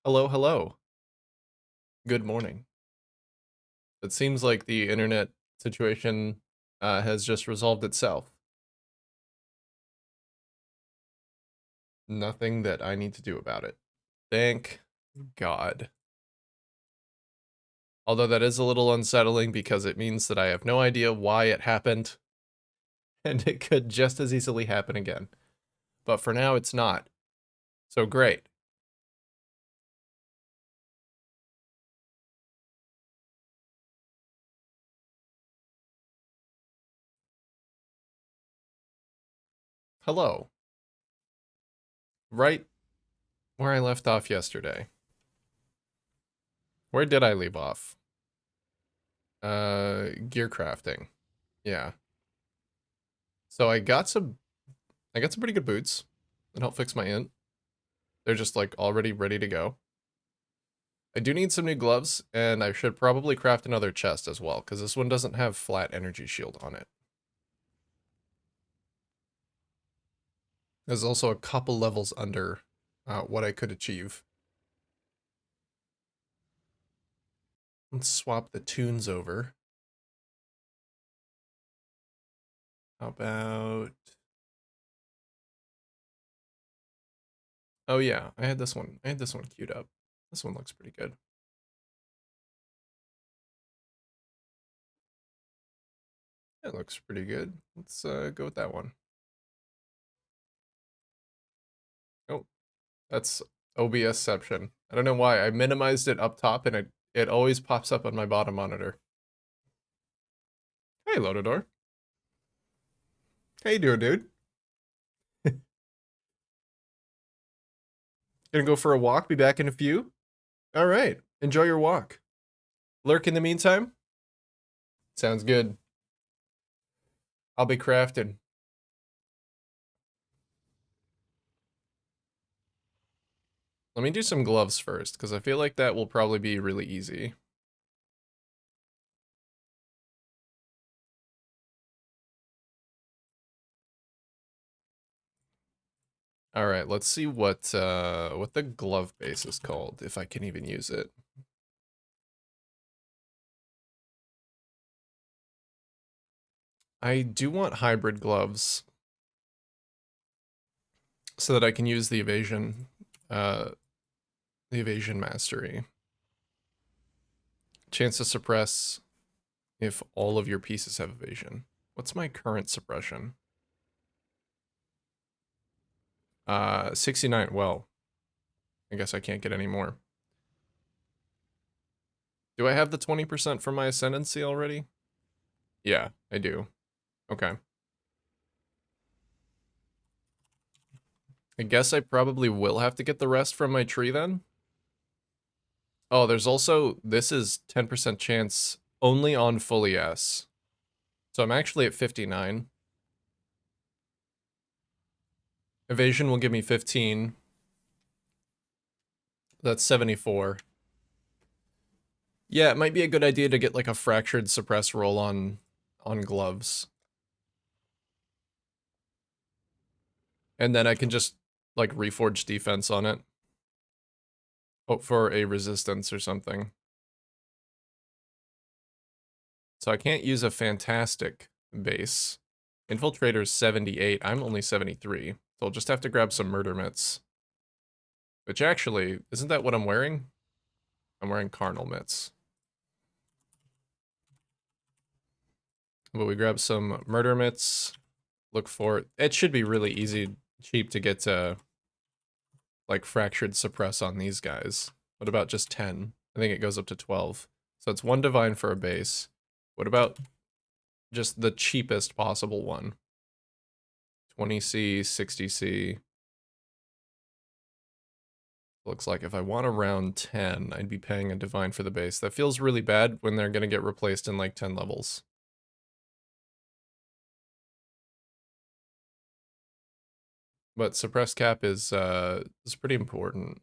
Hello, hello. Good morning. It seems like the internet situation has just resolved itself. Nothing that I need to do about it. Thank God. Although that is a little unsettling because it means that I have no idea why it happened, and it could just as easily happen again. But for now, it's not. So great. Hello. Right where I left off yesterday. Where did I leave off? Gear crafting. Yeah. So I got some pretty good boots that help fix my int. They're just like already ready to go. I do need some new gloves, and I should probably craft another chest as well, because this one doesn't have flat energy shield on it. There's also a couple levels under what I could achieve. Let's swap the tunes over. How about... Oh yeah, I had this one. I had this one queued up. This one looks pretty good. It looks pretty good. Let's go with that one. Oh, that's OBSception. I don't know why. I minimized it up top and it always pops up on my bottom monitor. Hey, Lotador. How you doing, dude? Gonna go for a walk, be back in a few? All right. Enjoy your walk. Lurk in the meantime? Sounds good. I'll be crafting. Let me do some gloves first, because I feel like that will probably be really easy. All right, let's see what the glove base is called, if I can even use it. I do want hybrid gloves so that I can use uh, the evasion mastery. Chance to suppress if all of your pieces have evasion. What's my current suppression? 69. Well, I guess I can't get any more. Do I have the 20% from my ascendancy already? Yeah, I do. Okay. I guess I probably will have to get the rest from my tree then. Oh, there's also, this is 10% chance only on fully S. So I'm actually at 59. Evasion will give me 15. That's 74. Yeah, it might be a good idea to get like a fractured suppress roll on gloves. And then I can just like reforge defense on it. Hope for a resistance or something. So I can't use a fantastic base. Infiltrator's 78. I'm only 73. So I'll just have to grab some murder mitts. Which actually, isn't that what I'm wearing? I'm wearing carnal mitts. But we grab some murder mitts. Look for it should be really easy, cheap to get to like fractured suppress on these guys. What about just 10? I think it goes up to 12. So it's one divine for a base. What about just the cheapest possible one? 20C, 60C. Looks like if I want around 10, I'd be paying a divine for the base. That feels really bad when they're going to get replaced in like 10 levels. But suppress cap is pretty important.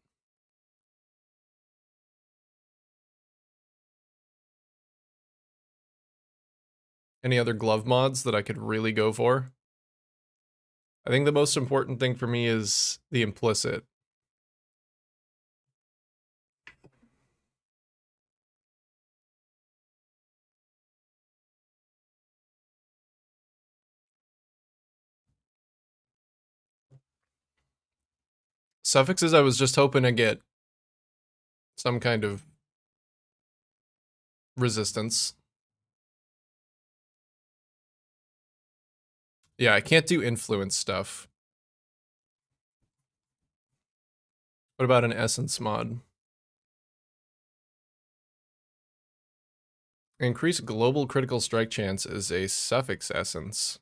Any other glove mods that I could really go for? I think the most important thing for me is the implicit. Suffixes, I was just hoping to get some kind of resistance. Yeah, I can't do influence stuff. What about an essence mod? Increase global critical strike chance is a suffix essence.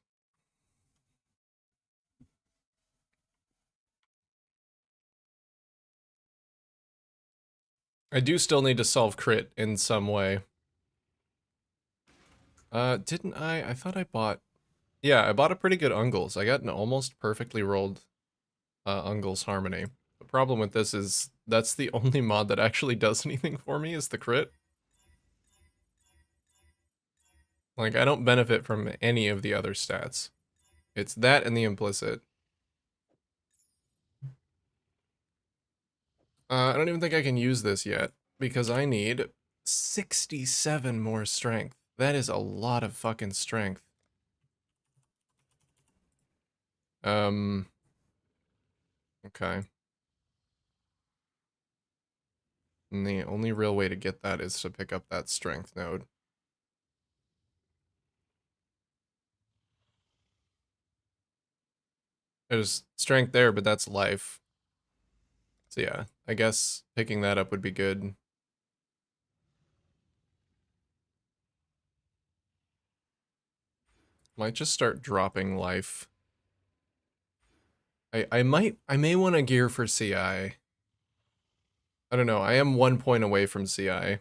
I do still need to solve crit in some way. Didn't I? I thought I bought... Yeah, I bought a pretty good Ungles. I got an almost perfectly rolled Ungles Harmony. The problem with this is that's the only mod that actually does anything for me is the crit. Like, I don't benefit from any of the other stats. It's that and the implicit. I don't even think I can use this yet, because I need 67 more strength. That is a lot of fucking strength. Okay. And the only real way to get that is to pick up that strength node. There's strength there, but that's life. So yeah, I guess picking that up would be good. Might just start dropping life. I may want to gear for CI. I don't know, I am 1 point away from CI. It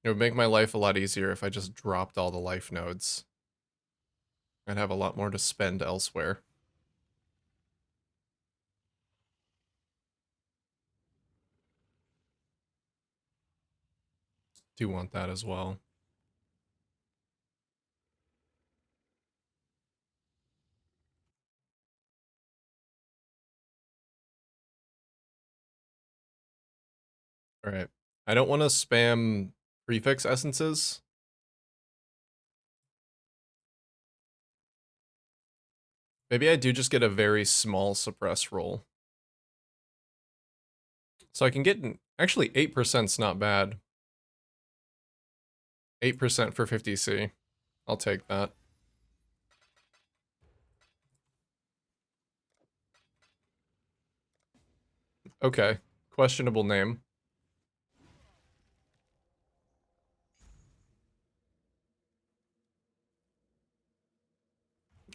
would make my life a lot easier if I just dropped all the life nodes. I'd have a lot more to spend elsewhere. Do want that as well. Alright. I don't want to spam prefix essences. Maybe I do just get a very small suppress roll. So I can get... Actually, 8%'s not bad. 8% for 50C. I'll take that. Okay. Questionable name.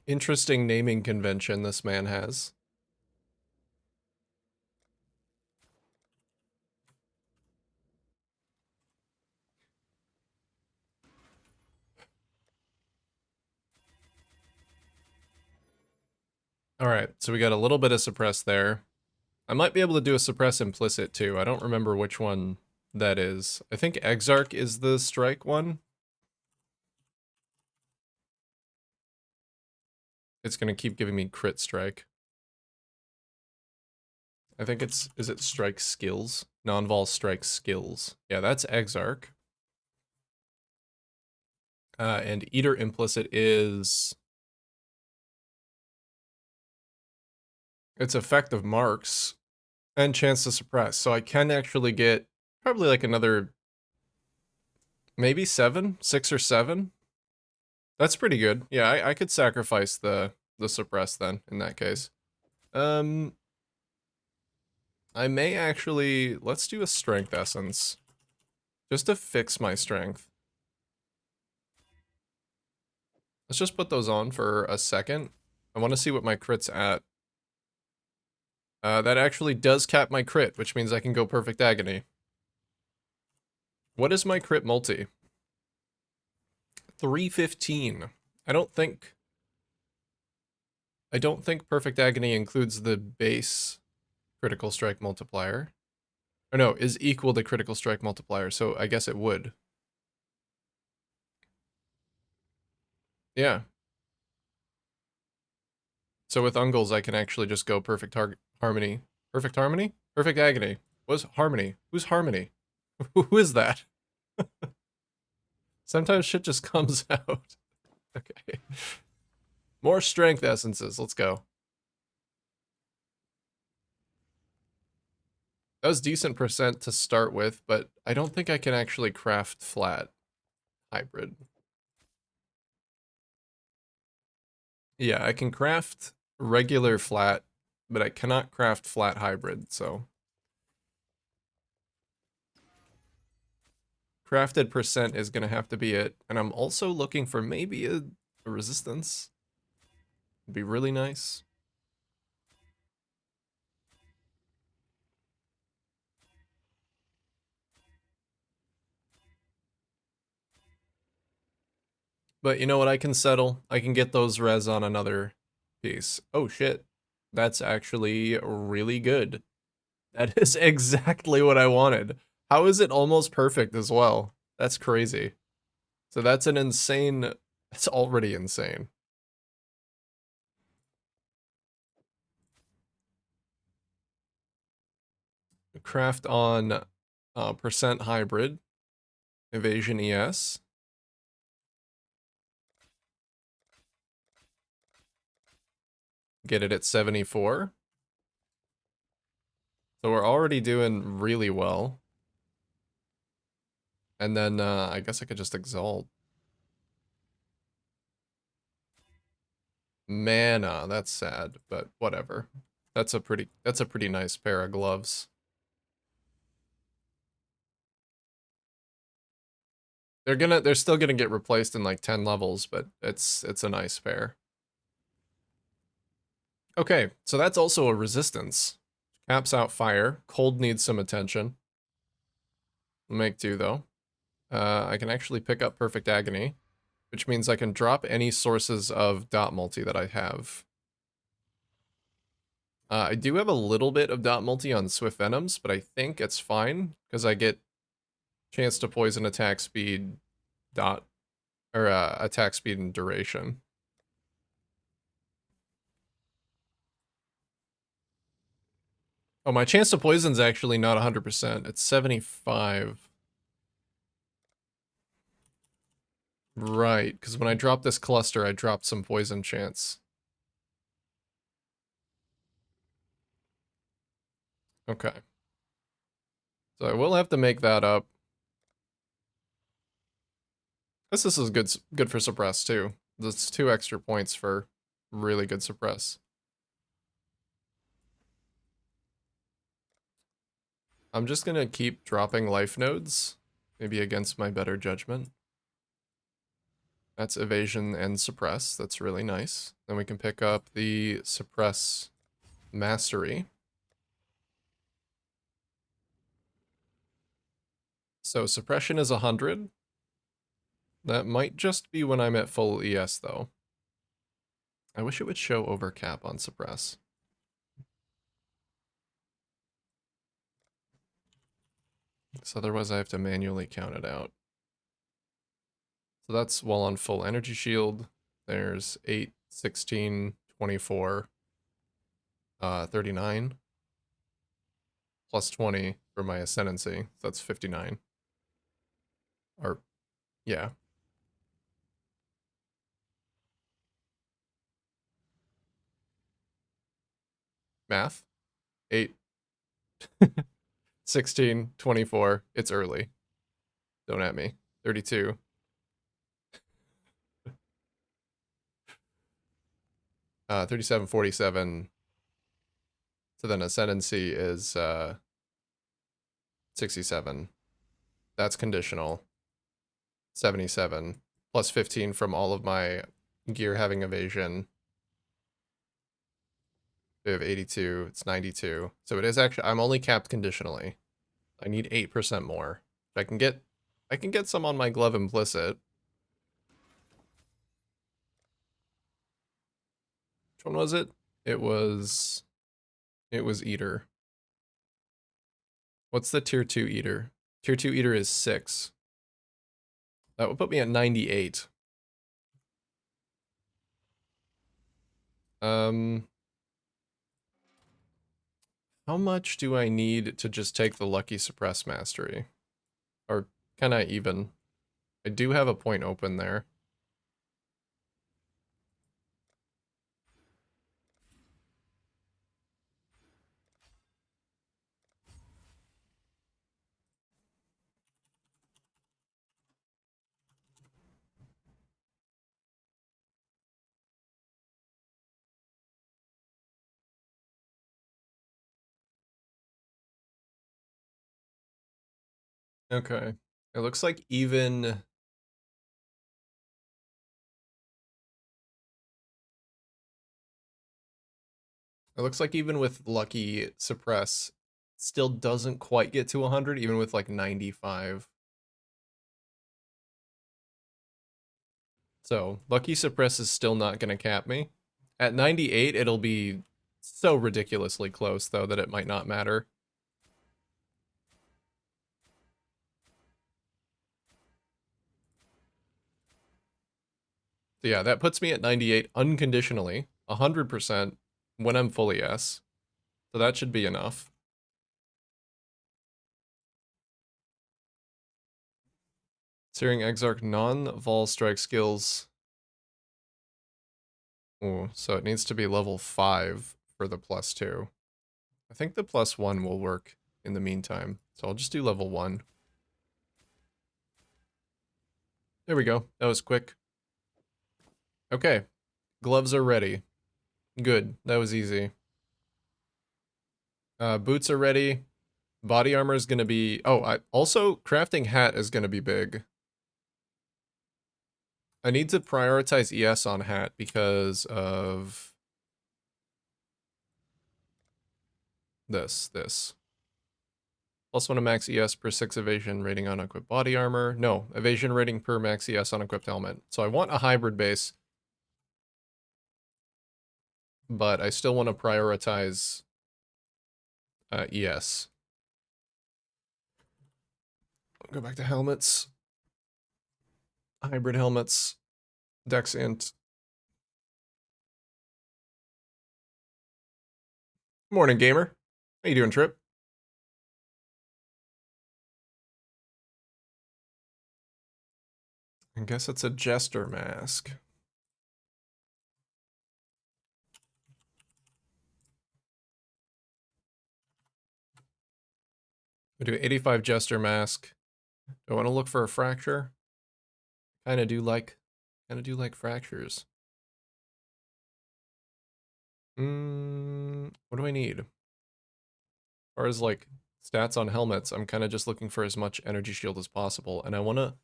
Interesting naming convention this man has. Alright, so we got a little bit of suppress there. I might be able to do a suppress implicit too. I don't remember which one that is. I think Exarch is the strike one. It's gonna keep giving me crit strike. I think it's... Is it strike skills? Non-vol strike skills. Yeah, that's Exarch. And Eater implicit is... It's effective marks and chance to suppress. So I can actually get probably like another... Maybe 7? 6 or 7? That's pretty good. Yeah, I could sacrifice the suppress then, in that case. I may actually... Let's do a strength essence. Just to fix my strength. Let's just put those on for a second. I want to see what my crit's at. That actually does cap my crit, which means I can go Perfect Agony. What is my crit multi? 315. I don't think Perfect Agony includes the base critical strike multiplier. Or no, is equal to critical strike multiplier, so I guess it would. Yeah. So with Ungles, I can actually just go Perfect Harmony. Perfect Harmony? Perfect Agony. What's Harmony? Who's Harmony? Who is that? Sometimes shit just comes out. Okay. More strength essences. Let's go. That was decent percent to start with, but I don't think I can actually craft flat hybrid. Yeah, I can craft regular flat, but I cannot craft flat hybrid, so. Crafted percent is gonna have to be it. And I'm also looking for maybe a resistance. It'd be really nice. But you know what I can settle? I can get those res on another piece. Oh shit. That's actually really good. That is exactly what I wanted. How is it almost perfect as well? That's crazy. So that's an insane, it's already insane. Craft on percent hybrid, evasion ES. Get it at 74. So we're already doing really well. And then I guess I could just exalt. Mana, that's sad, but whatever. That's a pretty nice pair of gloves. They're still gonna get replaced in like 10 levels, but it's a nice pair. Okay, so that's also a resistance. Caps out fire. Cold needs some attention. Make do though. I can actually pick up Perfect Agony, which means I can drop any sources of dot multi that I have. I do have a little bit of dot multi on Swift Venoms, but I think it's fine because I get chance to poison attack speed dot or attack speed and duration. Oh, my chance to poison's actually not 100%. It's 75. Right, because when I dropped this cluster, I dropped some poison chance. Okay. So I will have to make that up. This is good for suppress too. That's 2 extra points for really good suppress. I'm just gonna keep dropping life nodes, maybe against my better judgment. That's evasion and suppress. That's really nice. Then we can pick up the suppress mastery. So suppression is 100. That might just be when I'm at full ES though. I wish it would show overcap on suppress. So otherwise I have to manually count it out. So that's while on full energy shield. There's 8, 16, 24, 39, plus 20 for my ascendancy. So that's 59. Or, yeah. Math. 8, 16, 24. It's early. Don't at me. 32. 37, 47. So then ascendancy is 67. That's conditional. 77. Plus 15 from all of my gear having evasion. We have 82. It's 92. So it is actually, I'm only capped conditionally. I need 8% more. I can get some on my glove implicit. Which one was it? It was Eater. What's the tier 2 Eater? Tier 2 Eater is 6. That would put me at 98. Um, how much do I need to just take the Lucky Suppress Mastery? Or can I even? I do have a point open there. Okay. It looks like even... It looks like even with Lucky Suppress, still doesn't quite get to 100, even with like 95. So, Lucky Suppress is still not going to cap me. At 98, it'll be so ridiculously close, though, that it might not matter. So yeah, that puts me at 98 unconditionally, 100% when I'm fully S. So that should be enough. Searing Exarch non-Vol strike skills. Ooh, so it needs to be level 5 for the +2. I think the +1 will work in the meantime. So I'll just do level 1. There we go. That was quick. Okay. Gloves are ready. Good. That was easy. Boots are ready. Body armor is going to be... Oh, also, crafting hat is going to be big. I need to prioritize ES on hat because of... This. +1 to max ES per 6 evasion rating on equipped body armor. No, evasion rating per max ES on equipped helmet. So I want a hybrid base, but I still want to prioritize ES. Go back to helmets. Hybrid helmets. Dex int. Morning, gamer. How you doing, Trip? I guess it's a jester mask. We do 85 jester mask. Do I want to look for a fracture? Kind of do like fractures. What do I need? As far as like stats on helmets, I'm kind of just looking for as much energy shield as possible, and I wanna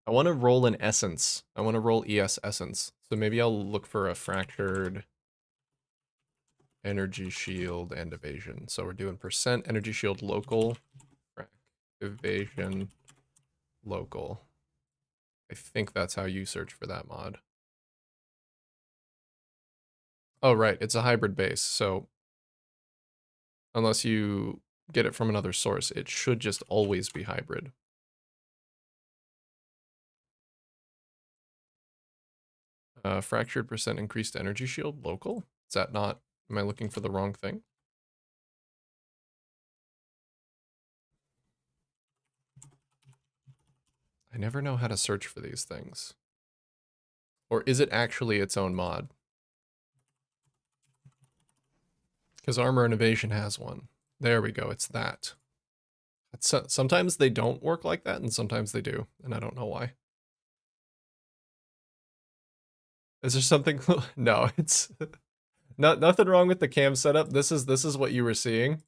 roll an essence. I want to roll ES essence. So maybe I'll look for a fractured energy shield and evasion. So we're doing percent energy shield local, evasion local. I think that's how you search for that mod. Oh, right. It's a hybrid base. So unless you get it from another source, it should just always be hybrid. Fractured percent increased energy shield local? Is that not, am I looking for the wrong thing? I never know how to search for these things. Or is it actually its own mod? Because Armor and Evasion has one. There we go, it's that. Sometimes they don't work like that, and sometimes they do, and I don't know why. Is there something? No, it's nothing wrong with the cam setup. This is what you were seeing.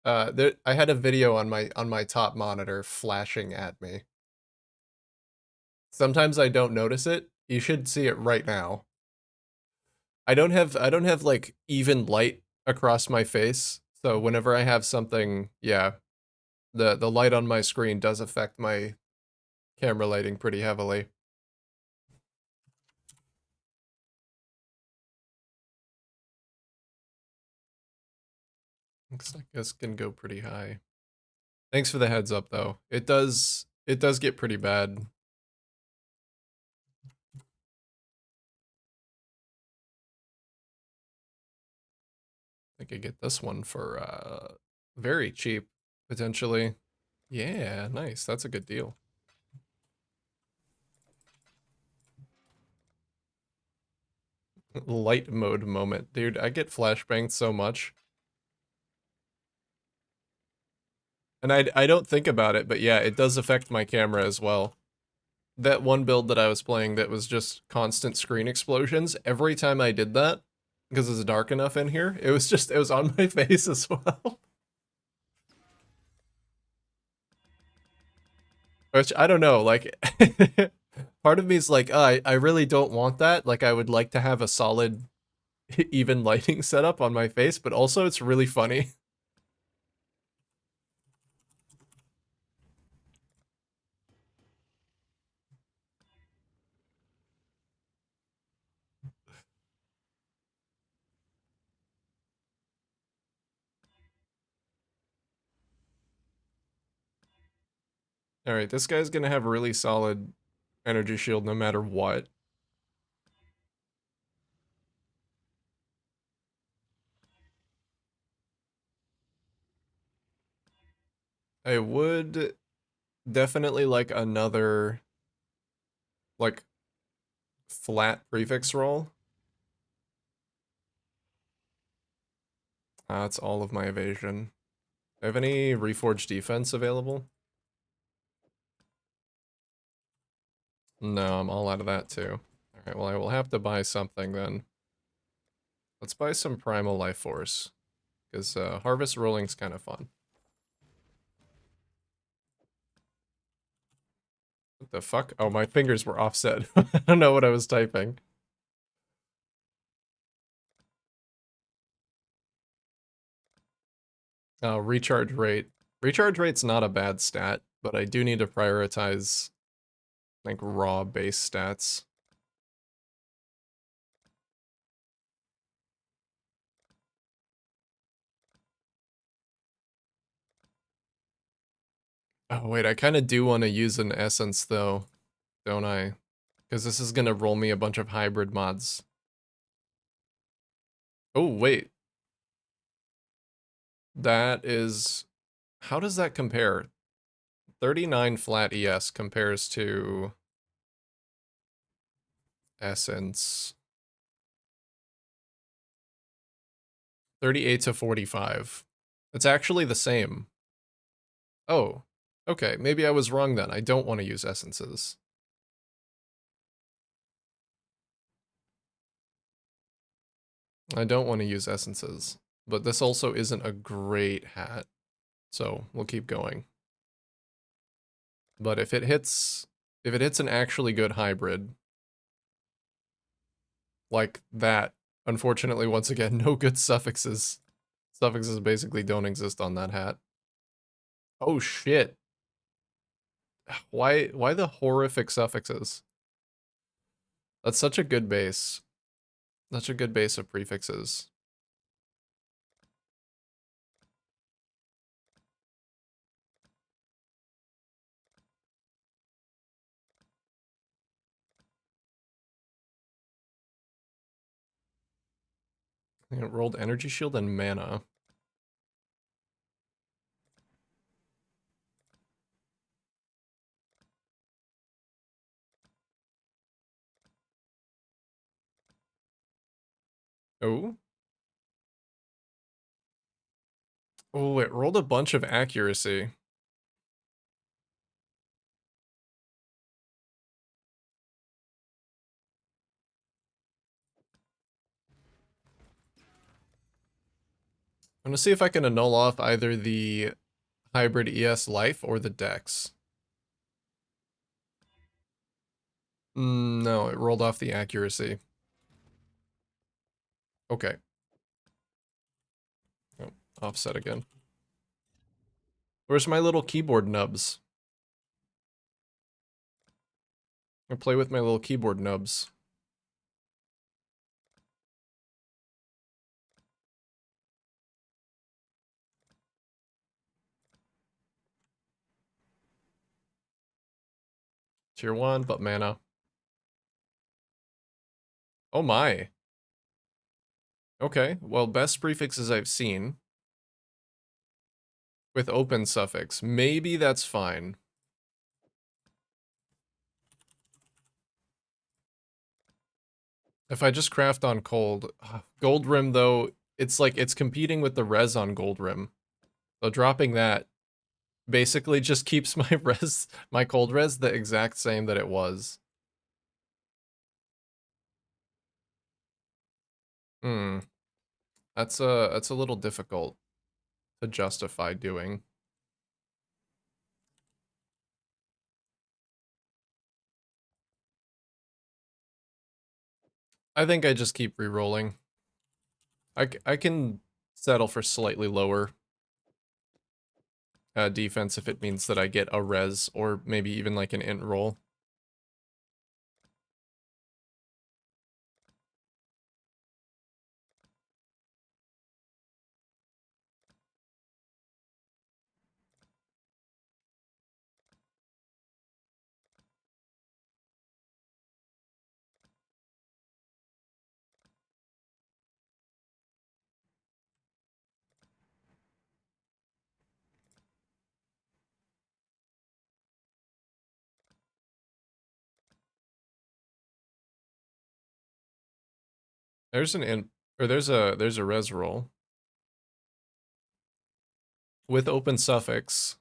I had a video on my top monitor flashing at me. Sometimes I don't notice it. You should see it right now. I don't have like even light across my face, so whenever I have something, yeah, the light on my screen does affect my camera lighting pretty heavily. Looks like this can go pretty high. Thanks for the heads up though. It does get pretty bad. I could get this one for very cheap, potentially. Yeah, nice. That's a good deal. Light mode moment. Dude, I get flashbanged so much. And I don't think about it, but yeah, it does affect my camera as well. That one build that I was playing that was just constant screen explosions, every time I did that, because it's dark enough in here, it was on my face as well. Which I don't know, like part of me is like, I really don't want that. Like I would like to have a solid even lighting setup on my face, but also it's really funny. All right, this guy's gonna have really solid energy shield no matter what. I would definitely like another like flat prefix roll. That's all of my evasion. I have any reforged defense available? No, I'm all out of that too. Alright, well I will have to buy something then. Let's buy some Primal Life Force. Because Harvest Rolling's kind of fun. What the fuck? Oh, my fingers were offset. I don't know what I was typing. Oh, recharge rate. Recharge rate's not a bad stat, but I do need to prioritize, like, raw base stats. Oh, wait, I kind of do want to use an essence, though, don't I? Because this is going to roll me a bunch of hybrid mods. Oh, wait. That is... How does that compare? 39 flat ES compares to... Essence. 38 to 45. It's actually the same. Oh, okay. Maybe I was wrong then. I don't want to use essences. I don't want to use essences. But this also isn't a great hat. So we'll keep going. But if it hits an actually good hybrid, like that, unfortunately, once again, no good suffixes. Suffixes basically don't exist on that hat. Oh shit. Why the horrific suffixes? That's such a good base. Such a good base of prefixes. It rolled energy shield and mana. Oh. Oh, it rolled a bunch of accuracy. I'm gonna see if I can annul off either the hybrid ES life or the dex. No, it rolled off the accuracy. Okay. Oh, offset again. Where's my little keyboard nubs? I play with my little keyboard nubs. Tier 1, but mana. Oh my. Okay, well, best prefixes I've seen. With open suffix. Maybe that's fine. If I just craft on cold. Gold Rim, though, it's like it's competing with the res on Gold Rim. So dropping that basically just keeps my my cold res the exact same that it was. Hmm. That's a little difficult to justify doing. I think I just keep re-rolling. I can settle for slightly lower defense if it means that I get a res or maybe even like an int roll. There's an int, or there's a res roll with open suffix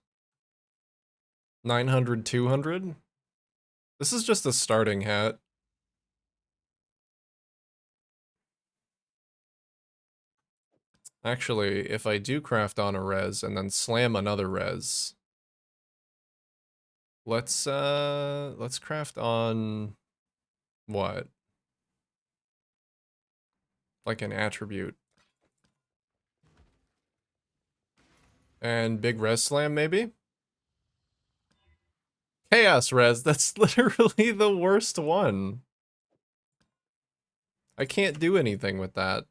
900 200. This is just a starting hat. Actually, if I do craft on a res and then slam another res, let's craft on what? Like an attribute. And big res slam maybe? Chaos res, that's literally the worst one. I can't do anything with that.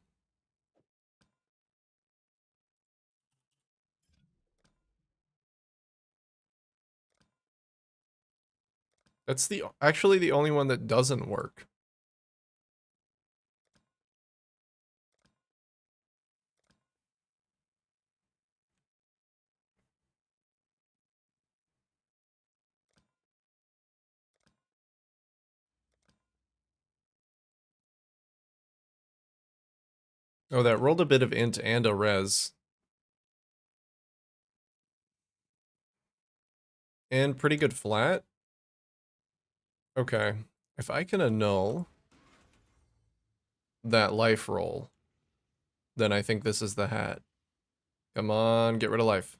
That's actually the only one that doesn't work. Oh, that rolled a bit of int and a res. And pretty good flat. Okay. If I can annul that life roll, then I think this is the hat. Come on, get rid of life.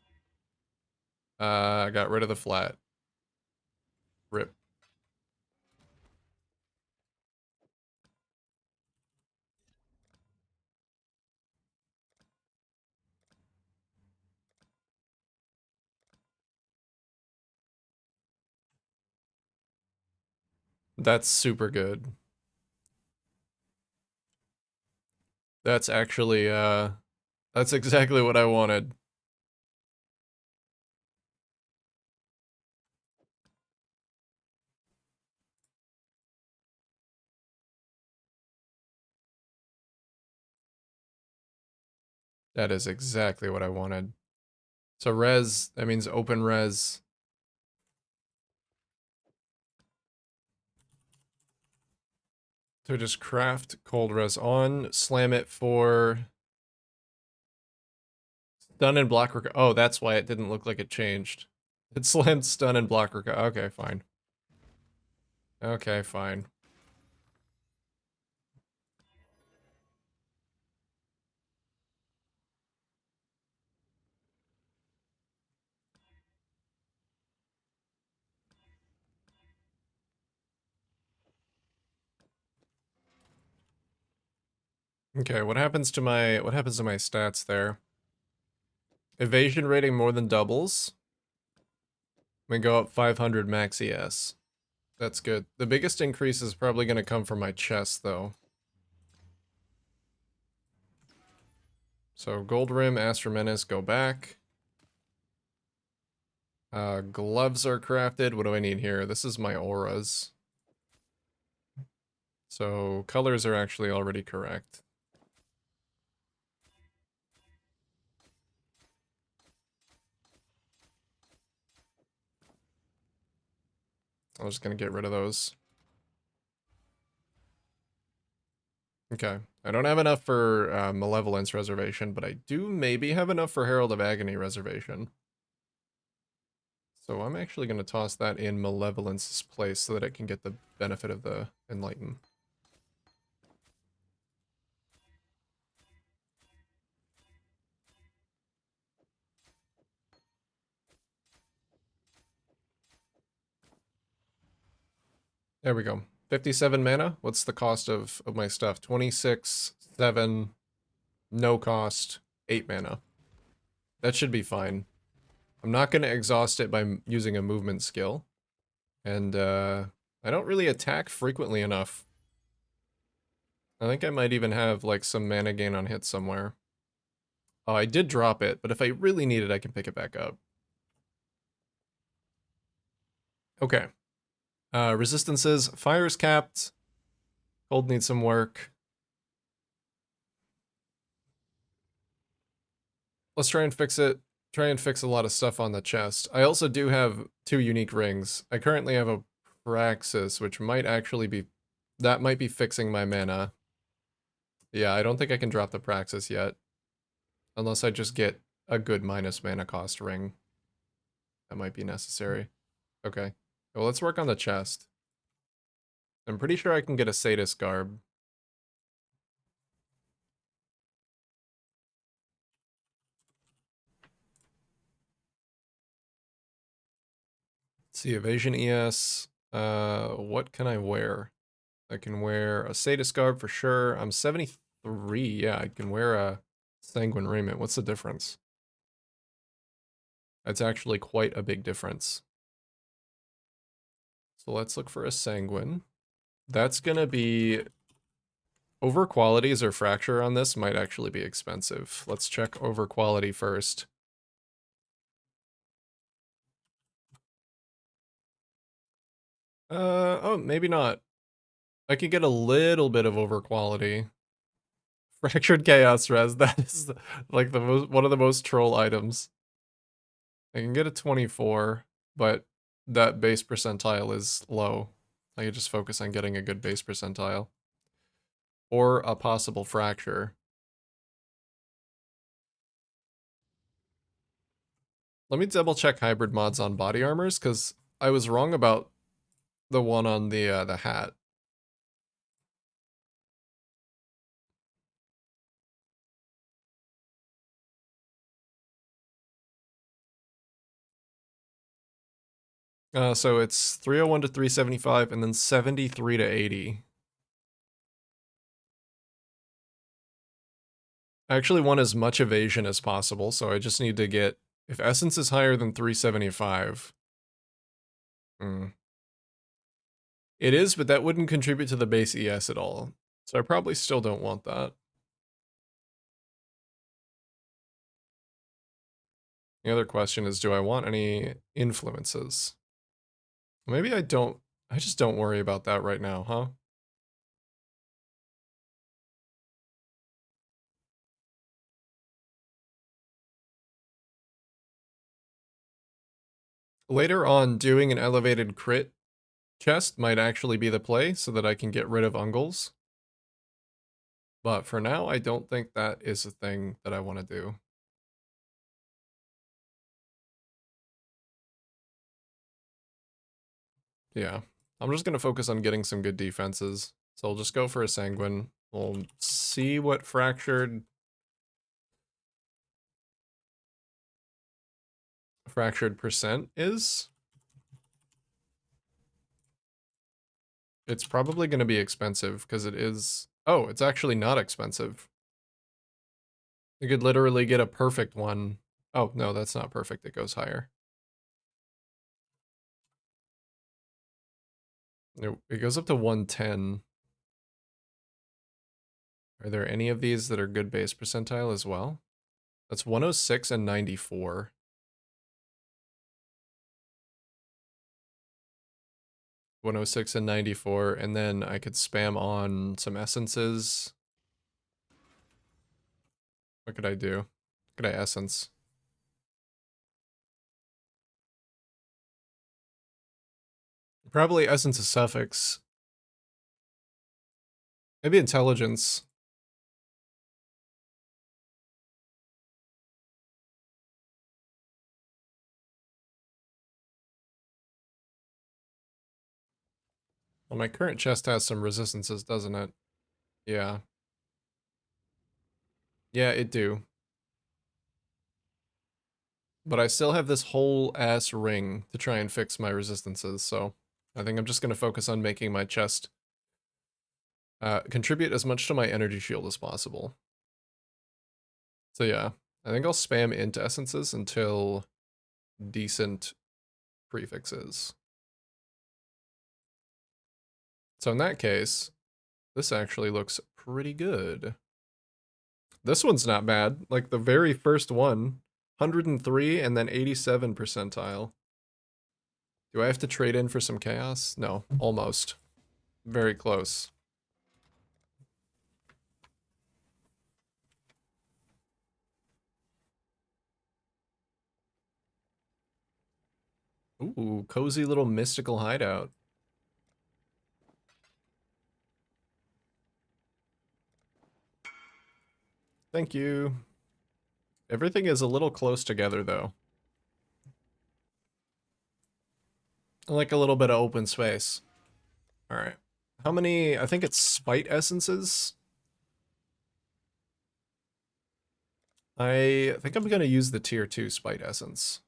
I got rid of the flat. Rip. That's super good. That's actually, that's exactly what I wanted. That is exactly what I wanted. So res, that means open res. So just craft cold res on, slam it for stun and block. Oh, that's why it didn't look like it changed. It slammed stun and block. Okay, fine. Okay, fine. Okay, what happens to my stats there? Evasion rating more than doubles. We go up 500 max ES. That's good. The biggest increase is probably going to come from my chest, though. So Gold Rim, Astra Menace, go back. Gloves are crafted. What do I need here? This is my auras. So colors are actually already correct. I'm just going to get rid of those. Okay. I don't have enough for Malevolence Reservation, but I do maybe have enough for Herald of Agony Reservation. So I'm actually going to toss that in Malevolence's place so that it can get the benefit of the Enlighten. There we go. 57 mana? What's the cost of my stuff? 26, 7, no cost, 8 mana. That should be fine. I'm not going to exhaust it by using a movement skill. And I don't really attack frequently enough. I think I might even have like some mana gain on hit somewhere. Oh, I did drop it, but if I really need it, I can pick it back up. Okay. Resistances. Fire's capped. Cold needs some work. Let's try and fix it. Try and fix a lot of stuff on the chest. I also do have 2 unique rings. I currently have a Praxis, which might actually be... That might be fixing my mana. Yeah, I don't think I can drop the Praxis yet. Unless I just get a good minus mana cost ring. That might be necessary. Okay. Well, let's work on the chest. I'm pretty sure I can get a Sadist Garb. Let's see, Evasion ES. What can I wear? I can wear a Sadist Garb for sure. I'm 73. Yeah, I can wear a Sanguine Raiment. What's the difference? That's actually quite a big difference. So let's look for a Sanguine. That's gonna be... Over qualities or fracture on this might actually be expensive. Let's check over quality first. Oh, maybe not. I could get a little bit of over quality. Fractured Chaos Res, that is like the most, one of the most troll items. I can get a 24, but that base percentile is low. I could just focus on getting a good base percentile. Or a possible fracture. Let me double check hybrid mods on body armors, because I was wrong about the one on the hat. So it's 301 to 375 and then 73 to 80. I actually want as much evasion as possible, so I just need to get... If essence is higher than 375... It is, but that wouldn't contribute to the base ES at all. So I probably still don't want that. The other question is, do I want any influences? Maybe I don't... I just don't worry about that right now, huh? Later on, doing an elevated crit chest might actually be the play so that I can get rid of Ungles. But for now, I don't think that is a thing that I want to do. Yeah. I'm just going to focus on getting some good defenses. So I'll just go for a Sanguine. We'll see what Fractured percent is. It's probably going to be expensive because it is... Oh, it's actually not expensive. You could literally get a perfect one. Oh, no, that's not perfect. It goes higher. It goes up to 110. Are there any of these that are good base percentile as well? That's 106 and 94. 106 and 94, and then I could spam on some essences. What could I do? What could I essence? Probably essence of suffix. Maybe intelligence. Well, my current chest has some resistances, doesn't it? Yeah. Yeah, it do. But I still have this whole ass ring to try and fix my resistances, so I think I'm just going to focus on making my chest Contribute as much to my energy shield as possible. So yeah, I think I'll spam into essences until decent prefixes. So in that case, this actually looks pretty good. This one's not bad. Like the very first one, 103 and then 87 percentile. Do I have to trade in for some chaos? No, almost. Very close. Ooh, cozy little mystical hideout. Thank you. Everything is a little close together though. I like a little bit of open space. All right. How many? I think it's spite essences. I think I'm going to use the tier 2 spite essence.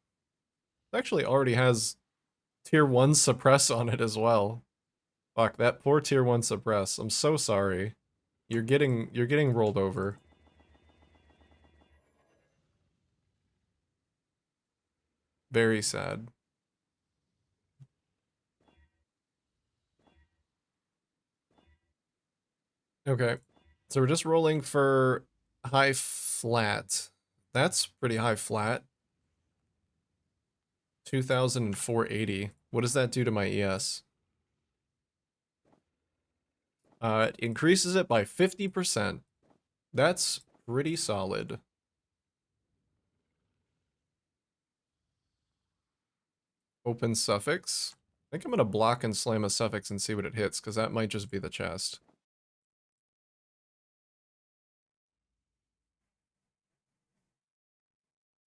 It actually already has tier 1 suppress on it as well. Fuck, that poor tier 1 suppress. I'm so sorry. You're getting rolled over. Very sad. Okay. So we're just rolling for high flat. That's pretty high flat. 2,480. What does that do to my ES? It increases it by 50%. That's pretty solid. Open suffix. I think I'm gonna block and slam a suffix and see what it hits, because that might just be the chest.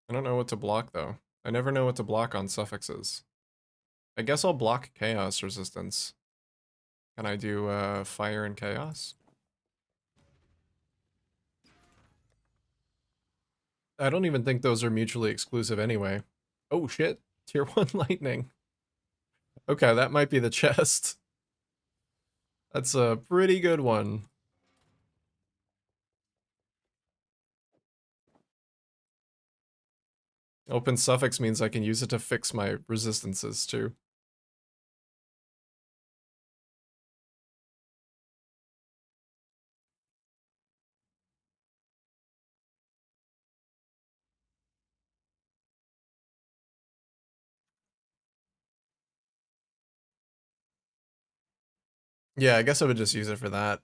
I don't know what to block though. I never know what to block on suffixes. I guess I'll block chaos resistance. Can I do fire and chaos? I don't even think those are mutually exclusive anyway. Oh shit, tier 1 lightning. Okay, that might be the chest. That's a pretty good one. Open suffix means I can use it to fix my resistances too. Yeah, I guess I would just use it for that.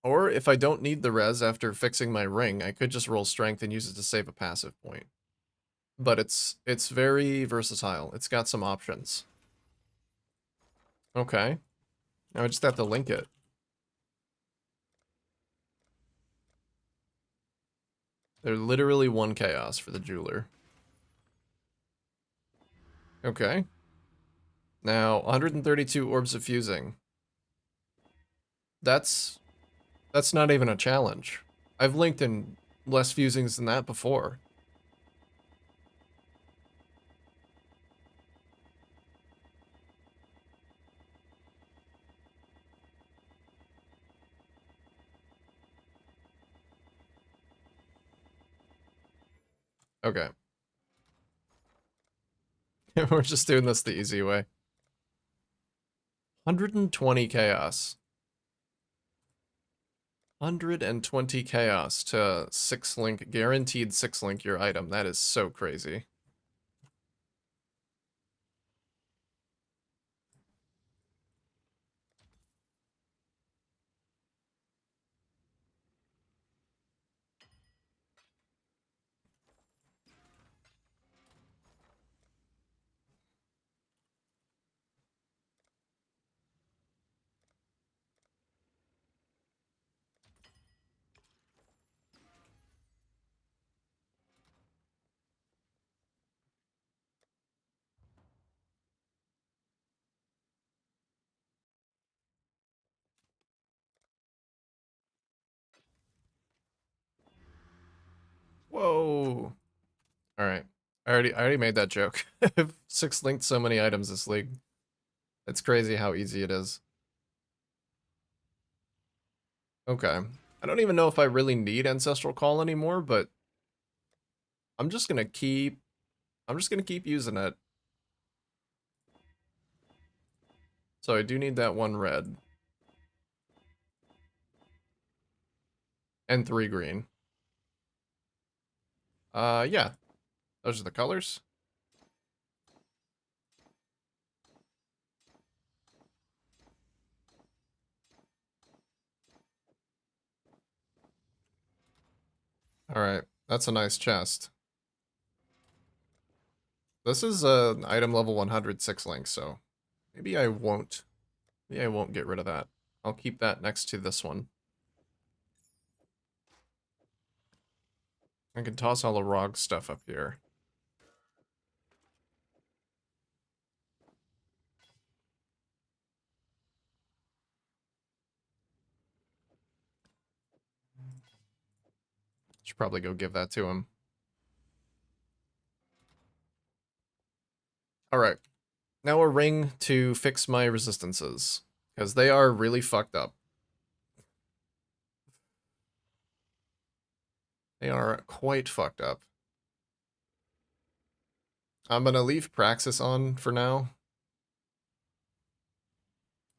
Or if I don't need the res after fixing my ring, I could just roll strength and use it to save a passive point. But it's very versatile. It's got some options. Okay. Now I just have to link it. They're literally one chaos for the jeweler. Okay. Now 132 orbs of fusing. That's that's not even a challenge. I've linked in less fusings than that before. Okay. We're just doing this the easy way. 120 chaos. 120 chaos to 6 link, guaranteed 6 link your item. That is so crazy. Whoa. All right. I already made that joke. I've 6 linked so many items this league. It's crazy how easy it is. Okay. I don't even know if I really need Ancestral Call anymore, but I'm just gonna keep using it. So I do need that 1 red. And 3 green. Yeah. Those are the colors. Alright, that's a nice chest. This is an item level 106 link, so maybe I won't get rid of that. I'll keep that next to this one. I can toss all the ROG stuff up here. Should probably go give that to him. Alright. Now a ring to fix my resistances. Because they are really fucked up. They are quite fucked up. I'm gonna leave Praxis on for now.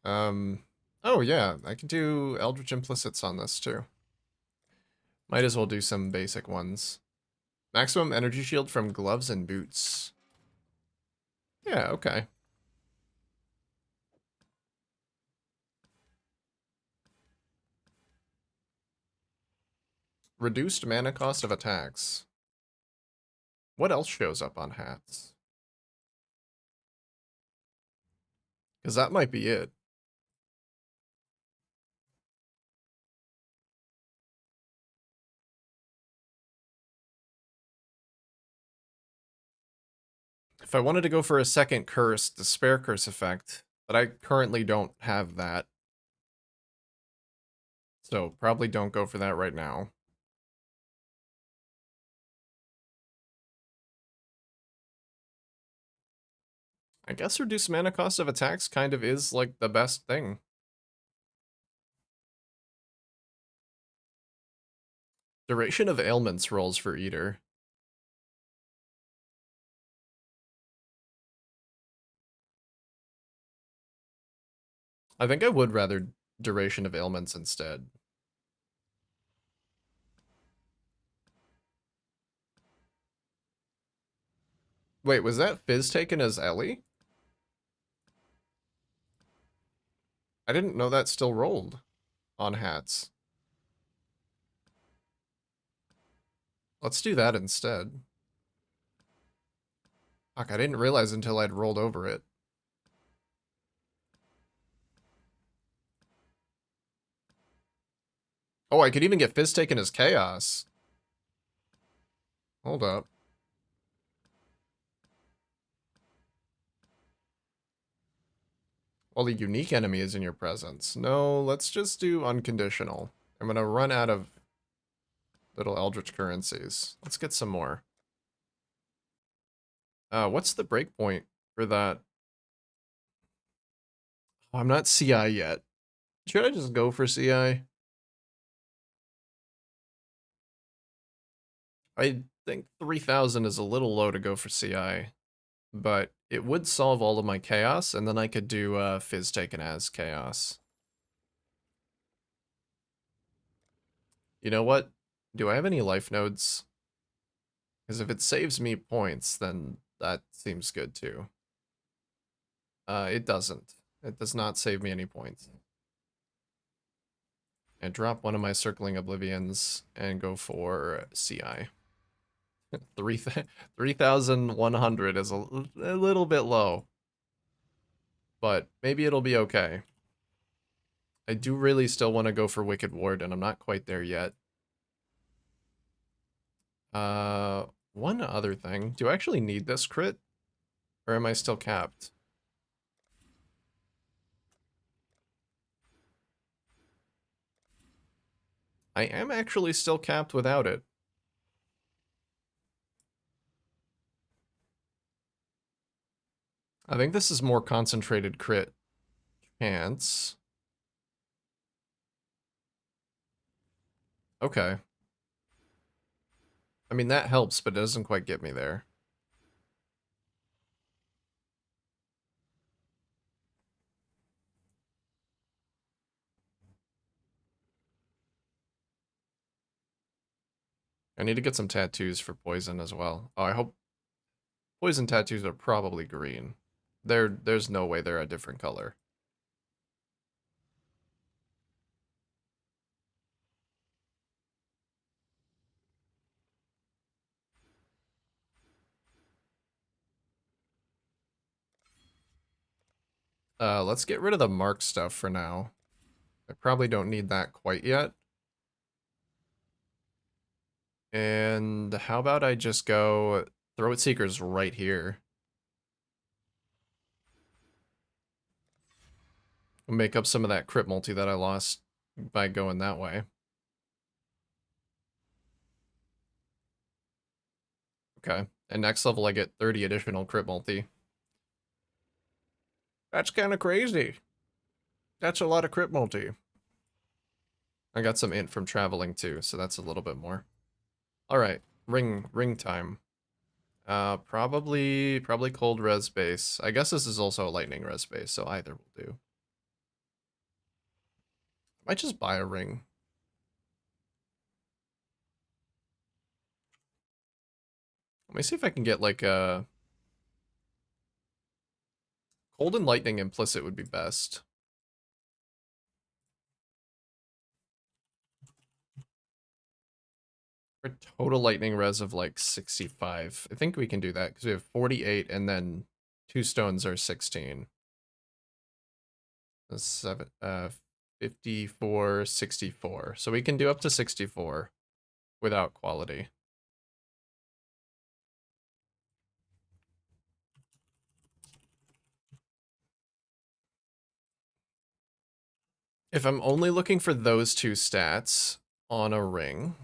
Oh yeah, I can do Eldritch Implicits on this too. Might as well do some basic ones. Maximum energy shield from gloves and boots. Yeah, okay. Reduced mana cost of attacks. What else shows up on hats? Because that might be it. If I wanted to go for a second curse, the spare curse effect, but I currently don't have that. So probably don't go for that right now. I guess reduced mana cost of attacks kind of is like the best thing. Duration of ailments rolls for Eater. I think I would rather duration of ailments instead. Wait, was that Fizz taken as Ellie? I didn't know that still rolled on hats. Let's do that instead. Fuck, I didn't realize until I'd rolled over it. Oh, I could even get Fizz taken as Chaos. Hold up. Well, the unique enemy is in your presence. No, let's just do unconditional. I'm gonna run out of little Eldritch currencies. Let's get some more. What's the breakpoint for that? Oh, I'm not CI yet. Should I just go for CI? I think 3,000 is a little low to go for CI, but it would solve all of my chaos, and then I could do Fizz taken as chaos. You know what? Do I have any life nodes? Because if it saves me points, then that seems good too. It doesn't. It does not save me any points. And drop one of my Circling Oblivions and go for CI. 3,100 is a little bit low. But maybe it'll be okay. I do really still want to go for Wicked Ward, and I'm not quite there yet. One other thing. Do I actually need this crit? Or am I still capped? I am actually still capped without it. I think this is more concentrated crit chance. Okay. I mean, that helps, but it doesn't quite get me there. I need to get some tattoos for poison as well. Oh, I hope poison tattoos are probably green. There's no way they're a different color. Let's get rid of the mark stuff for now. I probably don't need that quite yet. And how about I just go Throat Seeker's right here. Make up some of that crit multi that I lost by going that way. Okay. And next level I get 30 additional crit multi. That's kind of crazy. That's a lot of crit multi. I got some int from traveling too, so that's a little bit more. All right, ring time. Probably cold res base. I guess this is also a lightning res base, so either will do. Might just buy a ring. Let me see if I can get like a cold and lightning implicit would be best. For total lightning res of like 65. I think we can do that because we have 48 and then 2 stones are 16. That's 54, 64. So we can do up to 64 without quality. If I'm only looking for those 2 stats on a ring,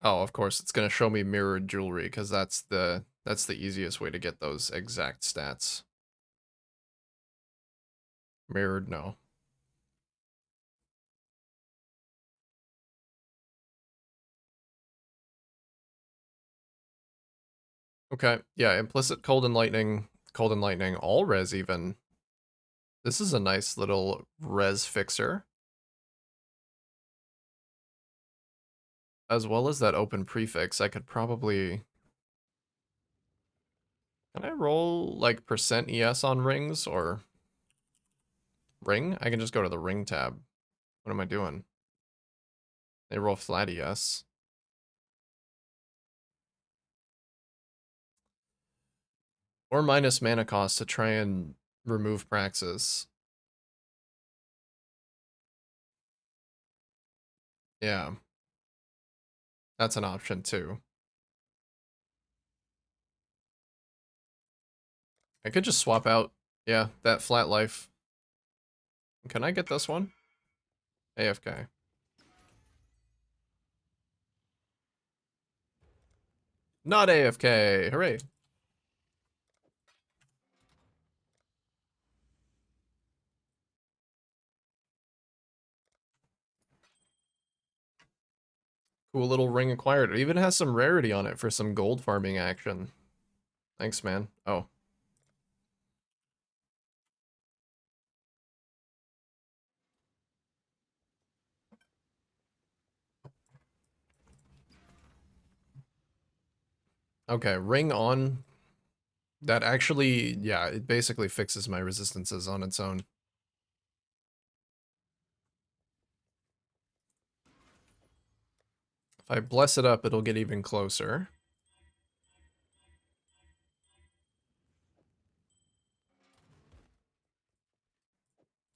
oh, of course, it's gonna show me mirrored jewelry because that's the easiest way to get those exact stats. Mirrored, no. Okay, yeah, implicit cold and lightning, all res even. This is a nice little res fixer. As well as that open prefix, I could probably... Can I roll like percent %ES on rings or ring? I can just go to the ring tab. What am I doing? They roll flat ES. Or minus mana cost to try and remove Praxis. Yeah, that's an option too. I could just swap out, yeah, that flat life. Can I get this one? AFK. Not AFK, hooray. Cool little ring acquired. It even has some rarity on it for some gold farming action. Thanks, man. Oh. Okay, ring on. That actually, yeah, it basically fixes my resistances on its own. If I bless it up, it'll get even closer.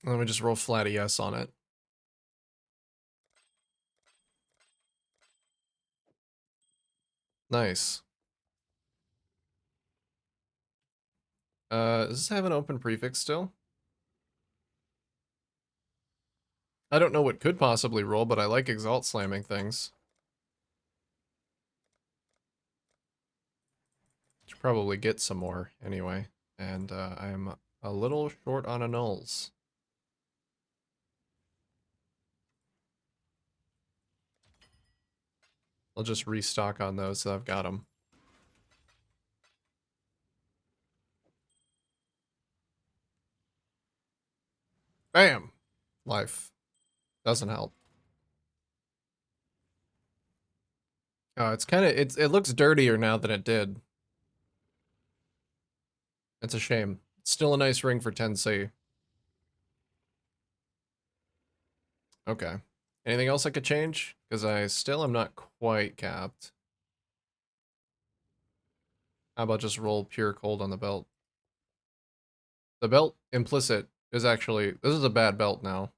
Let me just roll flat ES on it. Nice. Does this have an open prefix still? I don't know what could possibly roll, but I like Exalt slamming things. probably get some more anyway. And I'm a little short on annuls. I'll just restock on those so I've got them. Bam! Life. Doesn't help. It's kind of, it looks dirtier now than it did. It's a shame. It's still a nice ring for 10C. Okay. Anything else I could change? Because I still am not quite capped. How about just roll pure cold on the belt? The belt implicit is actually, this is a bad belt now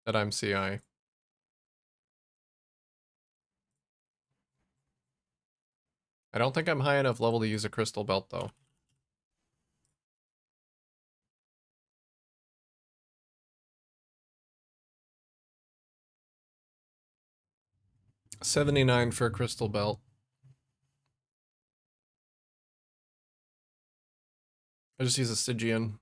that I'm CI. I don't think I'm high enough level to use a crystal belt though. $79 for a crystal belt. I just use a Stygian.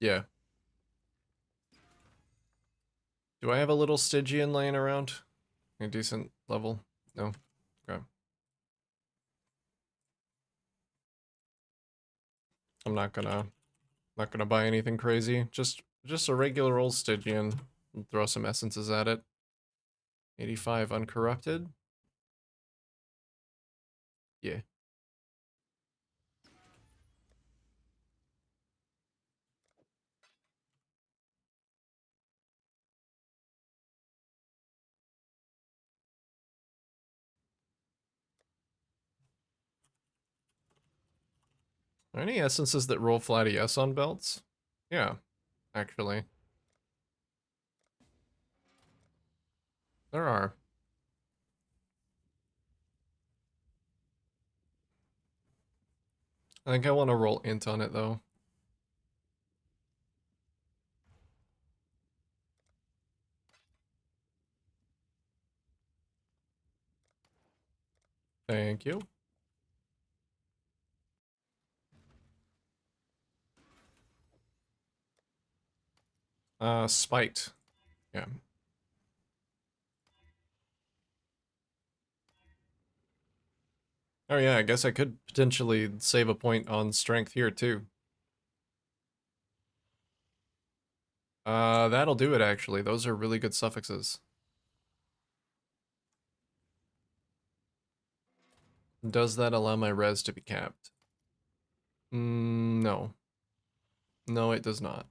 Yeah. Do I have a little Stygian laying around? A decent level? No? Okay. I'm not gonna buy anything crazy. Just a regular old Stygian. And throw some essences at it. 85 uncorrupted. Yeah. Are any essences that roll flat ES on belts? Yeah, actually. There are. I think I want to roll int on it though. Thank you. Spiked. Yeah. Oh yeah, I guess I could potentially save a point on strength here too. That'll do it actually. Those are really good suffixes. Does that allow my res to be capped? No. No, it does not.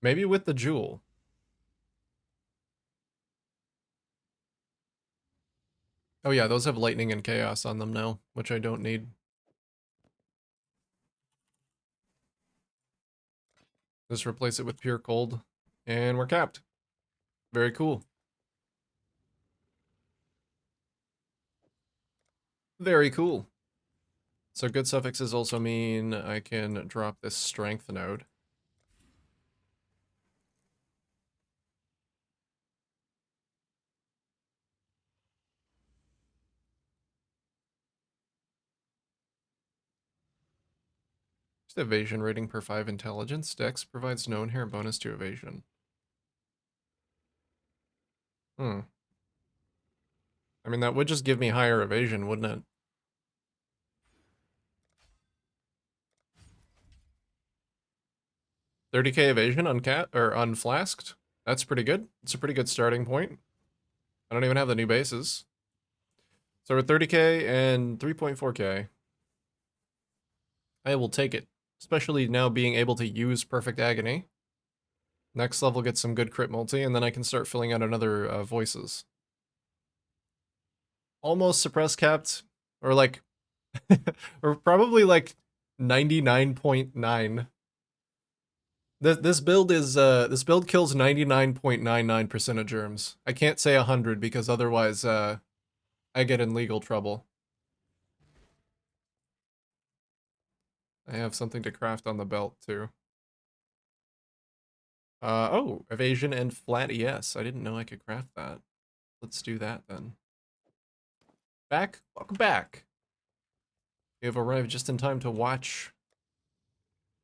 Maybe with the jewel. Oh yeah, those have lightning and chaos on them now, which I don't need. Just replace it with pure cold, and we're capped. Very cool. Very cool. So good suffixes also mean I can drop this strength node. Just evasion rating per 5 intelligence. Dex provides no inherent bonus to evasion. Hmm. I mean, that would just give me higher evasion, wouldn't it? 30k evasion on cat or unflasked. That's pretty good. It's a pretty good starting point. I don't even have the new bases. So we're 30k and 3.4k. I will take it, especially now being able to use Perfect Agony. Next level gets some good crit multi, and then I can start filling out another voices. Almost suppress capped, or like, or probably like 99.9. This build is this build kills 99.99% of germs. I can't say 100 because otherwise I get in legal trouble. I have something to craft on the belt too. Oh, evasion and flat ES. I didn't know I could craft that. Let's do that then. Back? Welcome back. You have arrived just in time to watch.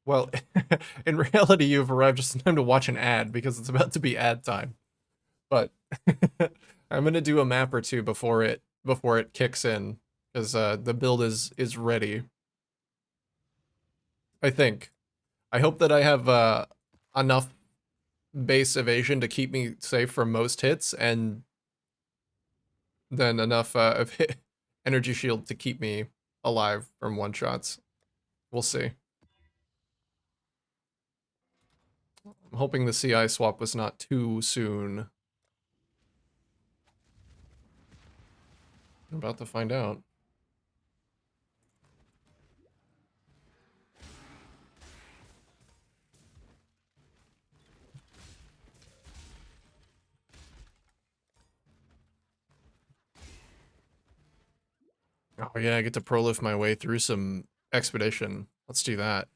Well, in reality, you have arrived just in time to watch an ad because it's about to be ad time. But I'm gonna do a map or two before it kicks in because the build is ready. I think. I hope that I have enough base evasion to keep me safe from most hits, and then enough of hit energy shield to keep me alive from one shots. We'll see. I'm hoping the CI swap was not too soon. I'm about to find out. Oh yeah, I get to prolift my way through some expedition. Let's do that.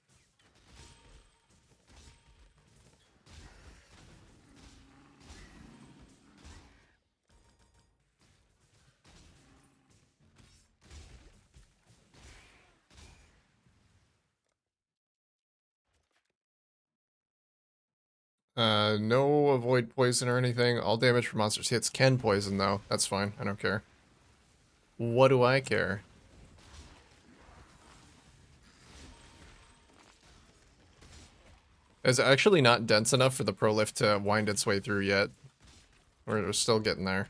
No avoid poison or anything. All damage from monsters hits can poison though. That's fine. I don't care. What do I care? It's actually not dense enough for the prolift to wind its way through yet. We're still getting there.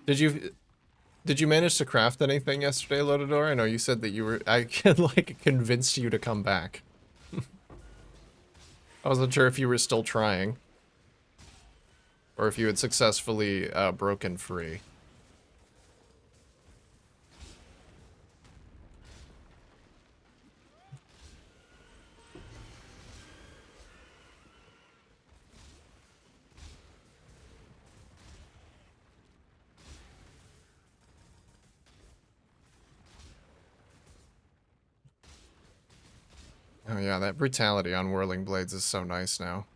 Did you did you manage to craft anything yesterday, Lotador? I know you said that you were I like convinced you to come back. I wasn't sure if you were still trying. Or if you had successfully broken free. Oh yeah, that brutality on Whirling Blades is so nice now.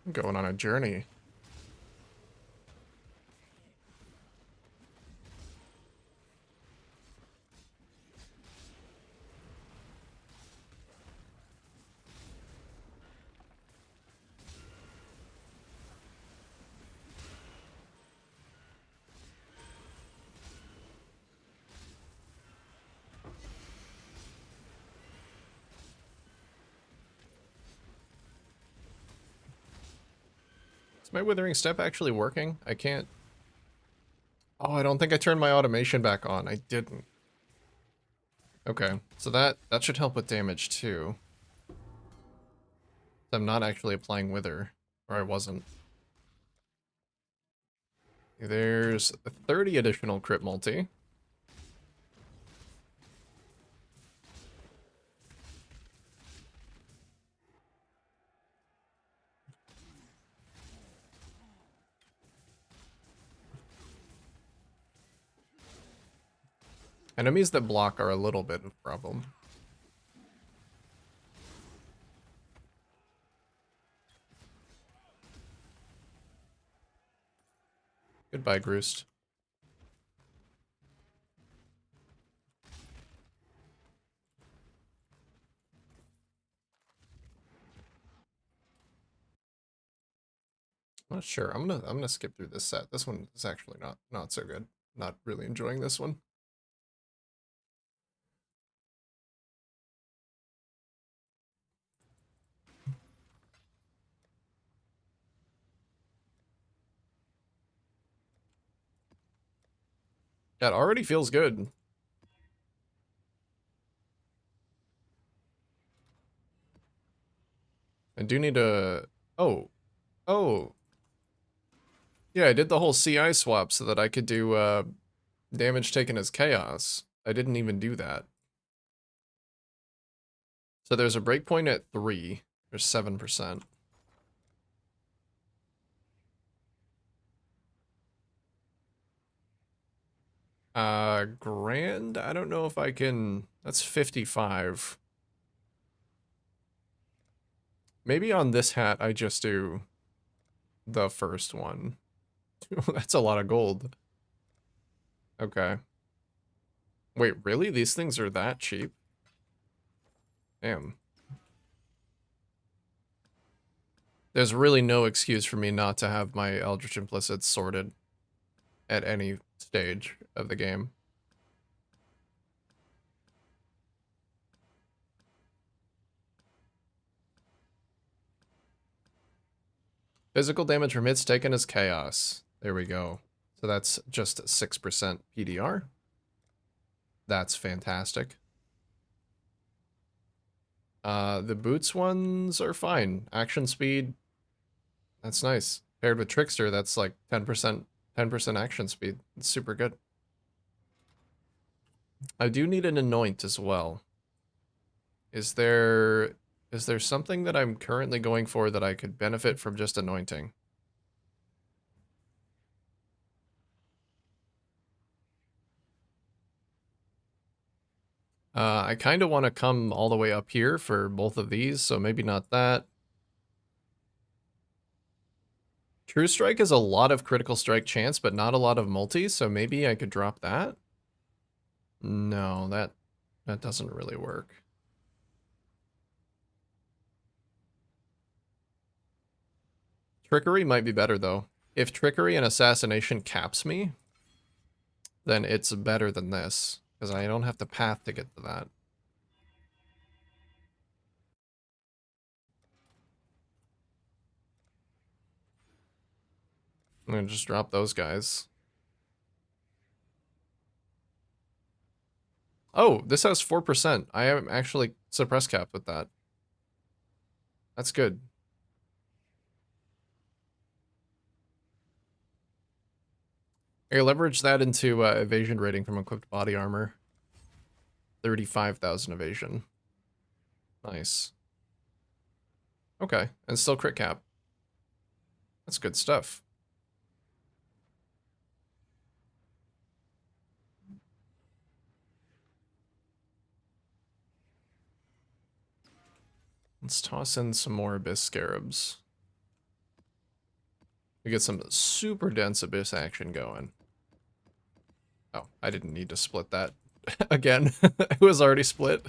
I'm going on a journey. Is my Withering Step actually working? I can't... Oh, I don't think I turned my automation back on. I didn't. Okay, so that should help with damage too. I'm not actually applying Wither, or I wasn't. There's 30 additional crit multi. Enemies that block are a little bit of a problem. Goodbye, Groost. I'm not sure. I'm gonna skip through this set. This one is actually not so good. Not really enjoying this one. That already feels good. I do need to... Oh. Oh. Yeah, I did the whole CI swap so that I could do damage taken as chaos. I didn't even do that. So there's a breakpoint at 3. There's 7%. Grand? I don't know if I can... That's 55. Maybe on this hat I just do the first one. That's a lot of gold. Okay. Wait, really? These things are that cheap? Damn. There's really no excuse for me not to have my Eldritch Implicits sorted at any stage of the game. Physical damage from hits taken as chaos. There we go. So that's just 6% PDR. That's fantastic. The boots ones are fine. Action speed, that's nice. Paired with Trickster, that's like 10% action speed. It's super good. I do need an anoint as well. Is there something that I'm currently going for that I could benefit from just anointing? I kind of want to come all the way up here for both of these, so maybe not that. True Strike is a lot of critical strike chance, but not a lot of multi, so maybe I could drop that? No, that doesn't really work. Trickery might be better, though. If Trickery and Assassination caps me, then it's better than this, because I don't have to path to get to that. I'm gonna just drop those guys. Oh, this has 4%. I am actually suppress capped with that. That's good. I leverage that into evasion rating from equipped body armor. 35,000 evasion. Nice. Okay, and still crit cap. That's good stuff. Let's toss in some more Abyss Scarabs. We get some super dense Abyss action going. Oh, I didn't need to split that again. It was already split.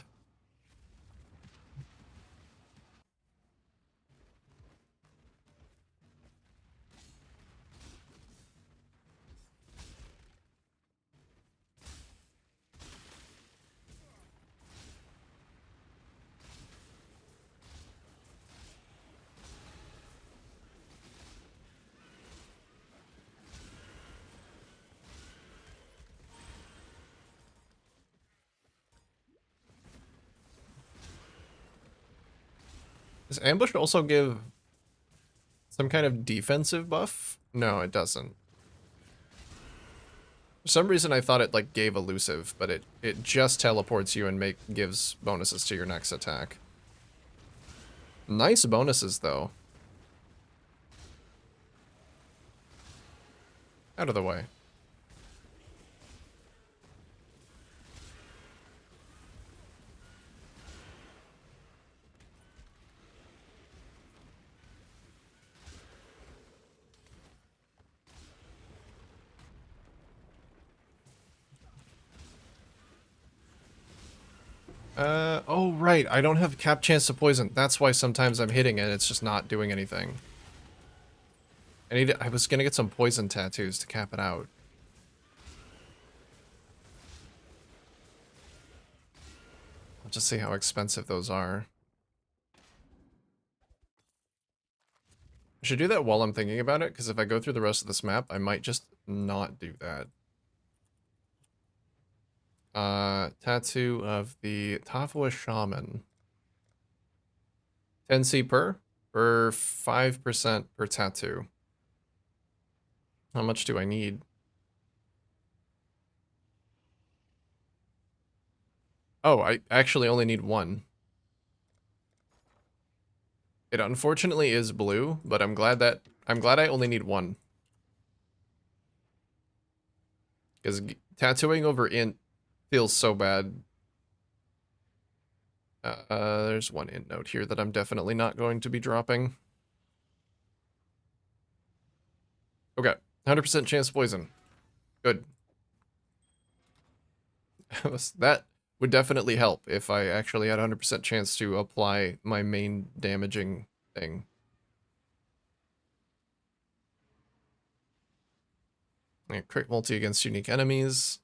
Does Ambush also give some kind of defensive buff? No, it doesn't. For some reason I thought it like gave elusive, but it just teleports you and gives bonuses to your next attack. Nice bonuses though. Out of the way. Oh right, I don't have cap chance to poison. That's why sometimes I'm hitting it, it's just not doing anything. I was gonna get some poison tattoos to cap it out. I'll just see how expensive those are. I should do that while I'm thinking about it, because if I go through the rest of this map, I might just not do that. Tattoo of the Tafua Shaman. 10C per? For 5% per tattoo. How much do I need? Oh, I actually only need one. It unfortunately is blue, but I'm glad I only need one. Because tattooing over int feels so bad. There's one int note here that I'm definitely not going to be dropping. Okay, 100% chance poison. Good. That would definitely help if I actually had 100% chance to apply my main damaging thing. Crit multi against unique enemies.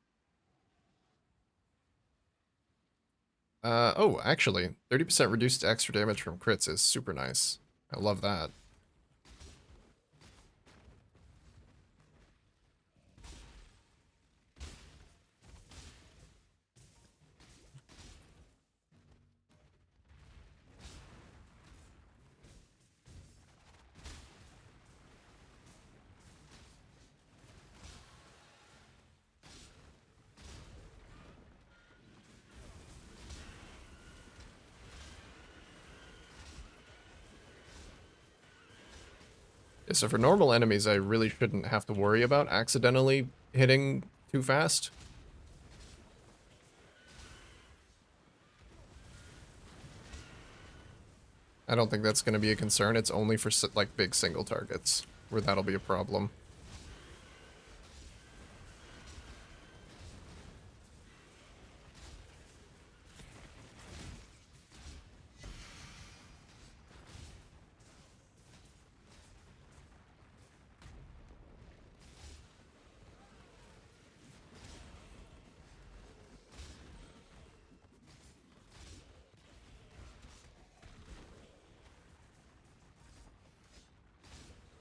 Oh, actually, 30% reduced extra damage from crits is super nice. I love that. Yeah, so for normal enemies, I really shouldn't have to worry about accidentally hitting too fast. I don't think that's going to be a concern. It's only for like big single targets where that'll be a problem.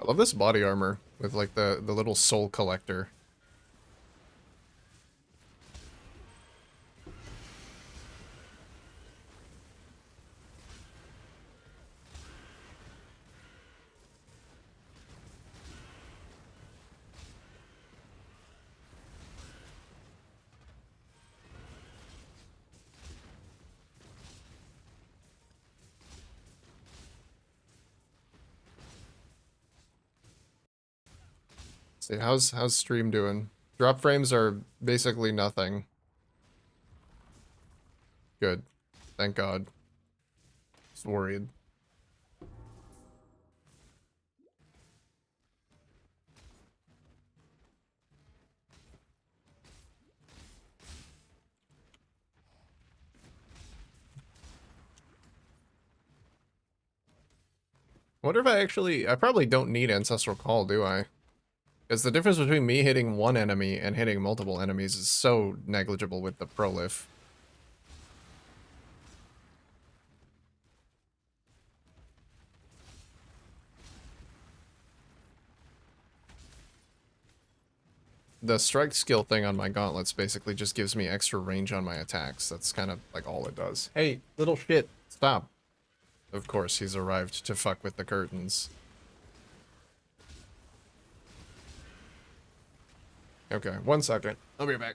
I love this body armor with like the little soul collector. See, how's stream doing? Drop frames are basically nothing. Good. Thank God. Just worried. I wonder if I probably don't need Ancestral Call, do I? Because the difference between me hitting one enemy and hitting multiple enemies is so negligible with the Prolif. The strike skill thing on my gauntlets basically just gives me extra range on my attacks. That's kind of like all it does. Hey, little shit, stop. Of course, he's arrived to fuck with the curtains. Okay, 1 second. I'll be back.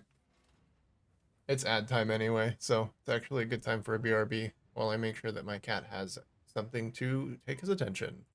It's ad time anyway, so it's actually a good time for a BRB while I make sure that my cat has something to take his attention.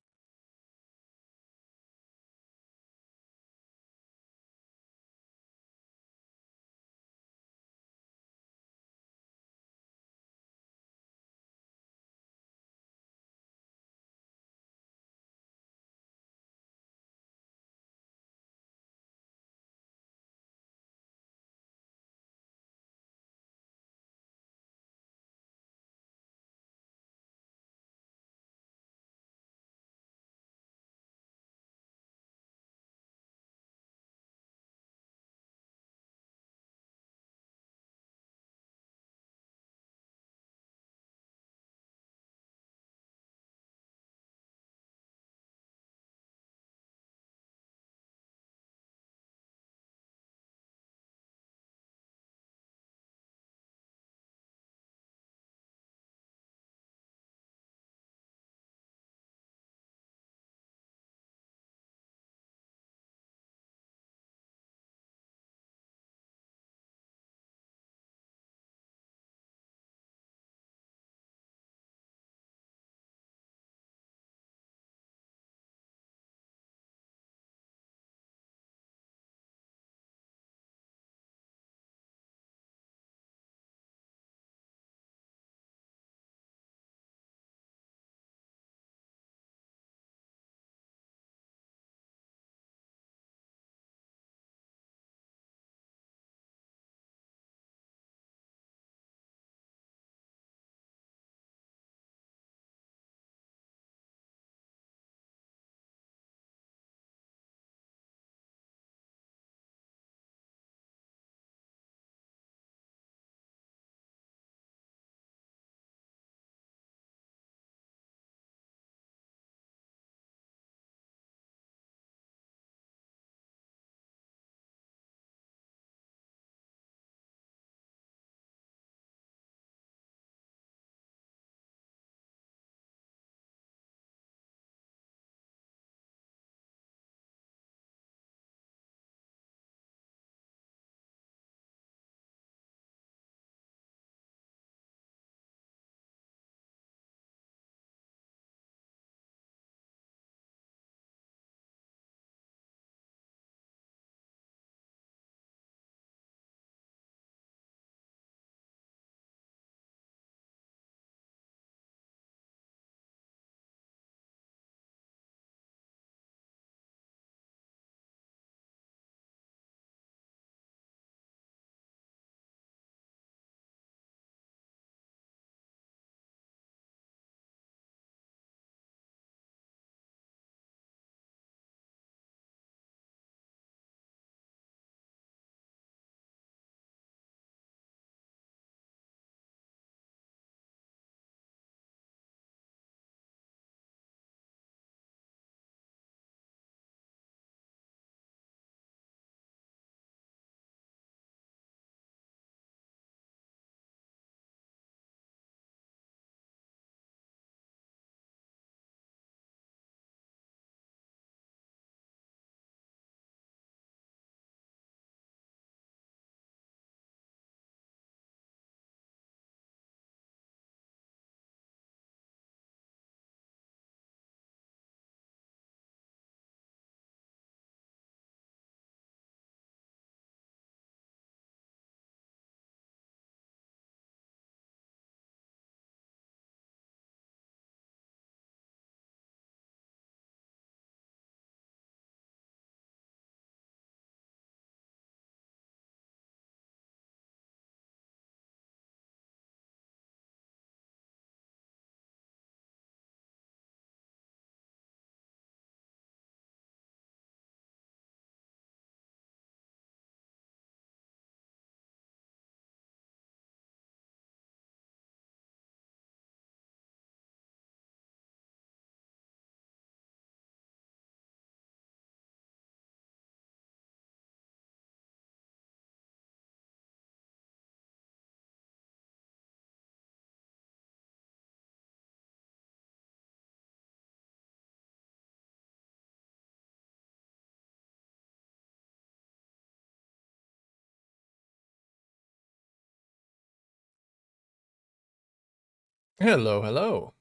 Hello, hello.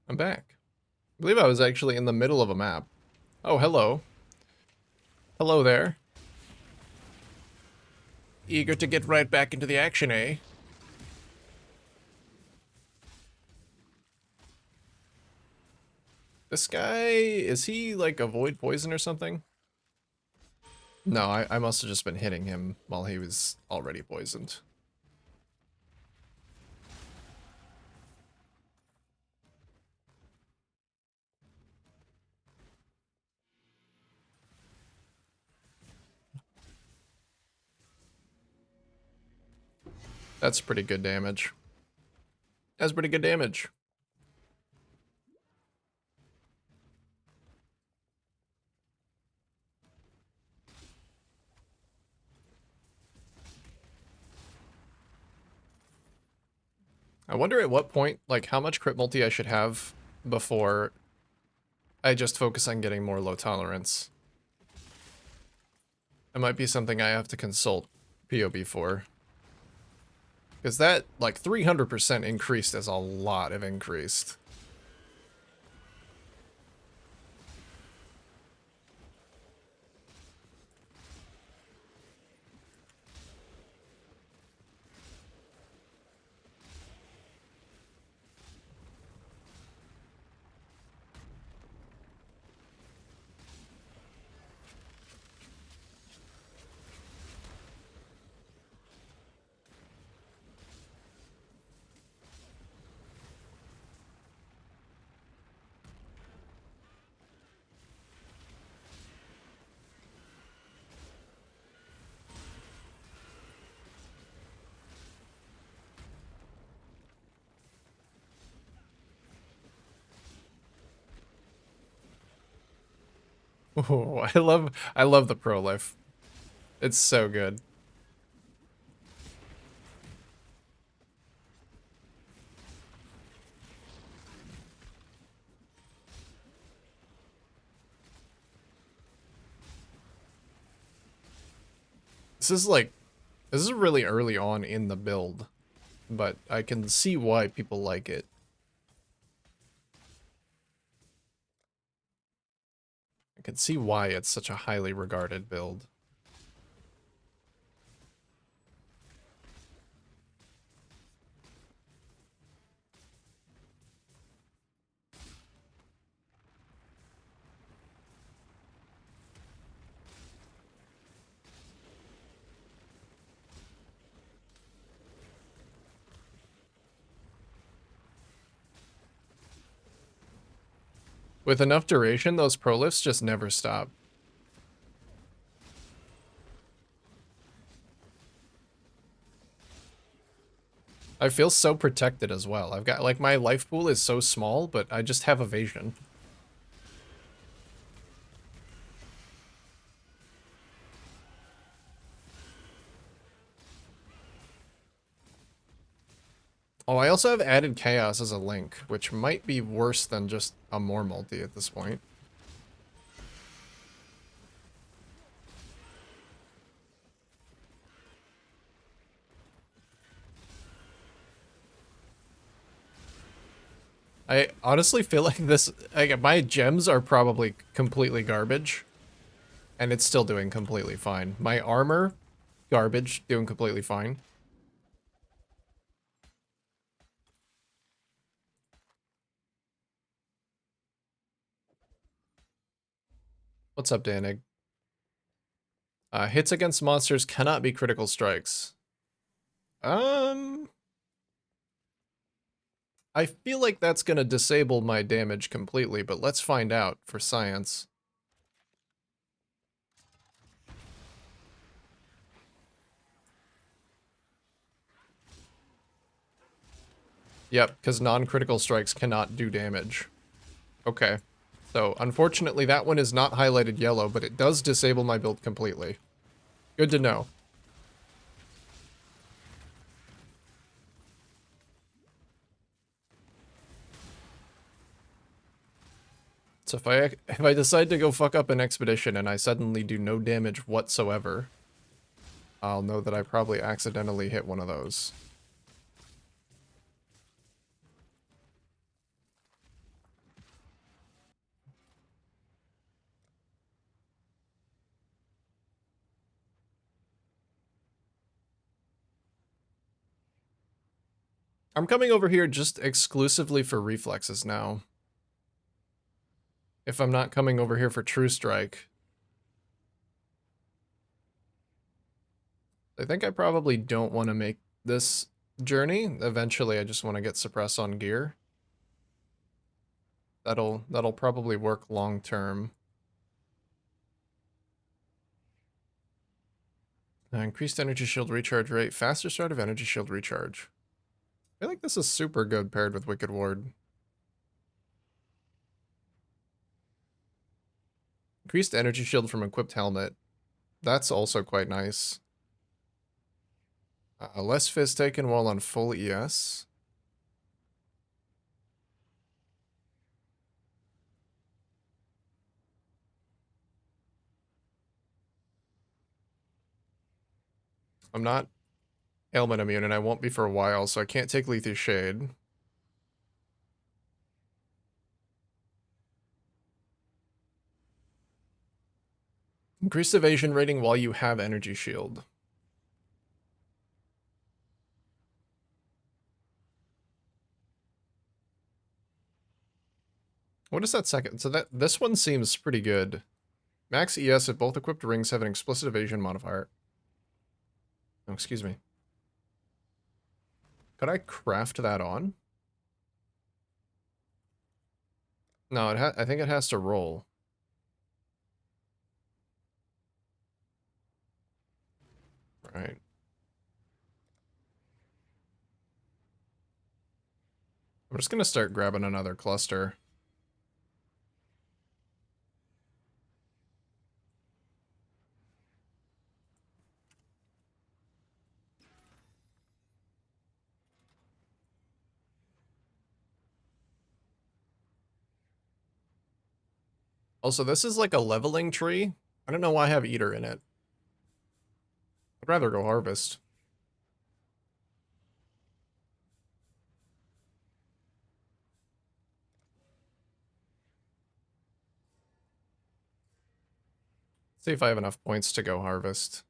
I'm back. I believe I was actually in the middle of a map. Oh, hello. Hello there. Eager to get right back into the action, eh? This guy, is he like avoid poison or something? No, I must have just been hitting him while he was already poisoned. That's pretty good damage. That's pretty good damage. I wonder at what point, like, how much crit multi I should have before I just focus on getting more low tolerance. It might be something I have to consult POB for. Because that, like, 300% increased is a lot of increased. Oh, I love the pro life. It's so good. This is like, this is really early on in the build, but I can see why people like it. I can see why it's such a highly regarded build. With enough duration, those pro lifts just never stop. I feel so protected as well. I've got, like, my life pool is so small, but I just have evasion. Oh, I also have added chaos as a link, which might be worse than just a more multi at this point. I honestly feel like this, like, my gems are probably completely garbage, and it's still doing completely fine. My armor, garbage, doing completely fine. What's up, Danig? Hits against monsters cannot be critical strikes. Um, I feel like that's gonna disable my damage completely, but let's find out for science. Yep, because non-critical strikes cannot do damage. Okay. So, unfortunately, that one is not highlighted yellow, but it does disable my build completely. Good to know. So if I decide to go fuck up an expedition and I suddenly do no damage whatsoever, I'll know that I probably accidentally hit one of those. I'm coming over here just exclusively for reflexes now. If I'm not coming over here for True Strike. I think I probably don't want to make this journey. Eventually, I just want to get Suppress on gear. That'll probably work long term. Increased energy shield recharge rate, faster start of energy shield recharge. I feel like this is super good paired with Wicked Ward. Increased energy shield from equipped helmet. That's also quite nice. Less fizz taken while on full ES. I'm not ailment immune, and I won't be for a while, so I can't take Lethe Shade. Increased evasion rating while you have energy shield. What is that second? So this one seems pretty good. Max ES if both equipped rings have an explicit evasion modifier. Oh, excuse me. Could I craft that on? No, I think it has to roll. Right. I'm just gonna start grabbing another cluster. Also, this is like a leveling tree. I don't know why I have Eater in it. I'd rather go harvest. See if I have enough points to go harvest.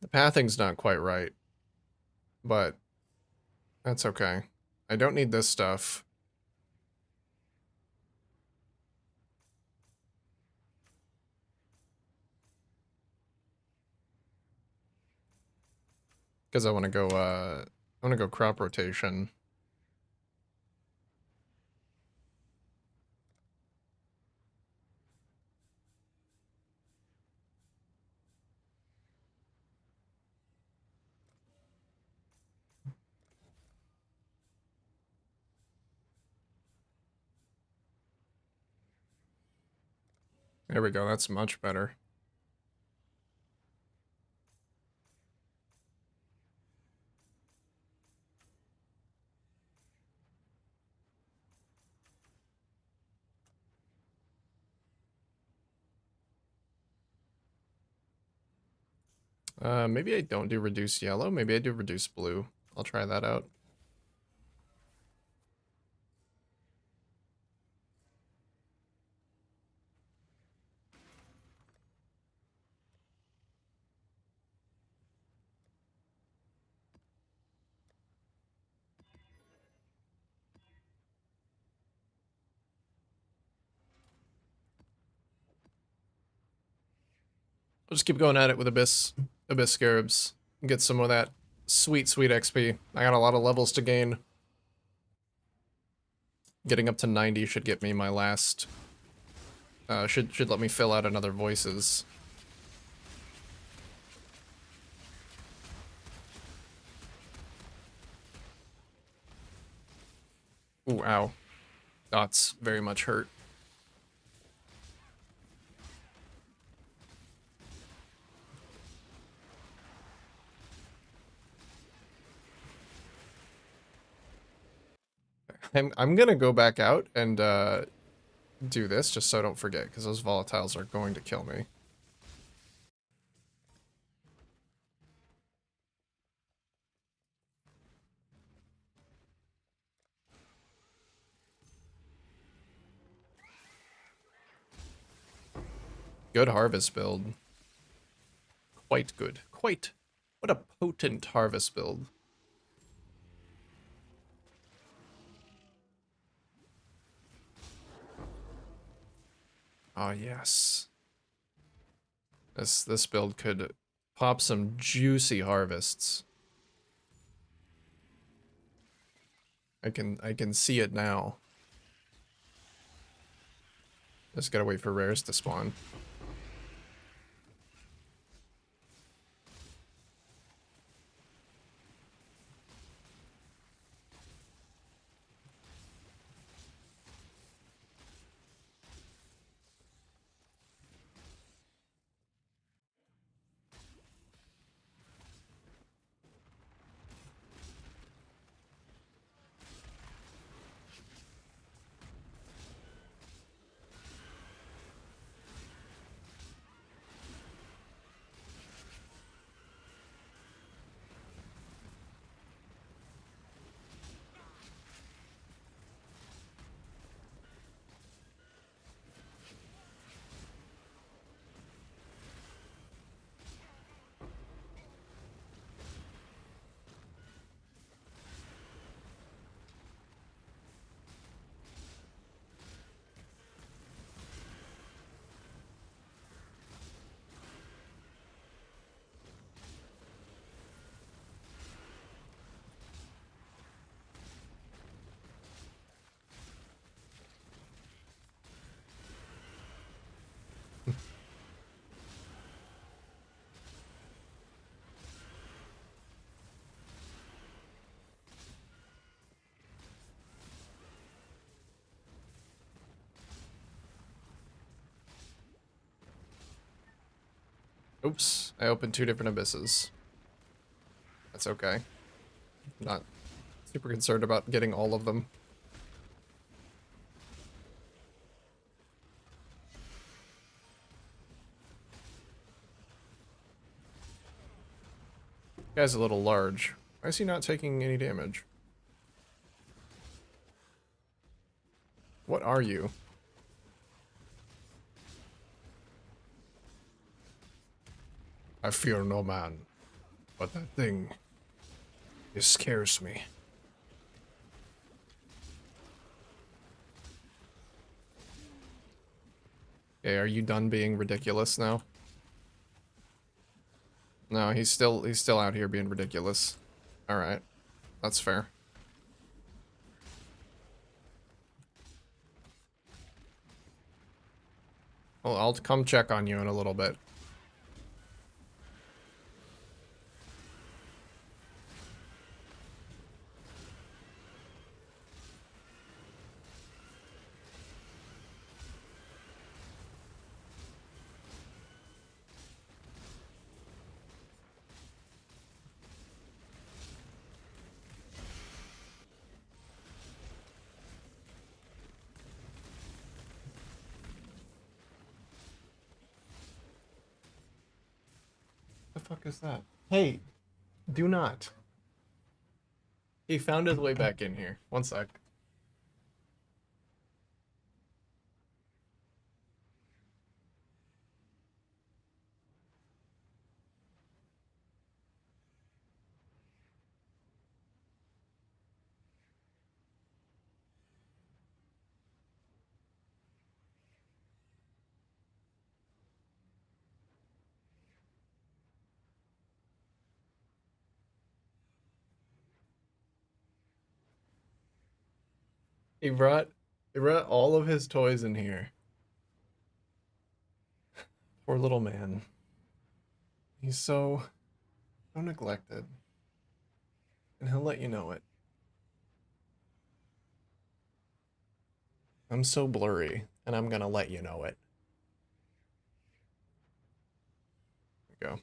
The pathing's not quite right, but that's okay. I don't need this stuff. Because I want to go crop rotation. There we go, that's much better. Maybe I don't do reduce yellow. Maybe I do reduce blue. I'll try that out. I'll just keep going at it with Abyss Scarabs. And get some of that sweet, sweet XP. I got a lot of levels to gain. Getting up to 90 should get me my last... should let me fill out another voices. Ooh, ow. That's very much hurt. I'm gonna go back out and do this just so I don't forget, because those volatiles are going to kill me. Good harvest build. Quite good. Quite. What a potent harvest build. Ah, yes. This build could pop some juicy harvests. I can see it now. Just gotta wait for rares to spawn. Oops, I opened 2 different abysses. That's okay. Not super concerned about getting all of them. Guy's a little large. Why is he not taking any damage? What are you? I fear no man, but that thing, it scares me. Okay, are you done being ridiculous now? No, he's still out here being ridiculous. All right, that's fair. Well, I'll come check on you in a little bit. The fuck is that? Hey, do not. He found his way back in here. One sec. He brought all of his toys in here. Poor little man. He's so neglected. And he'll let you know it. I'm so blurry, and I'm gonna let you know it. There we go.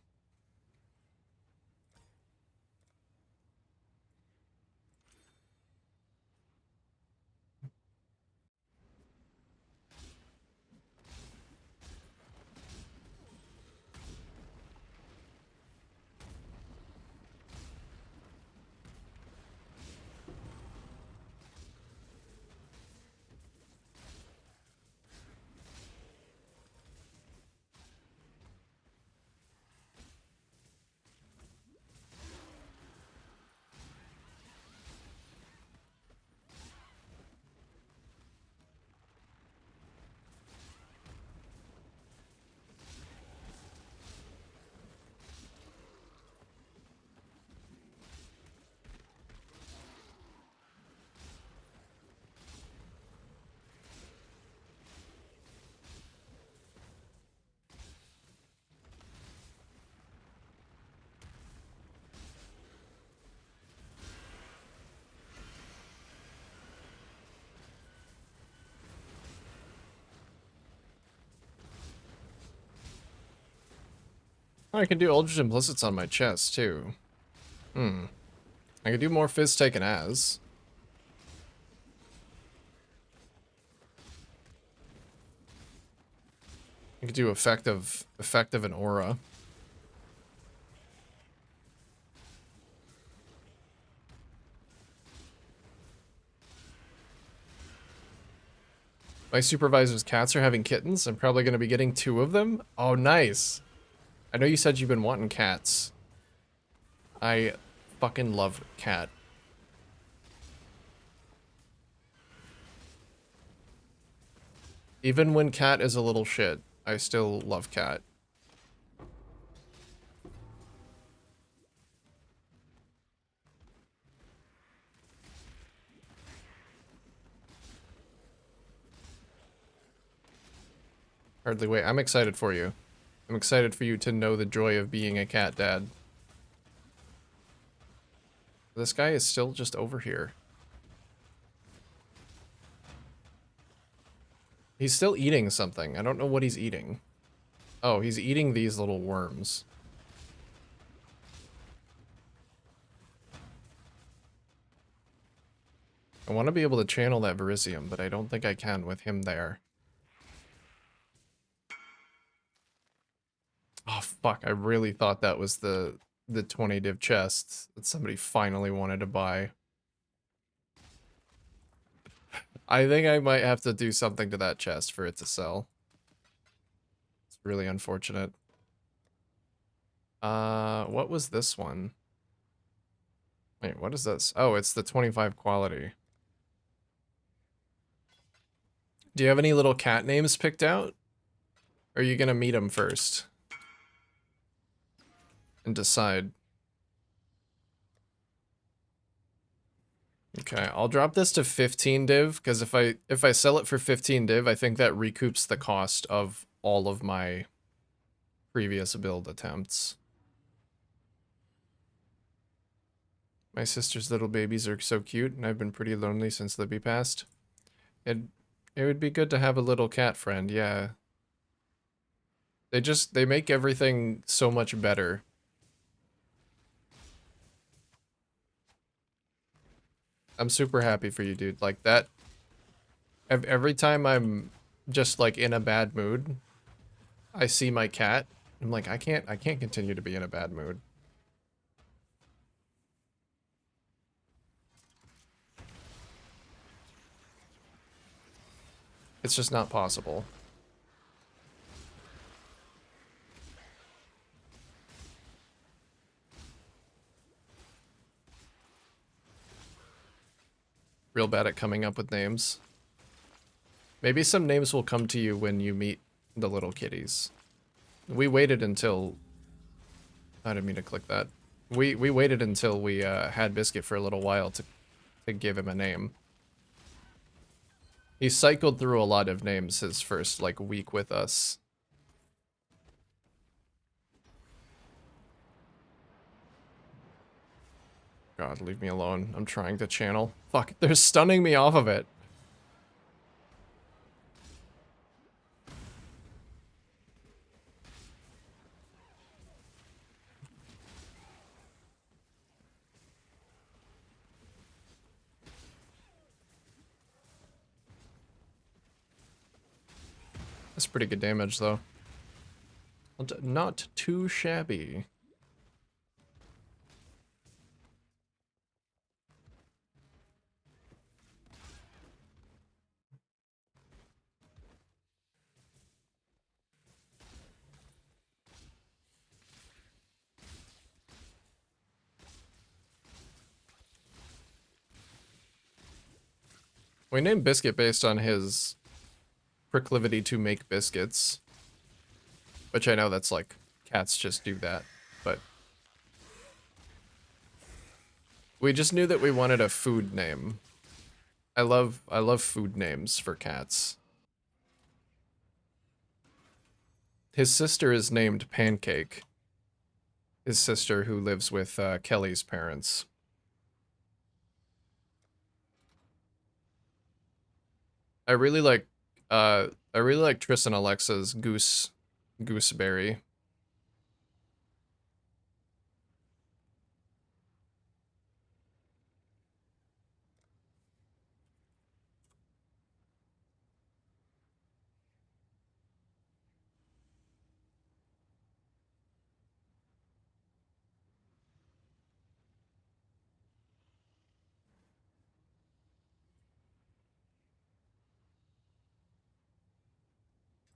Oh, I can do Ultra Implicits on my chest, too. Hmm. I can do more Fizz taken as. I can do effective and aura. My supervisor's cats are having kittens. I'm probably going to be getting 2 of them. Oh, nice. I know you said you've been wanting cats. I fucking love cat. Even when cat is a little shit, I still love cat. Hardly wait. I'm excited for you. I'm excited for you to know the joy of being a cat dad. This guy is still just over here. He's still eating something. I don't know what he's eating. Oh, he's eating these little worms. I want to be able to channel that Verisium, but I don't think I can with him there. Oh, fuck. I really thought that was the 20 div chest that somebody finally wanted to buy. I think I might have to do something to that chest for it to sell. It's really unfortunate. What was this one? Wait, what is this? Oh, it's the 25 quality. Do you have any little cat names picked out? Or are you gonna meet them first? And decide. Okay, I'll drop this to 15 div, because if I sell it for 15 div, I think that recoups the cost of all of my previous build attempts. My sister's little babies are so cute, and I've been pretty lonely since Libby passed. It would be good to have a little cat friend, yeah. They make everything so much better. I'm super happy for you, dude. Like that, every time I'm just like in a bad mood, I see my cat. I'm like, I can't continue to be in a bad mood. It's just not possible. Real bad at coming up with names. Maybe some names will come to you when you meet the little kitties. We waited until... I didn't mean to click that. We waited until we had Biscuit for a little while to give him a name. He cycled through a lot of names his first, like, week with us. God, leave me alone. I'm trying to channel. Fuck, they're stunning me off of it. That's pretty good damage, though. Not too shabby. We named Biscuit based on his proclivity to make biscuits. Which I know that's like, cats just do that, but... We just knew that we wanted a food name. I love food names for cats. His sister is named Pancake. His sister who lives with Kelly's parents. I really like Tris and Alexa's Gooseberry.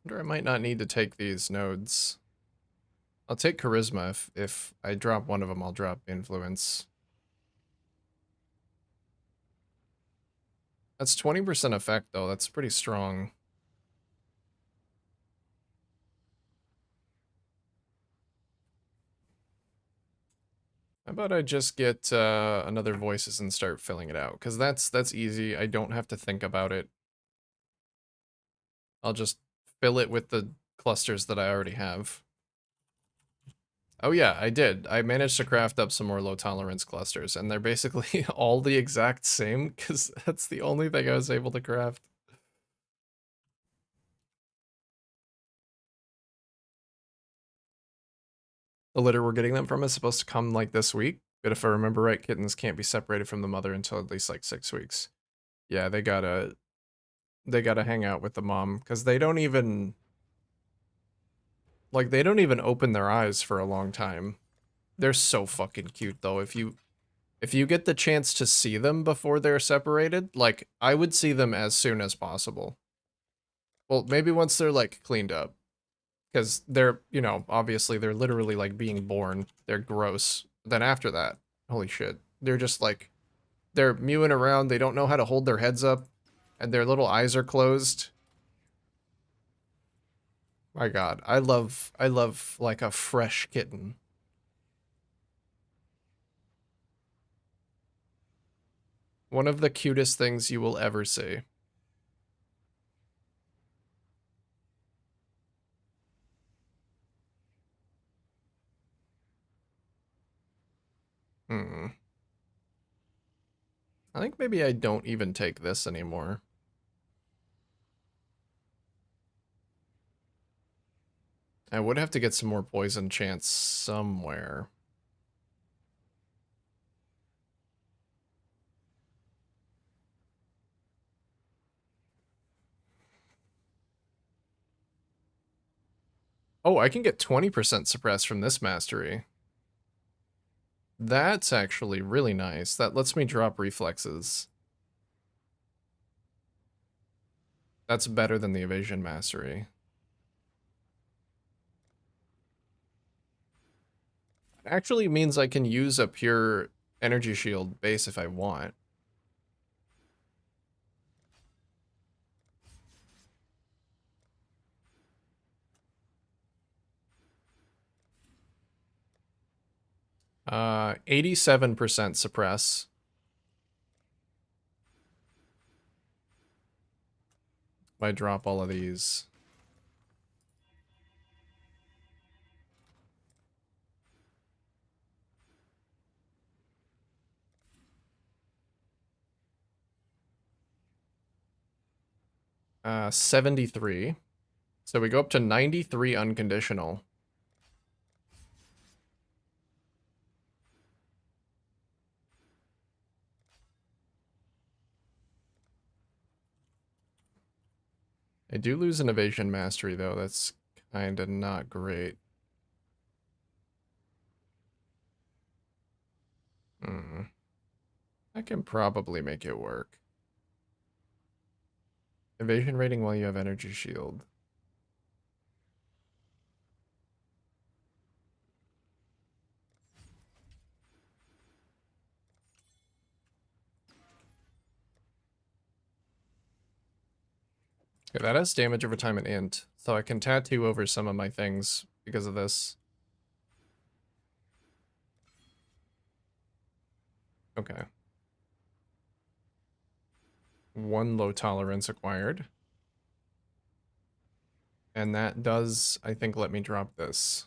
Wonder I might not need to take these nodes. I'll take charisma if I drop one of them, I'll drop influence. That's 20% effect though, that's pretty strong. How about I just get another voices and start filling it out? Because that's easy. I don't have to think about it. I'll just fill it with the clusters that I already have. Oh yeah, I did. I managed to craft up some more low tolerance clusters, and they're basically all the exact same, because that's the only thing I was able to craft. The litter we're getting them from is supposed to come like this week, but if I remember right, kittens can't be separated from the mother until at least like 6 weeks. Yeah, they gotta hang out with the mom, because they don't even open their eyes for a long time. They're so fucking cute though. If you get the chance to see them before they're separated, like I would see them as soon as possible. Well, maybe once they're like cleaned up, because they're, obviously they're literally like being born. They're gross. Then after that, holy shit, they're just like they're mewing around. They don't know how to hold their heads up, and their little eyes are closed. My God, I love like a fresh kitten. One of the cutest things you will ever see. Hmm. I think maybe I don't even take this anymore. I would have to get some more poison chance somewhere. Oh, I can get 20% suppressed from this mastery. That's actually really nice. That lets me drop reflexes. That's better than the evasion mastery. It actually means I can use a pure energy shield base if I want. Uh, 87% suppress. If I drop all of these. Uh, 73. So we go up to 93 unconditional. I do lose an evasion mastery though. That's kind of not great. Hmm. I can probably make it work. Evasion rating while you have energy shield. Okay, that has damage over time and int, so I can tattoo over some of my things because of this. Okay. One low tolerance acquired. And that does, I think, let me drop this.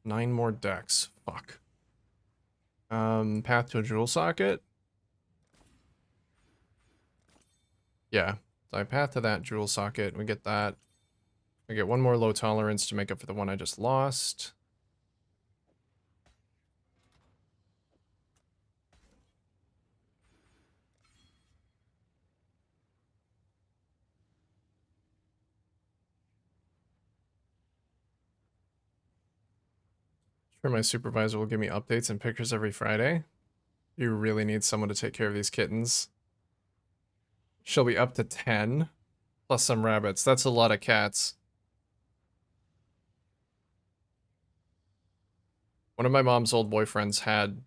9 more decks. Fuck. Path to a jewel socket? Yeah. So I path to that jewel socket, we get that. We get one more low tolerance to make up for the one I just lost. Sure, my supervisor will give me updates and pictures every Friday. You really need someone to take care of these kittens. She'll be up to 10. Plus some rabbits. That's a lot of cats. One of my mom's old boyfriends had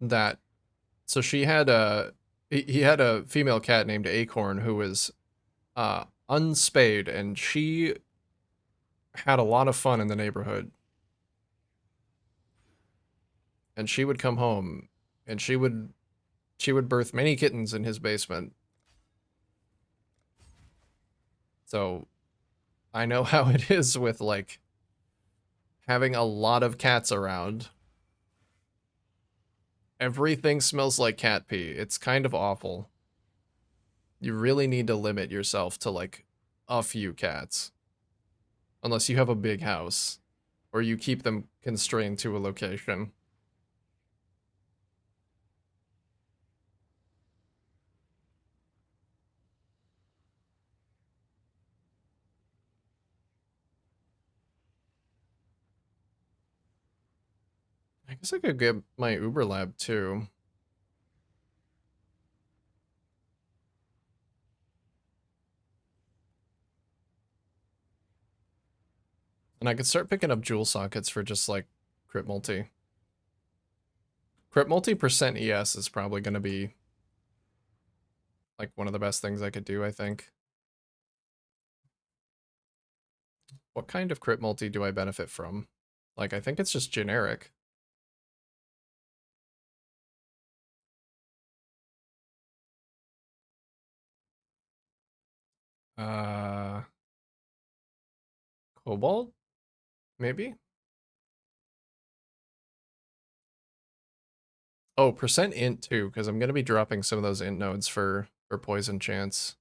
that. So she had he had a female cat named Acorn who was unspayed, and she had a lot of fun in the neighborhood. And she would come home and she would birth many kittens in his basement. So I know how it is with like having a lot of cats around. Everything smells like cat pee. It's kind of awful. You really need to limit yourself to like a few cats. Unless you have a big house. Or you keep them constrained to a location. I guess I could get my Uber Lab too. And I could start picking up jewel sockets for just like crit multi. Crit multi percent ES is probably going to be like one of the best things I could do, I think. What kind of crit multi do I benefit from? Like, I think it's just generic. Uh, Cobalt? Maybe? Oh, percent int too, because I'm going to be dropping some of those int nodes for poison chance.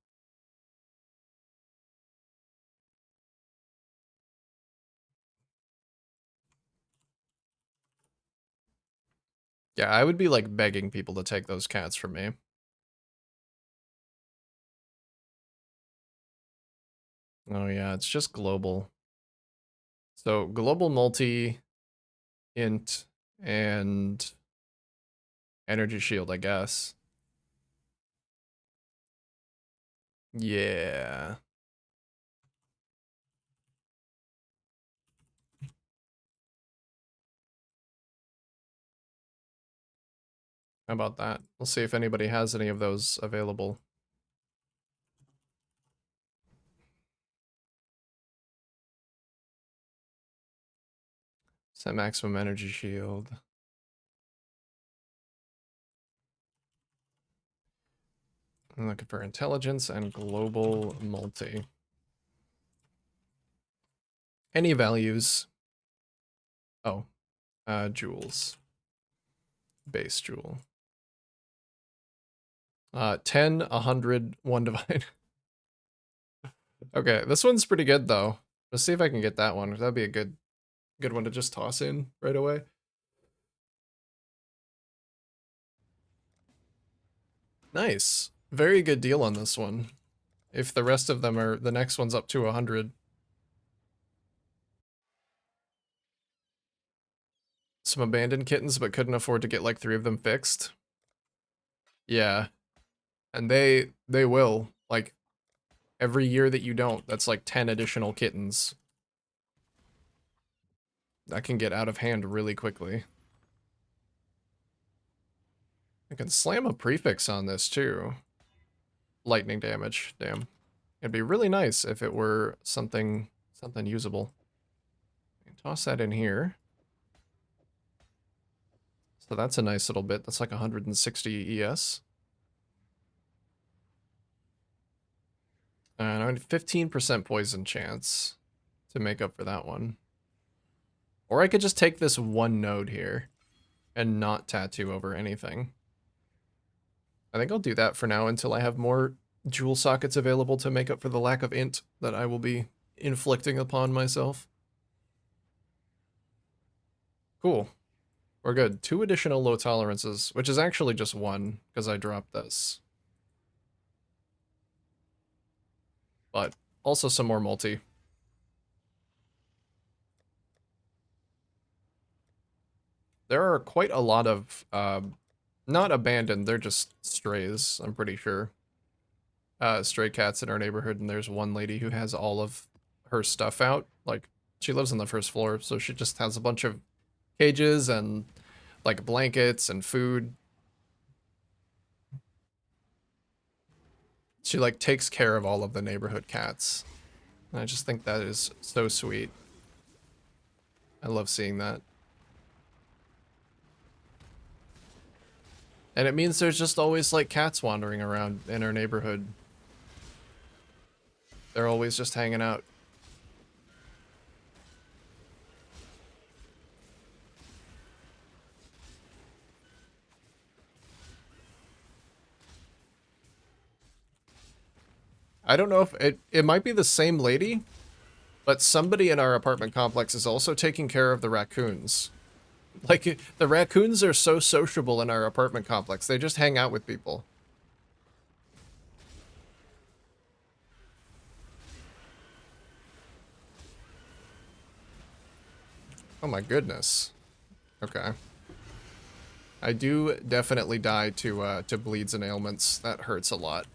Yeah, I would be like begging people to take those cats from me. Oh yeah, it's just global. So global multi, int, and energy shield, I guess. Yeah. How about that? We'll see if anybody has any of those available. Set maximum energy shield. I'm looking for intelligence and global multi. Any values? Oh, jewels. Base jewel. 10, 100, 1 divine. Okay, this one's pretty good though. Let's see if I can get that one. That'd be a good one to just toss in right away. Nice. Very good deal on this one. If the rest of them are, the next one's up to 100. Some abandoned kittens, but couldn't afford to get like 3 of them fixed. Yeah, and they will. Like, every year that you don't, that's like 10 additional kittens. That can get out of hand really quickly. I can slam a prefix on this too. Lightning damage, damn. It'd be really nice if it were something usable. Toss that in here. So that's a nice little bit. That's like 160 ES. And I have 15% poison chance to make up for that one. Or I could just take this one node here and not tattoo over anything. I think I'll do that for now until I have more jewel sockets available to make up for the lack of int that I will be inflicting upon myself. Cool. We're good. 2 additional low tolerances, which is actually just 1 because I dropped this. But also some more multi. There are quite a lot of, not abandoned, they're just strays, I'm pretty sure. stray cats in our neighborhood, and there's one lady who has all of her stuff out. Like, she lives on the first floor, so she just has a bunch of cages and like blankets and food. She like takes care of all of the neighborhood cats. And I just think that is so sweet. I love seeing that. And it means there's just always like cats wandering around in our neighborhood. They're always just hanging out. I don't know if it might be the same lady, but somebody in our apartment complex is also taking care of the raccoons. Like, the raccoons are so sociable in our apartment complex. They just hang out with people. Oh my goodness. Okay. I do definitely die to bleeds and ailments. That hurts a lot.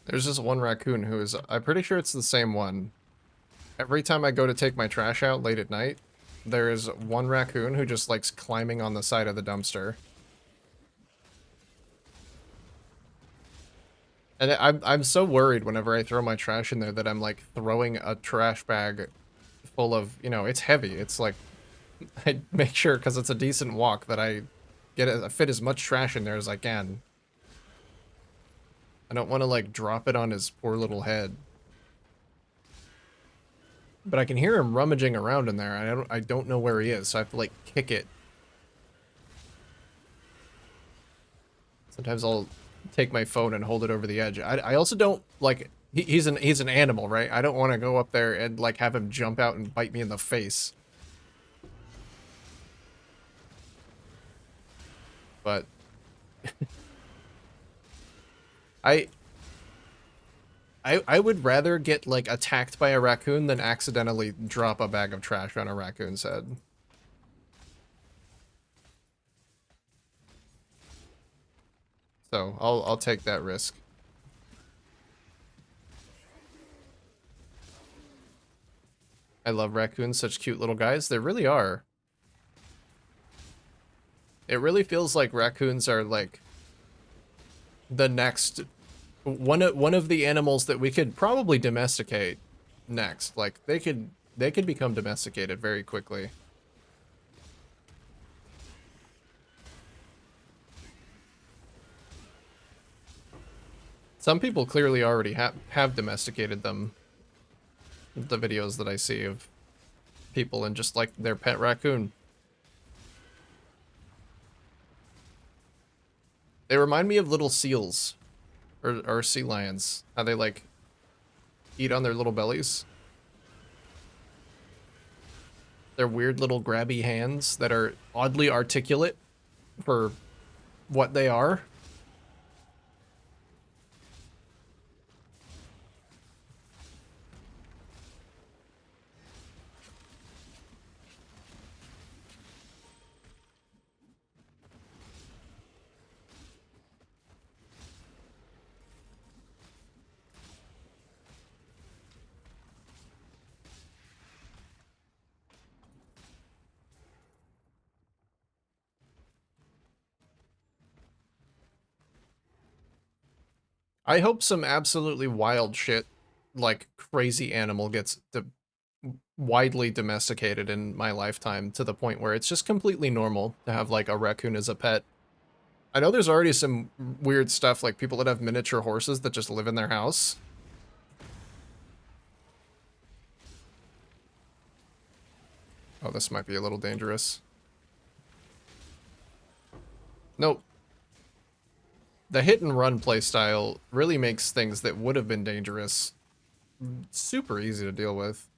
There's just one raccoon who is, I'm pretty sure it's the same one. Every time I go to take my trash out late at night, there is one raccoon who just likes climbing on the side of the dumpster. And I'm so worried whenever I throw my trash in there that I'm like throwing a trash bag full of, you know, it's heavy. It's like, I make sure because it's a decent walk that I fit as much trash in there as I can. I don't want to like drop it on his poor little head. But I can hear him rummaging around in there. I don't know where he is, so I have to like kick it. Sometimes I'll take my phone and hold it over the edge. I also don't like he's an animal, right? I don't want to go up there and like have him jump out and bite me in the face. But I I would rather get like attacked by a raccoon than accidentally drop a bag of trash on a raccoon's head. So I'll take that risk. I love raccoons, such cute little guys. They really are. It really feels like raccoons are like the next one of the animals that we could probably domesticate next. Like they could become domesticated very quickly. Some people clearly already have domesticated them. The videos that I see of people and just like their pet raccoon. They remind me of little seals or sea lions. How they like eat on their little bellies. Their weird little grabby hands that are oddly articulate for what they are. I hope some absolutely wild shit, like crazy animal, gets widely domesticated in my lifetime to the point where it's just completely normal to have like a raccoon as a pet. I know there's already some weird stuff, like people that have miniature horses that just live in their house. Oh, this might be a little dangerous. Nope. The hit and run playstyle really makes things that would have been dangerous super easy to deal with.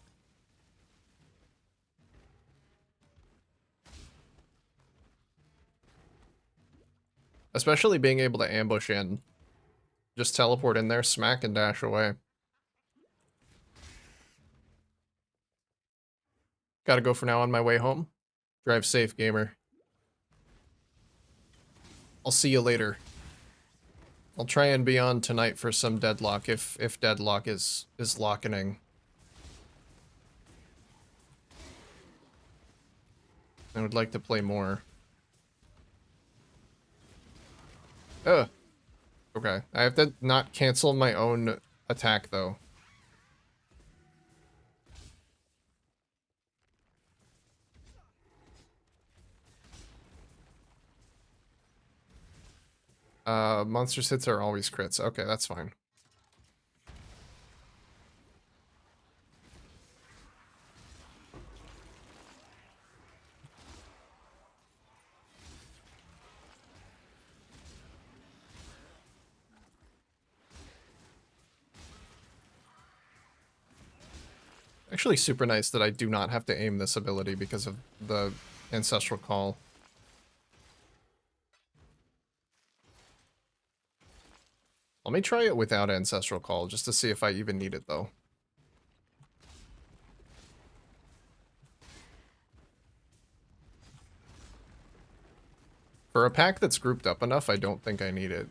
Especially being able to ambush in. Just teleport in there, smack, and dash away. Gotta go for now on my way home. Drive safe, gamer. I'll see you later. I'll try and be on tonight for some Deadlock if Deadlock is lockening. I would like to play more. Ugh. Okay. I have to not cancel my own attack, though. Monsters hits are always crits. Okay, that's fine. Actually super nice that I do not have to aim this ability because of the Ancestral Call. Let me try it without Ancestral Call, just to see if I even need it, though. For a pack that's grouped up enough, I don't think I need it.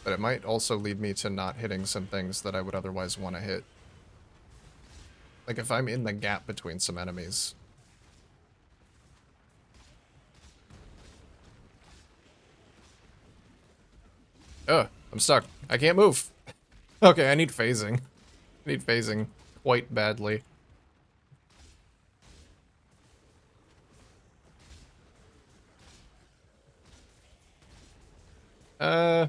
But it might also lead me to not hitting some things that I would otherwise want to hit. Like if I'm in the gap between some enemies. Ugh, I'm stuck. I can't move. Okay, I need phasing. I need phasing quite badly.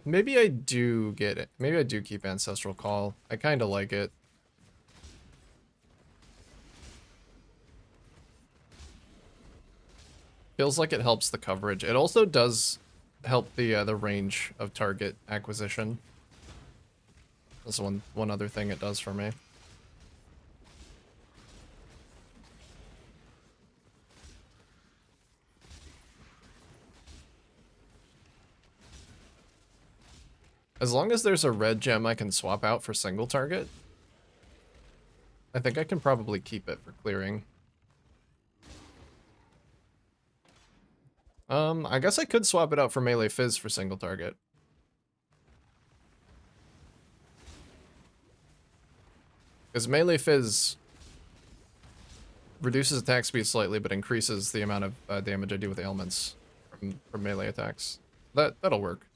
Maybe I do get it. Maybe I do keep Ancestral Call. I kind of like it. Feels like it helps the coverage. It also does help the range of target acquisition. That's one other thing it does for me. As long as there's a red gem I can swap out for single target, I think I can probably keep it for clearing. I guess I could swap it out for melee fizz for single target. Because melee fizz reduces attack speed slightly, but increases the amount of damage I do with ailments from melee attacks. That'll work.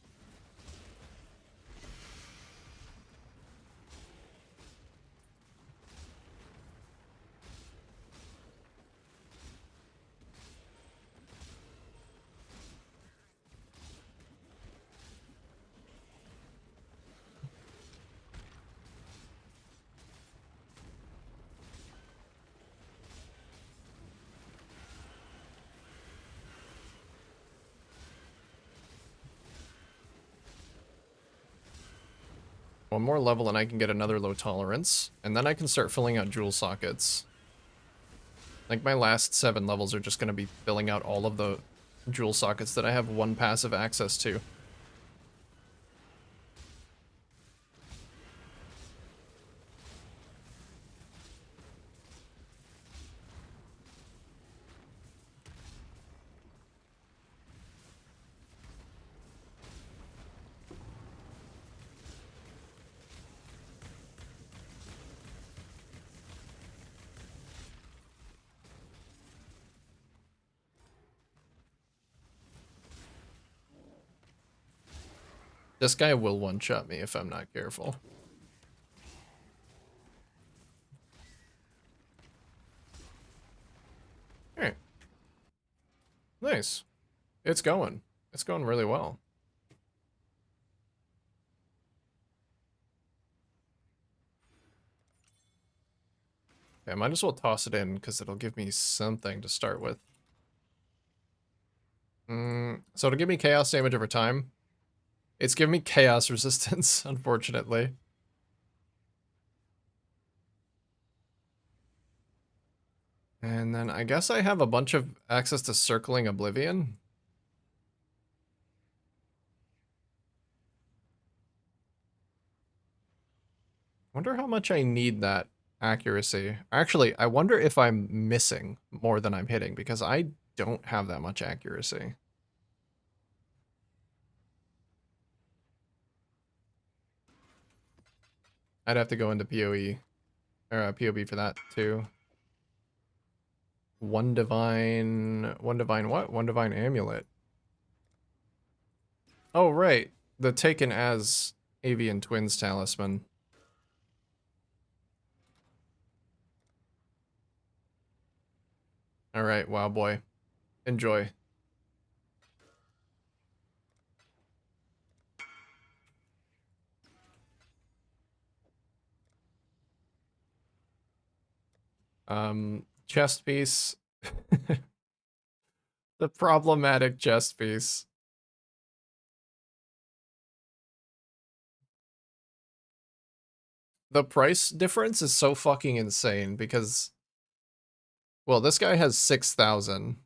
One more level and I can get another low tolerance, and then I can start filling out jewel sockets. Like my last 7 levels are just going to be filling out all of the jewel sockets that I have one passive access to. This guy will one-shot me if I'm not careful. Alright. Nice. It's going. It's going really well. Okay, I might as well toss it in, because it'll give me something to start with. So it'll give me chaos damage over time. It's giving me chaos resistance, unfortunately. And then I guess I have a bunch of access to Circling Oblivion. Wonder how much I need that accuracy. Actually, I wonder if I'm missing more than I'm hitting, because I don't have that much accuracy. I'd have to go into PoE, or PoB for that too. One divine what? One divine amulet. Oh, right. The taken as avian twins talisman. All right, wow boy. Enjoy. Chest piece. The problematic chest piece. The price difference is so fucking insane because, well, this guy has 6,000.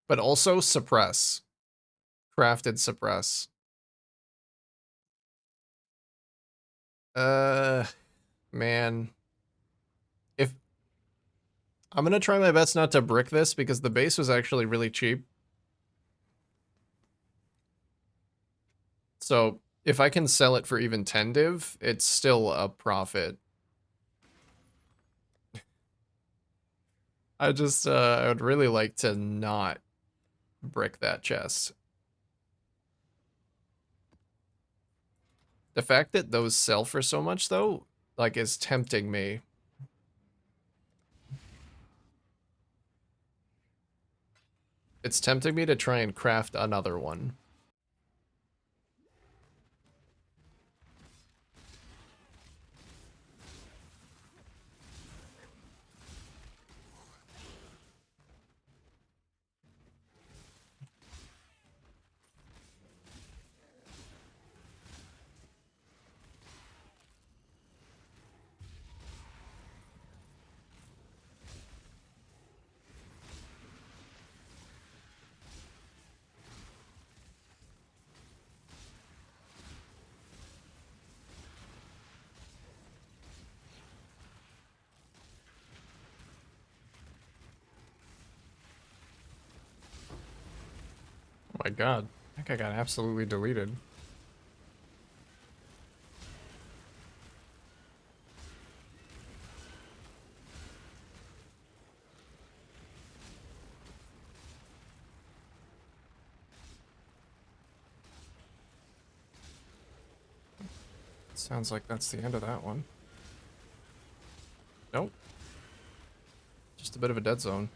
But also suppress. Crafted suppress. Man. If I'm gonna try my best not to brick this because the base was actually really cheap. So if I can sell it for even 10 div, it's still a profit. I would really like to not brick that chest. The fact that those sell for so much though, like, is tempting me. It's tempting me to try and craft another one. Oh my god. That guy got absolutely deleted. Sounds like that's the end of that one. Nope. Just a bit of a dead zone.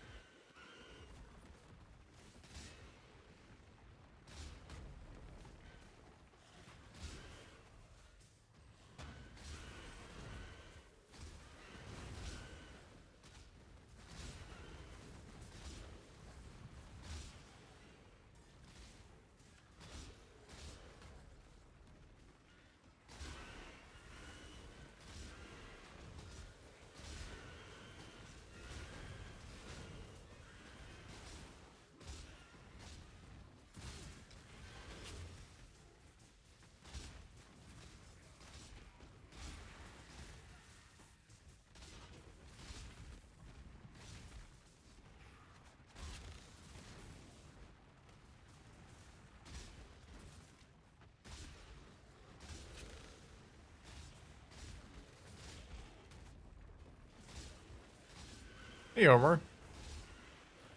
Hey, Omar.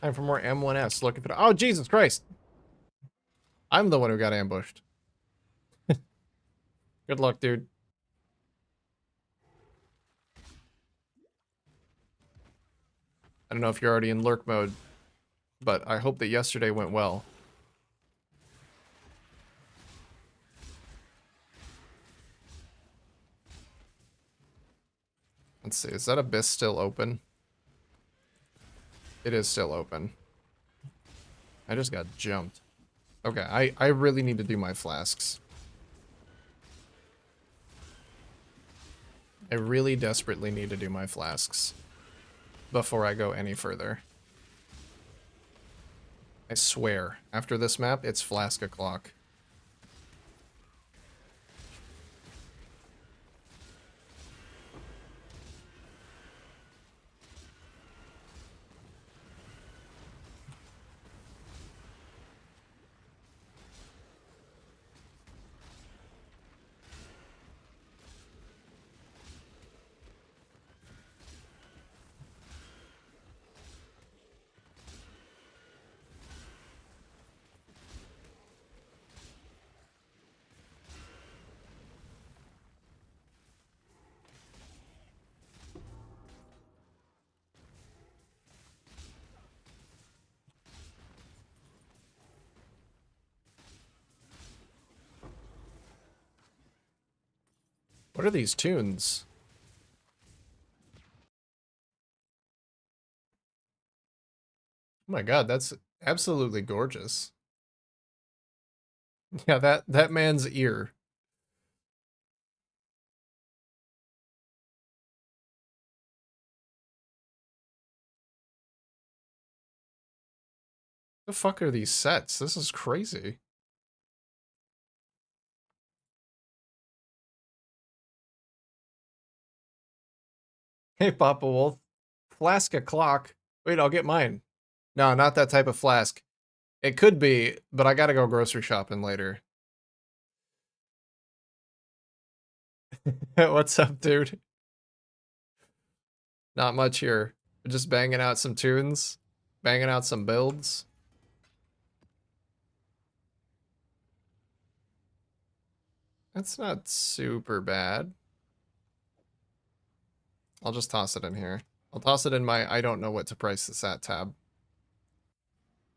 Time for more M1S. Looking for the— oh, Jesus Christ! I'm the one who got ambushed. Good luck, dude. I don't know if you're already in lurk mode, but I hope that yesterday went well. Let's see, is that abyss still open? It is still open. I just got jumped. Okay, I really need to do my flasks. I really desperately need to do my flasks before I go any further. I swear, after this map, it's flask o'clock. What are these tunes? Oh my god, that's absolutely gorgeous. Yeah, that man's ear. The fuck are these sets? This is crazy. Hey, Papa Wolf. Flask o'clock. Wait, I'll get mine. No, not that type of flask. It could be, but I gotta go grocery shopping later. What's up, dude? Not much here. Just banging out some tunes, banging out some builds. That's not super bad. I'll just toss it in here. I'll toss it in my I don't know what to price this at tab.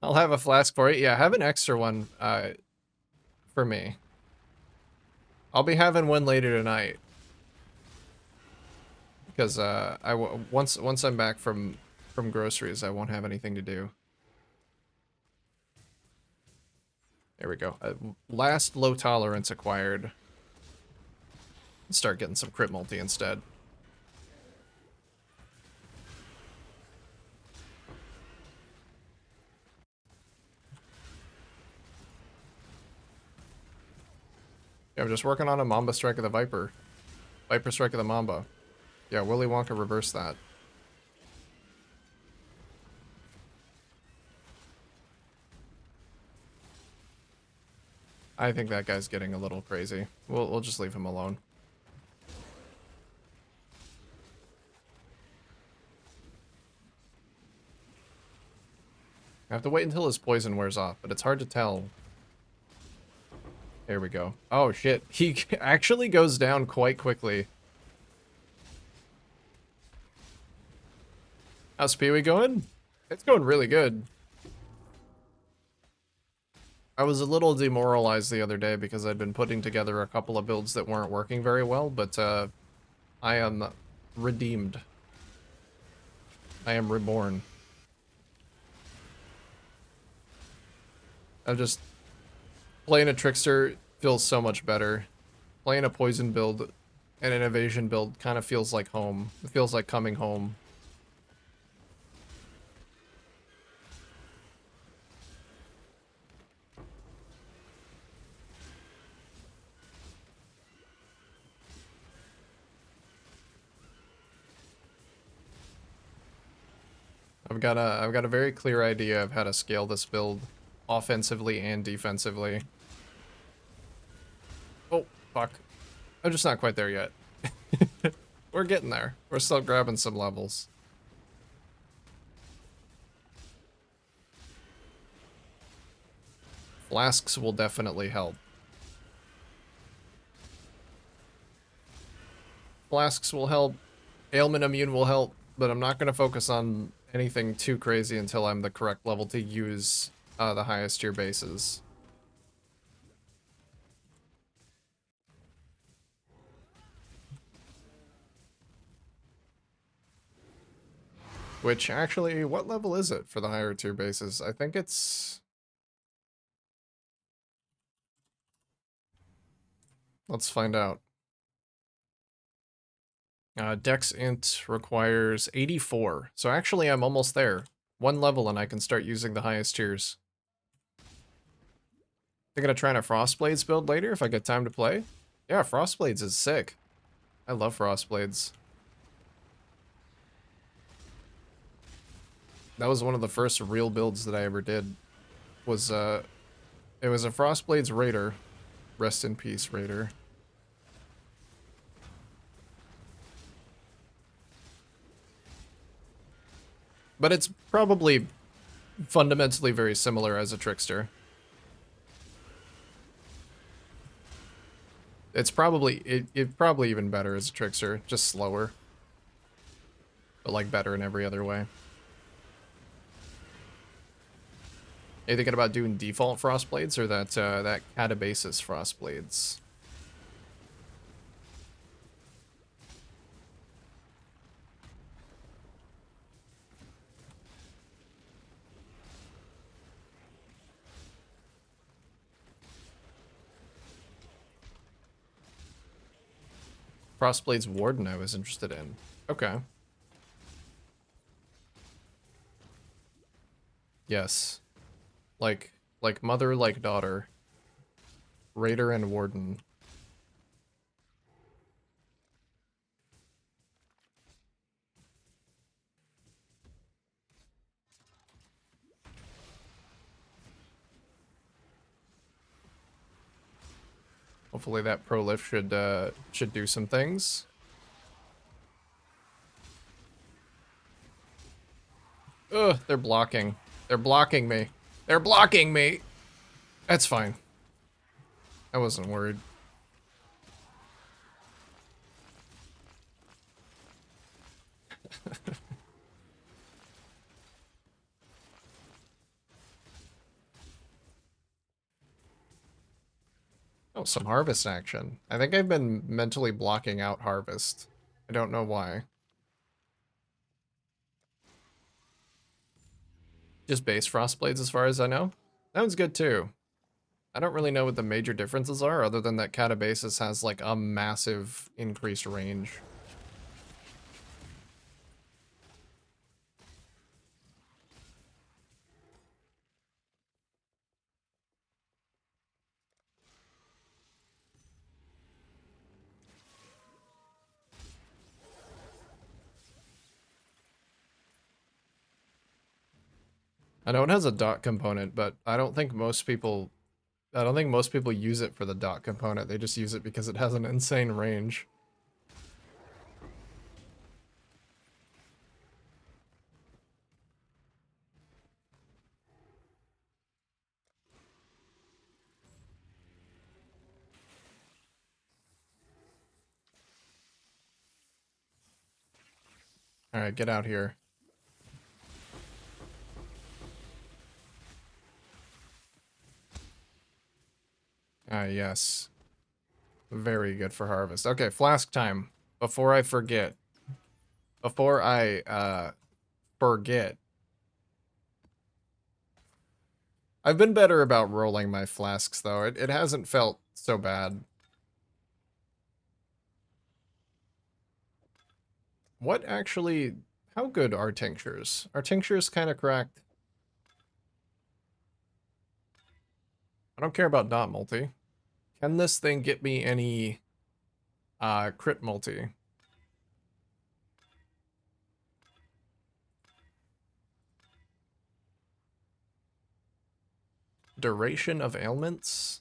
I'll have a flask for it. Yeah, have an extra one for me. I'll be having one later tonight. Because once I'm back from groceries, I won't have anything to do. There we go. Last low tolerance acquired. Start getting some crit multi instead. Yeah, I'm just working on a Mamba Strike of the Viper. Viper Strike of the Mamba. Yeah, Willy Wonka reversed that. I think that guy's getting a little crazy. We'll just leave him alone. I have to wait until his poison wears off, but it's hard to tell. There we go. Oh shit, he actually goes down quite quickly. How's Peewee going? It's going really good. I was a little demoralized the other day because I'd been putting together a couple of builds that weren't working very well, but I am redeemed. I am reborn. I'm just... Playing a Trickster feels so much better. Playing a Poison build and an Evasion build kind of feels like home. It feels like coming home. I've got a very clear idea of how to scale this build offensively and defensively. Oh, fuck. I'm just not quite there yet. We're getting there. We're still grabbing some levels. Flasks will definitely help. Flasks will help. Ailment Immune will help, but I'm not going to focus on anything too crazy until I'm the correct level to use the highest tier bases. Which, actually, what level is it for the higher tier bases? I think it's... Let's find out. Dex Int requires 84. So actually, I'm almost there. One level and I can start using the highest tiers. Thinking of trying a Frostblades build later if I get time to play? Yeah, Frostblades is sick. I love Frostblades. That was one of the first real builds that I ever did. It was a Frostblades Raider. Rest in peace, Raider. But it's probably fundamentally very similar as a Trickster. It's probably probably even better as a Trickster, just slower. But like better in every other way. Are you thinking about doing default Frostblades or that Catabasis Frostblades? Frostblade's Warden I was interested in. Okay. Yes. Like mother, like daughter. Raider and Warden. Hopefully that prolif should do some things. Ugh, they're blocking. They're blocking me. They're blocking me. That's fine. I wasn't worried. Oh, some harvest action. I think I've been mentally blocking out harvest. I don't know why. Just base Frostblades as far as I know. That one's good too. I don't really know what the major differences are other than that Catabasis has like a massive increased range. I know it has a dot component, but I don't think most people use it for the dot component. They just use it because it has an insane range. All right, get out here. Ah, yes. Very good for harvest. Okay, flask time. Before I forget. Before I forget. I've been better about rolling my flasks though. It hasn't felt so bad. What actually, how good are tinctures? Are tinctures kind of cracked? I don't care about dot multi. Can this thing get me any crit multi? Duration of ailments?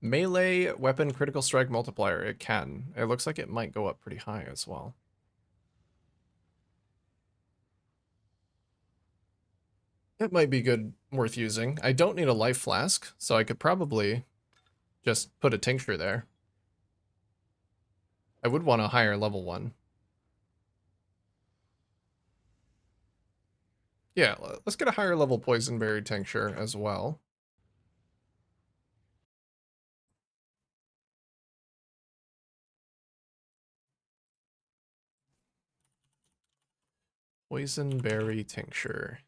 Melee weapon critical strike multiplier. It can. It looks like it might go up pretty high as well. It might be good, worth using. I don't need a life flask, so I could probably just put a tincture there. I would want a higher level one. Yeah, let's get a higher level poison berry tincture as well. Poison berry tincture.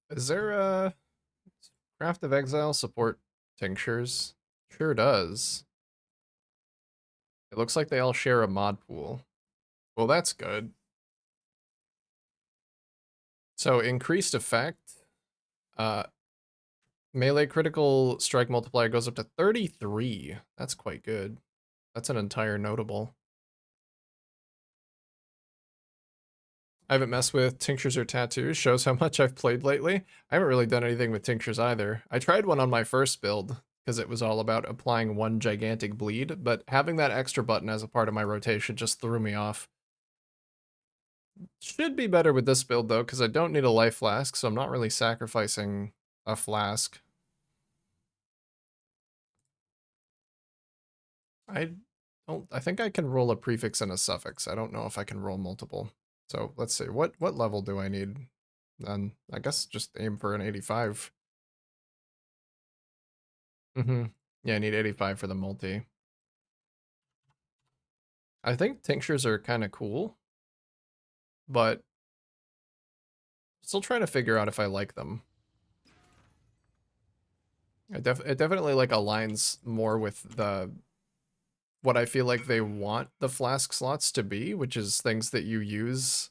Is there a Craft of Exile support tinctures? Sure does. It looks like they all share a mod pool. Well, that's good. So increased effect. Uh, melee critical strike multiplier goes up to 33. That's quite good. That's an entire notable. I haven't messed with tinctures or tattoos. Shows how much I've played lately. I haven't really done anything with tinctures either. I tried one on my first build because it was all about applying one gigantic bleed, but having that extra button as a part of my rotation just threw me off. Should be better with this build though, because I don't need a life flask, so I'm not really sacrificing a flask. I think I can roll a prefix and a suffix. I don't know if I can roll multiple. So let's see, what level do I need? Then I guess just aim for an 85. Mm-hmm. Yeah, I need 85 for the multi. I think tinctures are kind of cool, but still trying to figure out if I like them. It definitely like aligns more with the what I feel like they want the flask slots to be, which is things that you use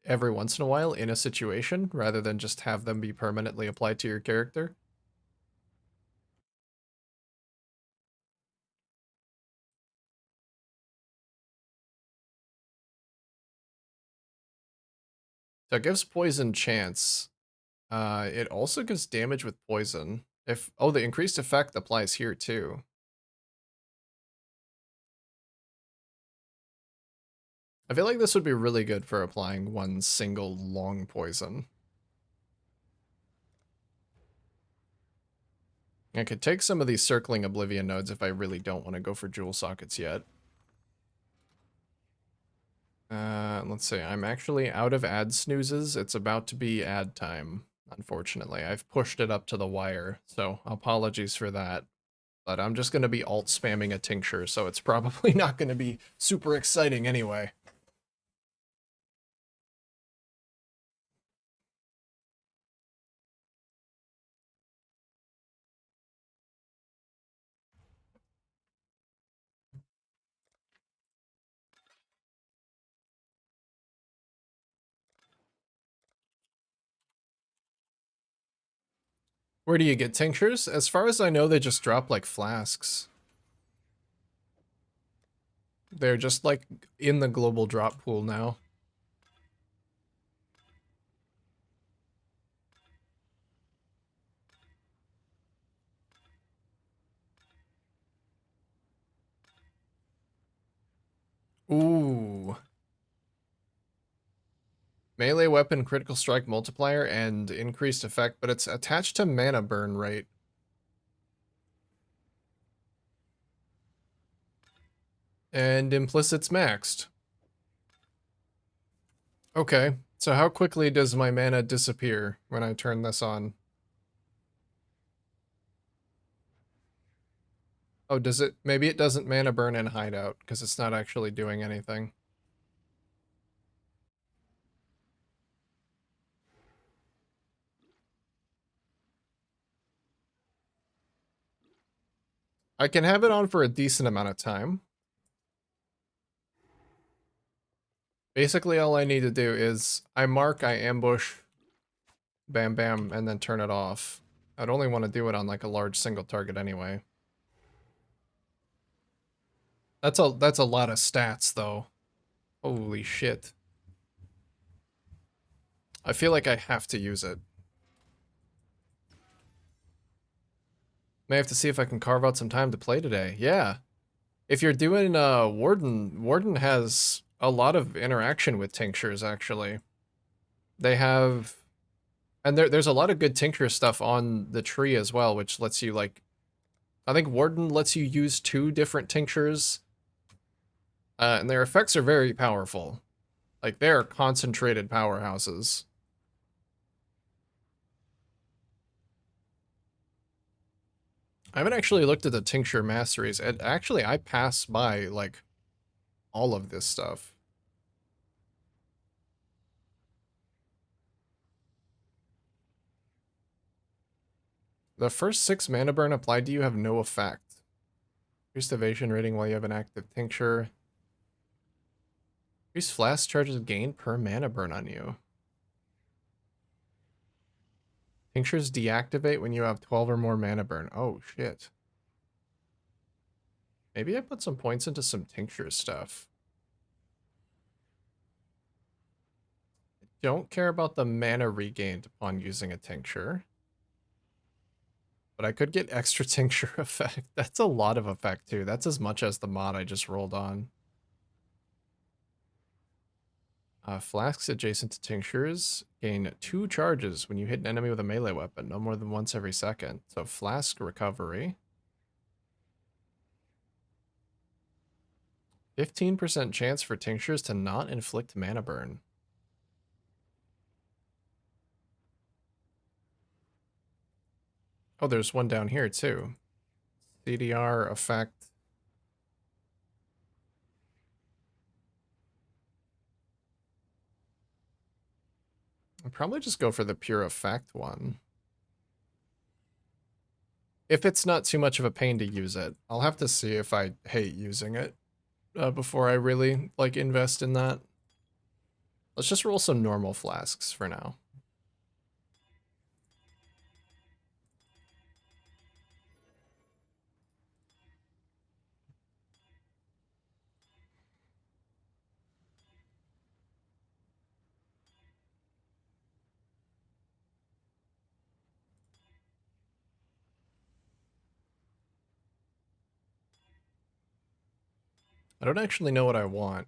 every once in a while in a situation rather than just have them be permanently applied to your character. So it gives poison chance. It also gives damage with poison. If oh, the increased effect applies here too. I feel like this would be really good for applying one single long poison. I could take some of these circling Oblivion nodes if I really don't want to go for jewel sockets yet. Let's see. I'm actually out of ad snoozes. It's about to be ad time, unfortunately. I've pushed it up to the wire, so apologies for that. But I'm just going to be alt spamming a tincture, so it's probably not going to be super exciting anyway. Where do you get tinctures? As far as I know, they just drop like flasks. They're just like in the global drop pool now. Ooh. Melee weapon critical strike multiplier and increased effect, but it's attached to mana burn rate. And implicit's maxed. Okay, so how quickly does my mana disappear when I turn this on? Oh, does it? Maybe it doesn't mana burn in hideout, because it's not actually doing anything. I can have it on for a decent amount of time. Basically, all I need to do is I mark, I ambush, bam bam, and then turn it off. I'd only want to do it on like a large single target anyway. That's a lot of stats though. Holy shit. I feel like I have to use it. May have to see if I can carve out some time to play today. Yeah. If you're doing Warden has a lot of interaction with tinctures actually. They have and there's a lot of good tincture stuff on the tree as well, which lets you like I think Warden lets you use 2 different tinctures. And their effects are very powerful. Like they're concentrated powerhouses. I haven't actually looked at the tincture masteries. And actually I pass by like all of this stuff. The first 6 mana burn applied to you have no effect. Increased evasion rating while you have an active tincture. Increased flash charges gained per mana burn on you. Tinctures deactivate when you have 12 or more mana burn. Oh, shit. Maybe I put some points into some tincture stuff. Don't care about the mana regained upon using a tincture. But I could get extra tincture effect. That's a lot of effect, too. That's as much as the mod I just rolled on. Flasks adjacent to tinctures gain 2 charges when you hit an enemy with a melee weapon, no more than once every second. So flask recovery. 15% chance for tinctures to not inflict mana burn. Oh, there's one down here too. CDR effect. I'll probably just go for the pure effect one. If it's not too much of a pain to use it. I'll have to see if I hate using it before I really, like, invest in that. Let's just roll some normal flasks for now. I don't actually know what I want.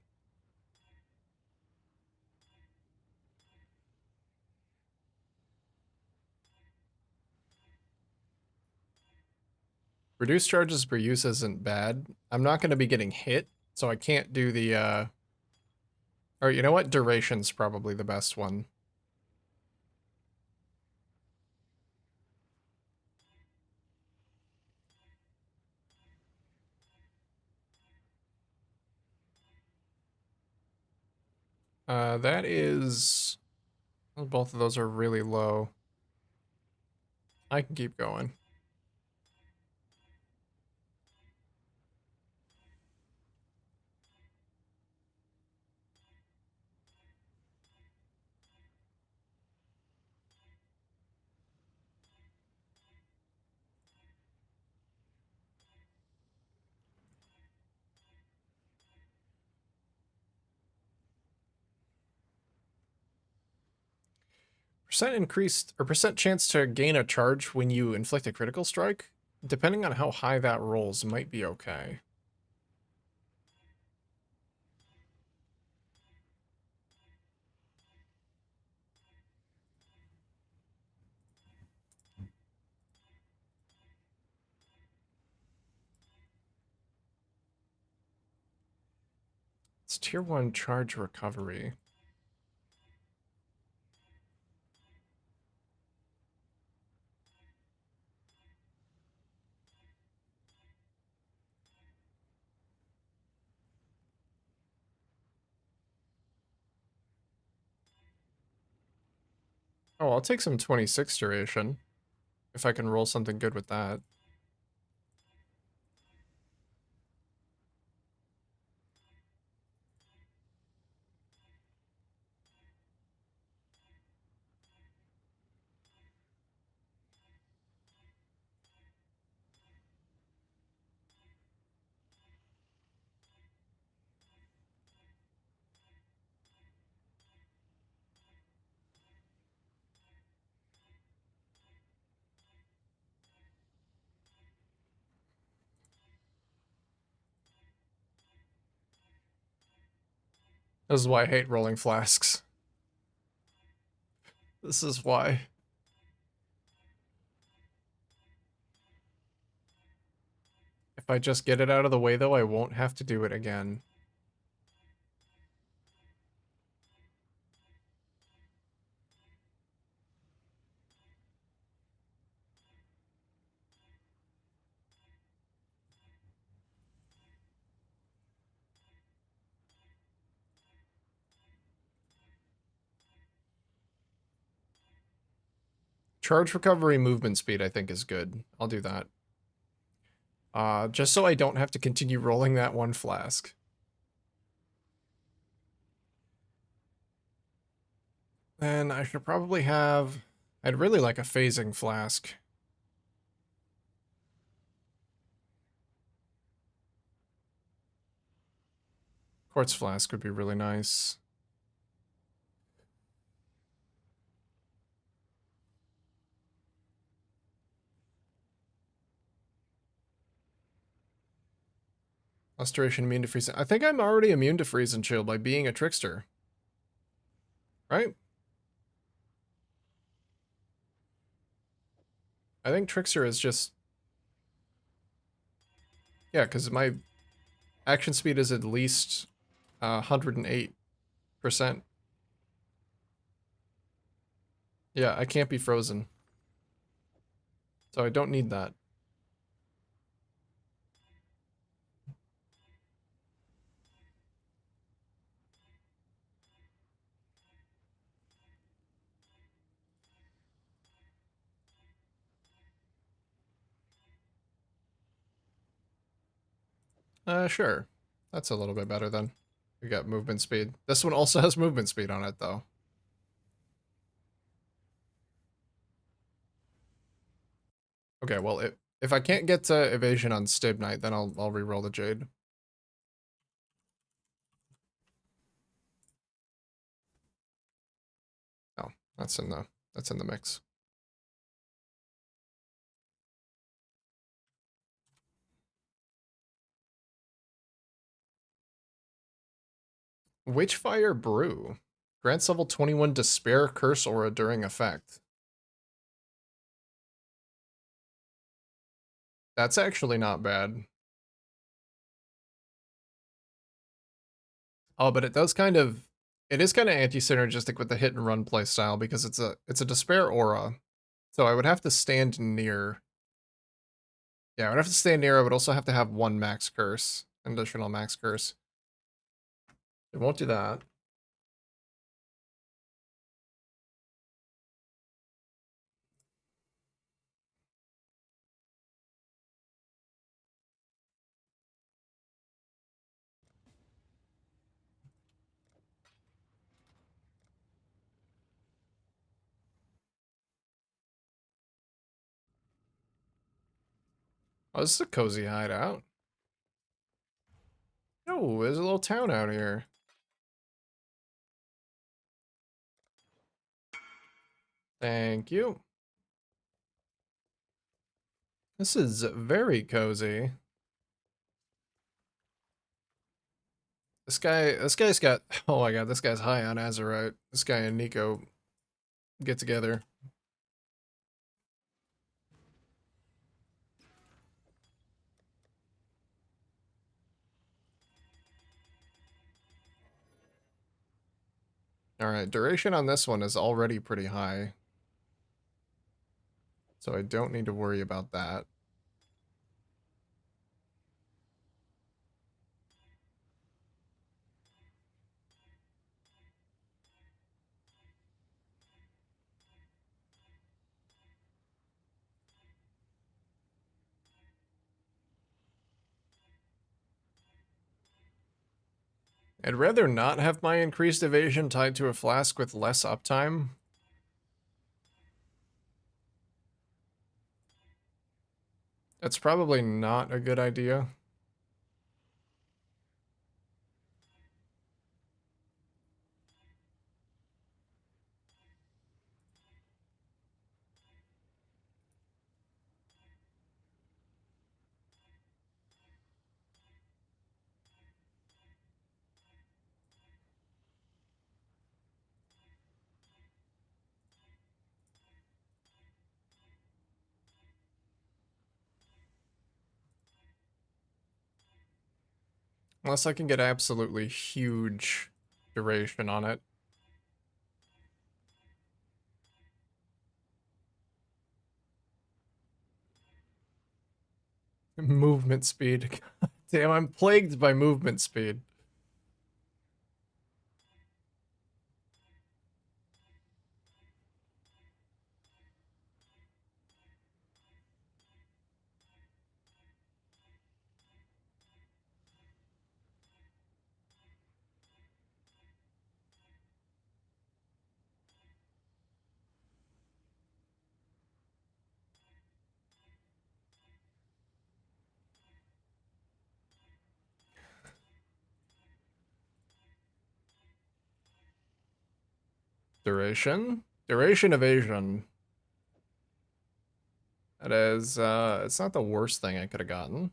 Reduced charges per use isn't bad. I'm not going to be getting hit, so I can't do the, or you know what? Duration's probably the best one. That is... well, both of those are really low. I can keep going. Percent increased, or percent chance to gain a charge when you inflict a critical strike? Depending on how high that rolls, might be okay. It's tier 1 charge recovery. Oh, I'll take some 26 duration. If I can roll something good with that. This is why I hate rolling flasks. This is why. If I just get it out of the way, though, I won't have to do it again. Charge recovery movement speed, I think, is good. I'll do that. Just so I don't have to continue rolling that one flask. Then I should probably have... I'd really like a phasing flask. Quartz flask would be really nice. Restoration immune to freeze. I think I'm already immune to freeze and chill by being a trickster. Right? I think trickster is just... yeah, because my action speed is at least 108%. Yeah, I can't be frozen. So I don't need that. Sure. That's a little bit better then. We got movement speed. This one also has movement speed on it, though. Okay, well, if I can't get to evasion on Stib Knight, then I'll re-roll the Jade. Oh, that's in the mix. Witchfire Brew. Grants level 21 Despair Curse Aura during effect. That's actually not bad. Oh, but it does kind of... It is kind of anti-synergistic with the hit and run play style because it's a Despair Aura. So I would have to stand near... Yeah, I would have to stand near. I would also have to have one max curse. An additional max curse. It won't do that. Oh, this is a cozy hideout. Oh, there's a little town out here. Thank you. This is very cozy. This guy's got, oh my god, this guy's high on Azerite. This guy and Nico get together. Alright, duration on this one is already pretty high. So I don't need to worry about that. I'd rather not have my increased evasion tied to a flask with less uptime. That's probably not a good idea. Unless I can get absolutely huge duration on it. Movement speed. Damn, I'm plagued by movement speed. Duration? Duration evasion. That is, it's not the worst thing I could have gotten.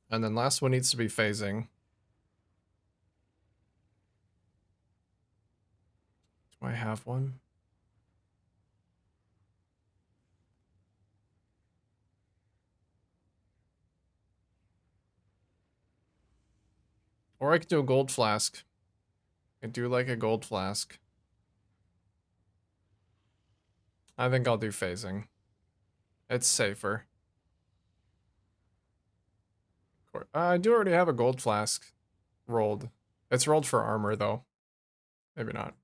And then last one needs to be phasing. Do I have one? Or I could do a gold flask. I do like a gold flask. I think I'll do phasing. It's safer. I do already have a gold flask rolled. It's rolled for armor, though. Maybe not.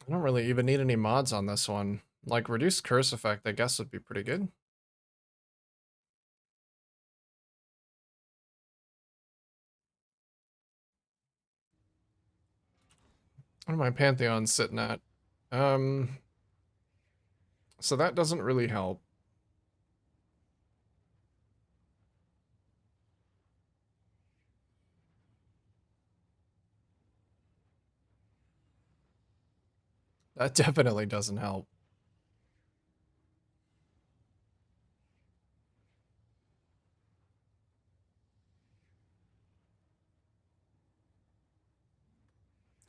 I don't really even need any mods on this one. Like, reduced curse effect, I guess, would be pretty good. What are my Pantheons sitting at? Um, so that doesn't really help. That definitely doesn't help.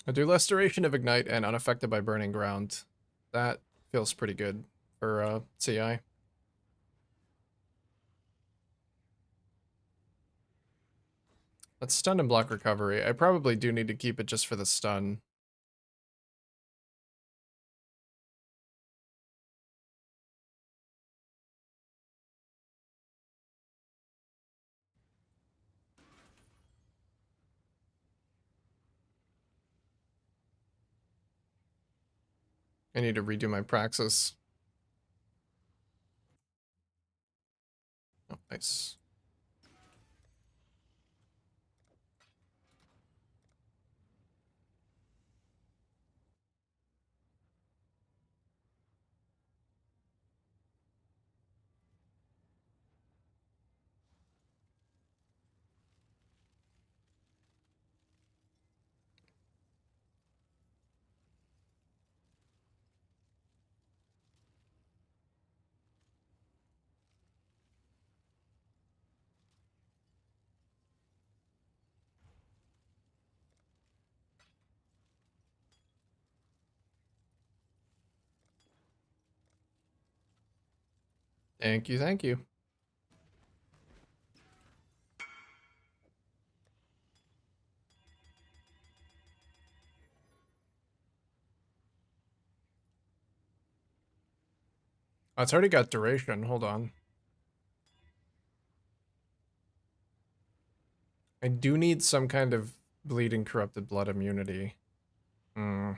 I do Restoration of Ignite and Unaffected by Burning Ground. That feels pretty good for CI. That's stun and block recovery. I probably do need to keep it just for the stun. I need to redo my praxis. Oh, nice. Thank you, thank you. Oh, it's already got duration. Hold on. I do need some kind of bleeding corrupted blood immunity. Hmm.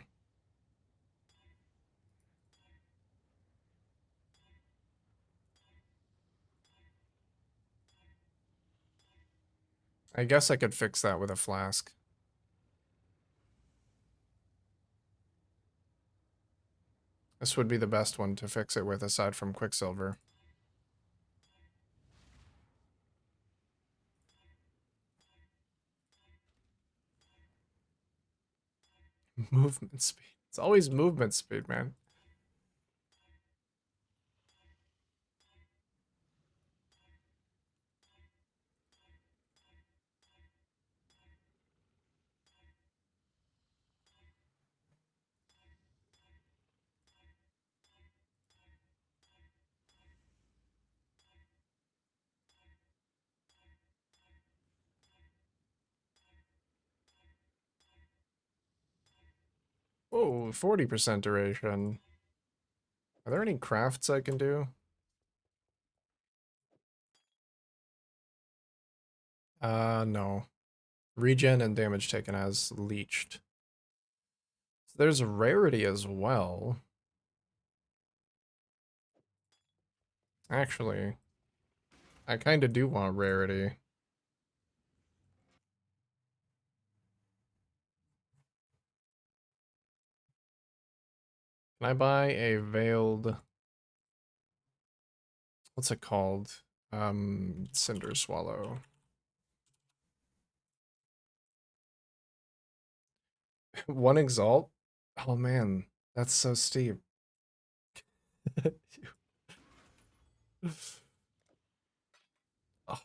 I guess I could fix that with a flask. This would be the best one to fix it with aside from Quicksilver. Movement speed. It's always movement speed, man. Oh, 40% duration. Are there any crafts I can do? No. Regen and damage taken as leeched. There's rarity as well. Actually, I kind of do want rarity. Can I buy a veiled... What's it called? Cinder Swallow. One Exalt? Oh man, that's so steep.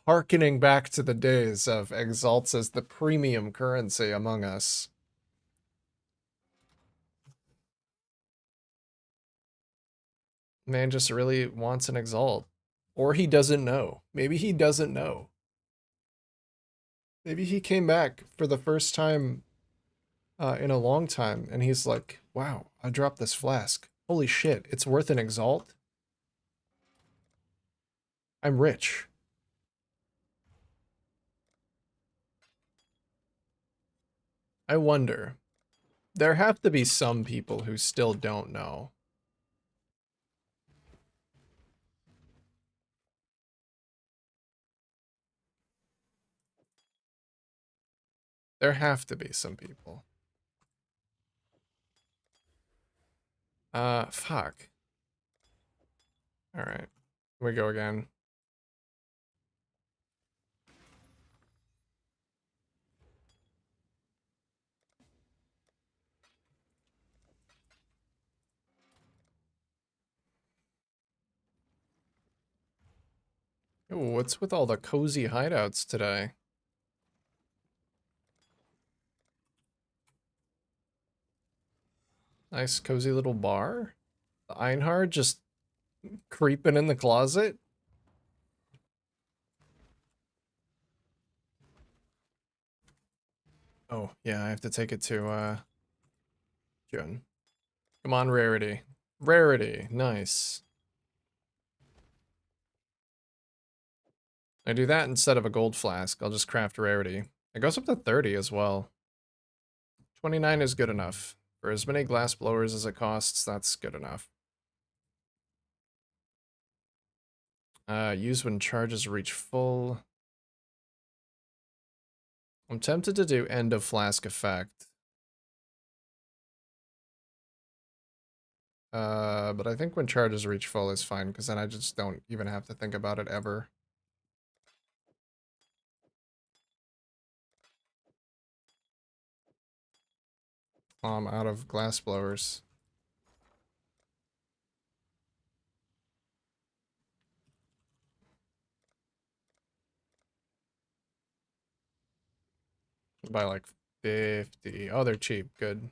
Harkening back to the days of Exalts as the premium currency among us. Man just really wants an Exalt. Or he doesn't know. Maybe he doesn't know. Maybe he came back for the first time in a long time and he's like, wow, I dropped this flask. Holy shit, it's worth an Exalt? I'm rich. I wonder. There have to be some people who still don't know. There have to be some people. Fuck. Alright. Here we go again. Ooh, what's with all the cozy hideouts today? Nice cozy little bar. The Einhard just creeping in the closet. Oh, yeah, I have to take it to, June. Come on, Rarity. Rarity, nice. I do that instead of a gold flask. I'll just craft Rarity. It goes up to 30 as well. 29 is good enough. For as many glass blowers as it costs, that's good enough. Use when charges reach full. I'm tempted to do end of flask effect. But I think when charges reach full is fine, because then I just don't even have to think about it ever. I'm out of glass blowers. By like 50. Oh, they're cheap. Good.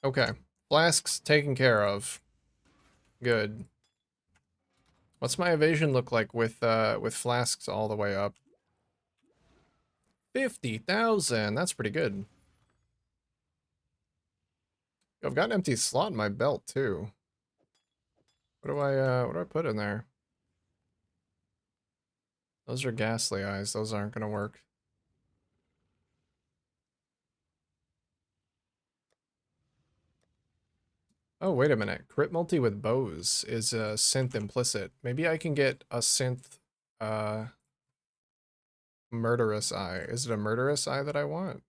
Okay. Flasks taken care of. Good. What's my evasion look like with flasks all the way up? 50,000. That's pretty good. I've got an empty slot in my belt too. What do I put in there? Those are ghastly eyes. Those aren't gonna work. Oh, wait a minute. Crit multi with bows is a synth implicit. Maybe I can get a synth uh murderous eye. Is it a murderous eye that I want?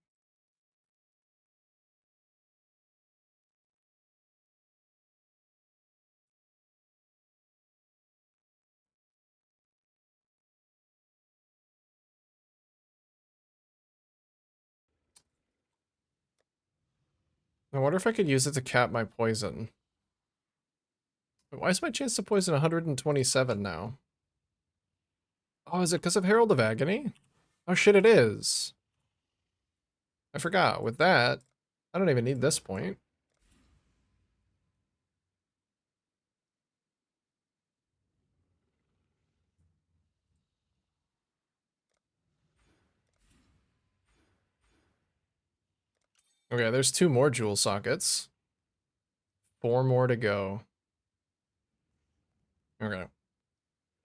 I wonder if I could use it to cap my poison. Why is my chance to poison 127 now? Oh, is it because of Herald of Agony? Oh shit, it is. I forgot. With that, I don't even need this point. Okay, there's 2 more jewel sockets. 4 more to go. Okay.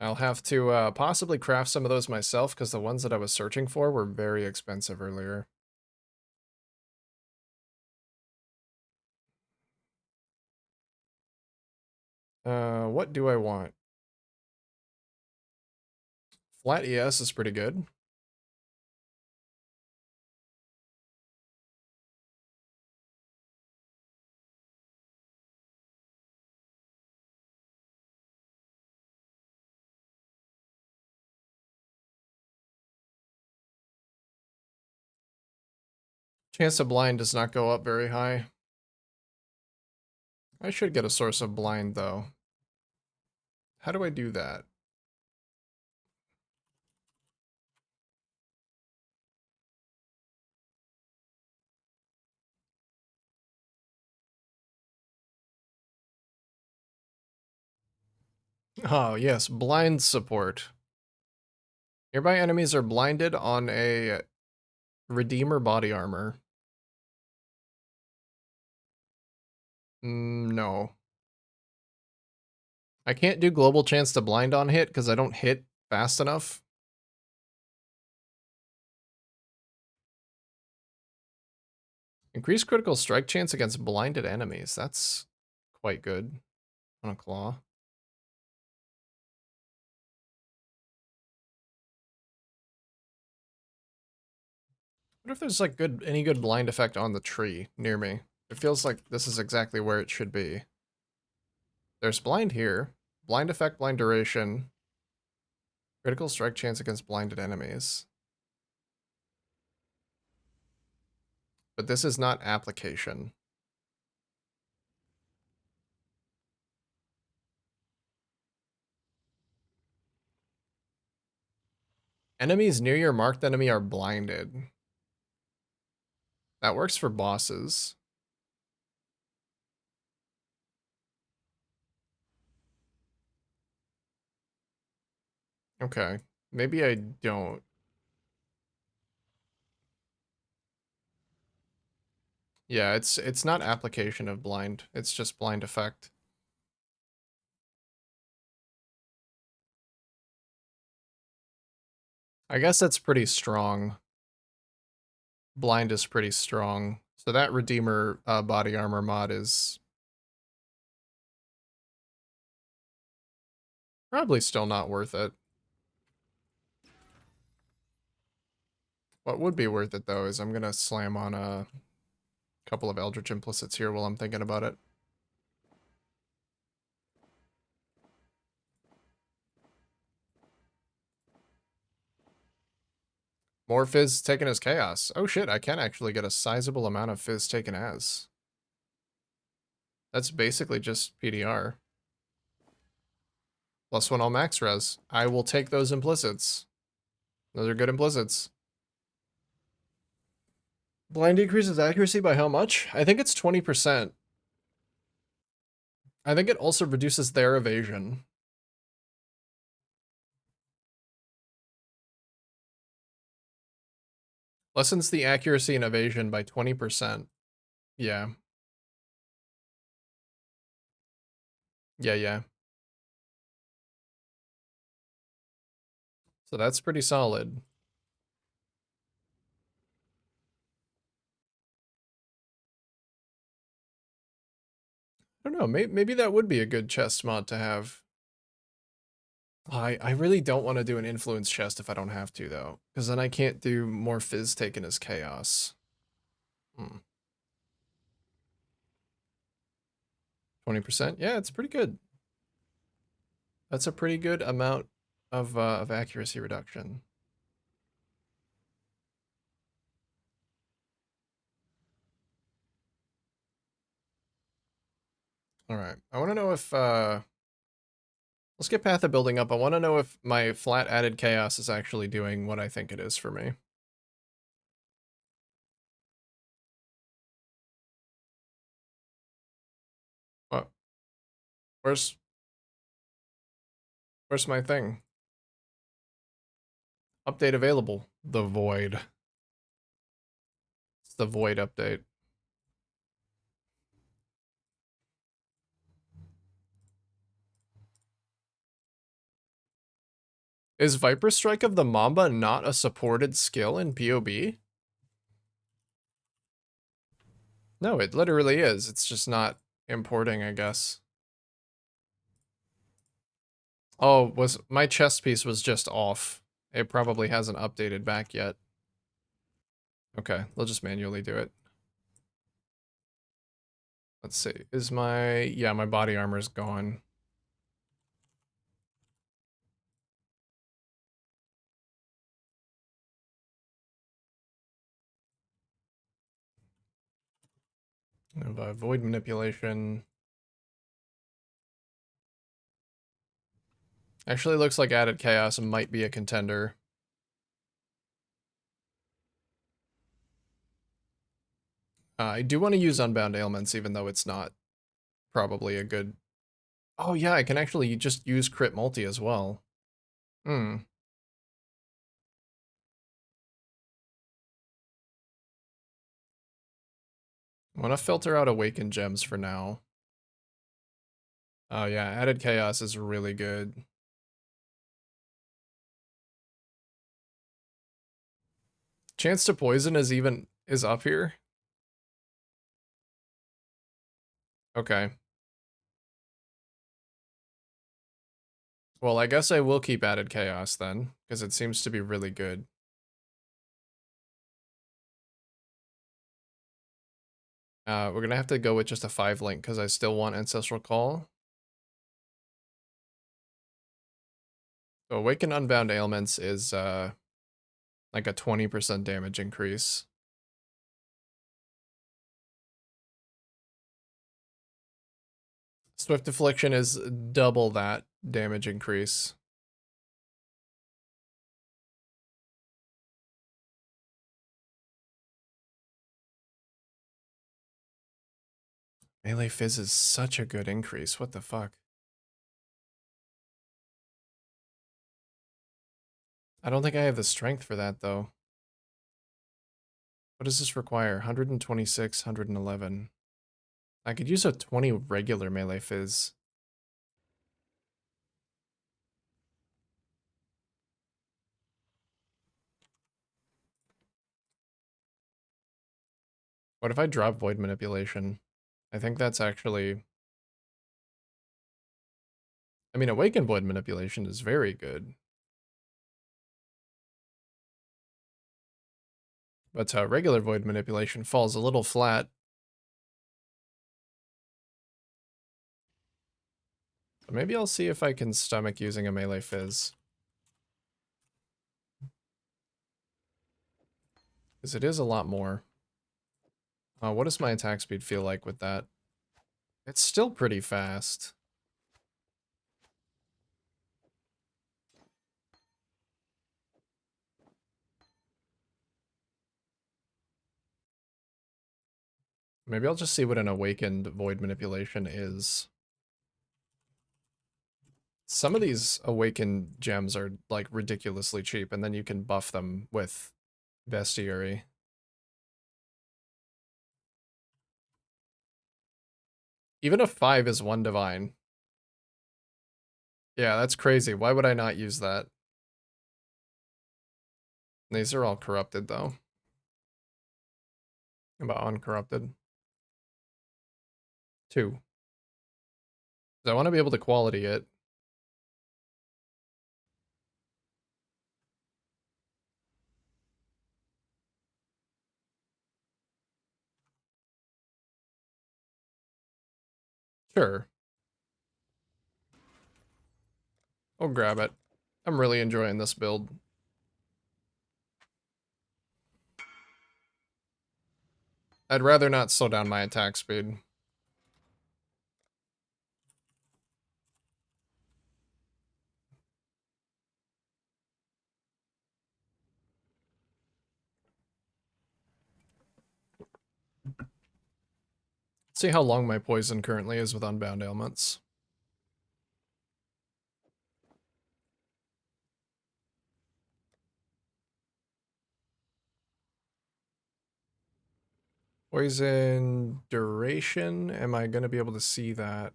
I'll have to possibly craft some of those myself because the ones that I was searching for were very expensive earlier. What do I want? Flat ES is pretty good. Chance of blind does not go up very high. I should get a source of blind though. How do I do that? Oh, yes, blind support. Nearby enemies are blinded on a Redeemer body armor. No. I can't do global chance to blind on hit because I don't hit fast enough. Increase critical strike chance against blinded enemies. That's quite good on a claw. I wonder if there's like any good blind effect on the tree near me. It feels like this is exactly where it should be. There's blind here. Blind effect, blind duration. Critical strike chance against blinded enemies. But this is not application. Enemies near your marked enemy are blinded. That works for bosses. Okay. Maybe I don't. Yeah, it's not application of blind. It's just blind effect. I guess that's pretty strong. Blind is pretty strong. So that Redeemer body armor mod is probably still not worth it. What would be worth it though is I'm gonna slam on a couple of Eldritch Implicits here while I'm thinking about it. More Fizz taken as Chaos. Oh shit, I can actually get a sizable amount of Fizz taken as. That's basically just PDR. +1 all max res. I will take those implicits. Those are good implicits. Blind decreases accuracy by how much? I think it's 20%. I think it also reduces their evasion. Lessens the accuracy and evasion by 20%. Yeah. Yeah. So that's pretty solid. I don't know, maybe that would be a good chest mod to have. I really don't want to do an influence chest if I don't have to, though. Because then I can't do more Fizz taken as Chaos. 20%? Yeah, it's pretty good. That's a pretty good amount of accuracy reduction. Alright, I want to know if, let's get Path of Building up. I want to know if my flat added Chaos is actually doing what I think it is for me. What? Where's my thing? Update available. The Void. It's the Void update. Is Viper Strike of the Mamba not a supported skill in PoB? No, it literally is. It's just not importing, I guess. Oh, was my chest piece was just off. It probably hasn't updated back yet. Okay, we'll just manually do it. Let's see. Is my... Yeah, my body armor's gone. Void manipulation. Actually looks like added chaos might be a contender. I do want to use unbound ailments even though it's not probably a good... Oh yeah, I can actually just use crit multi as well. Hmm. I want to filter out awakened gems for now. Oh yeah, added chaos is really good. Chance to poison is up here. Okay. Well, I guess I will keep added chaos then, because it seems to be really good. We're gonna have to go with just a 5 link because I still want Ancestral Call. So Awaken Unbound Ailments is like a 20% damage increase. Swift Affliction is double that damage increase. Melee Fizz is such a good increase. What the fuck? I don't think I have the strength for that though. What does this require? 126, 111. I could use a 20 regular Melee Fizz. What if I drop Void Manipulation? I think that's actually... I mean, Awaken Void Manipulation is very good. But regular Void Manipulation falls a little flat. So maybe I'll see if I can stomach using a Melee Fizz. Because it is a lot more. What does my attack speed feel like with that? It's still pretty fast. Maybe I'll just see what an Awakened Void Manipulation is. Some of these Awakened gems are like ridiculously cheap, and then you can buff them with Bestiary. Even a 5 is 1 divine. Yeah, that's crazy. Why would I not use that? These are all corrupted though. How about uncorrupted? 2. I want to be able to quality it. Sure. I'll grab it. I'm really enjoying this build. I'd rather not slow down my attack speed. Let's see how long my poison currently is with Unbound Ailments. Poison duration. Am I going to be able to see that?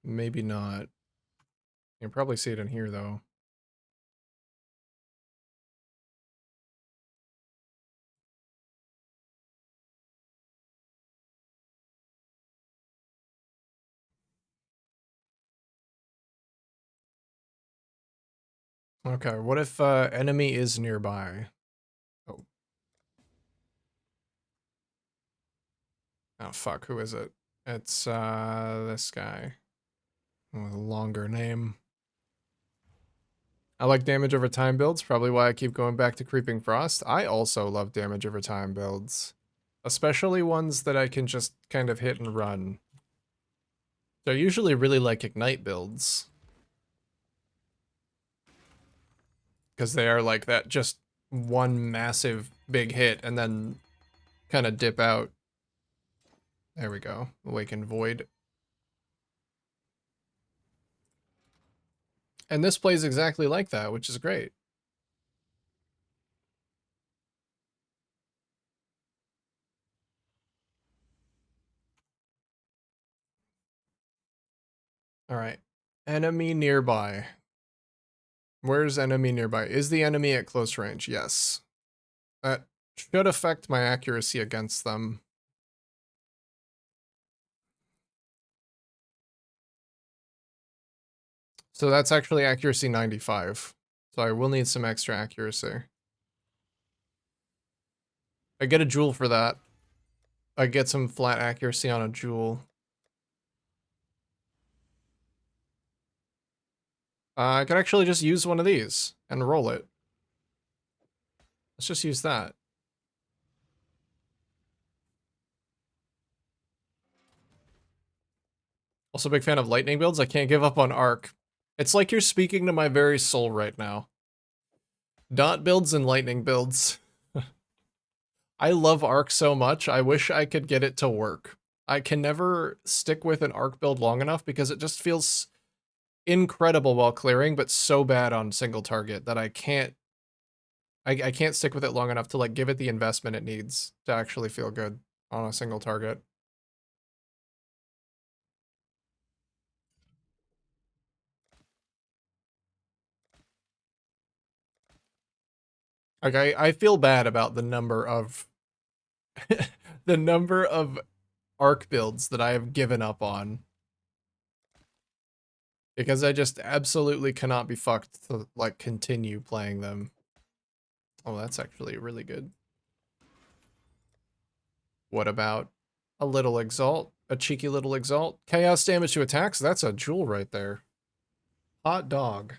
Maybe not. You can probably see it in here though. Okay, what if enemy is nearby? Oh. Oh fuck, who is it? It's this guy with a longer name. I like damage over time builds, probably why I keep going back to Creeping Frost. I also love damage over time builds, especially ones that I can just kind of hit and run. They're usually really like Ignite builds, because they are like that just one massive big hit and then kind of dip out. There we go. Awaken Void. And this plays exactly like that, which is great. All right. Enemy nearby. Where's enemy nearby? Is the enemy at close range? Yes. That should affect my accuracy against them. So that's actually accuracy 95. So I will need some extra accuracy. I get a jewel for that. I get some flat accuracy on a jewel. I could actually just use one of these and roll it. Let's just use that. Also a big fan of lightning builds. I can't give up on arc. It's like you're speaking to my very soul right now. Dot builds and lightning builds. I love arc so much, I wish I could get it to work. I can never stick with an arc build long enough because it just feels incredible while clearing, but so bad on single target that I can't stick with it long enough to like give it the investment it needs to actually feel good on a single target. Like I feel bad about the number of the number of arc builds that I have given up on because I just absolutely cannot be fucked to like continue playing them. Oh, that's actually really good. What about a little exalt? A cheeky little exalt? Chaos damage to attacks? That's a jewel right there. Hot dog.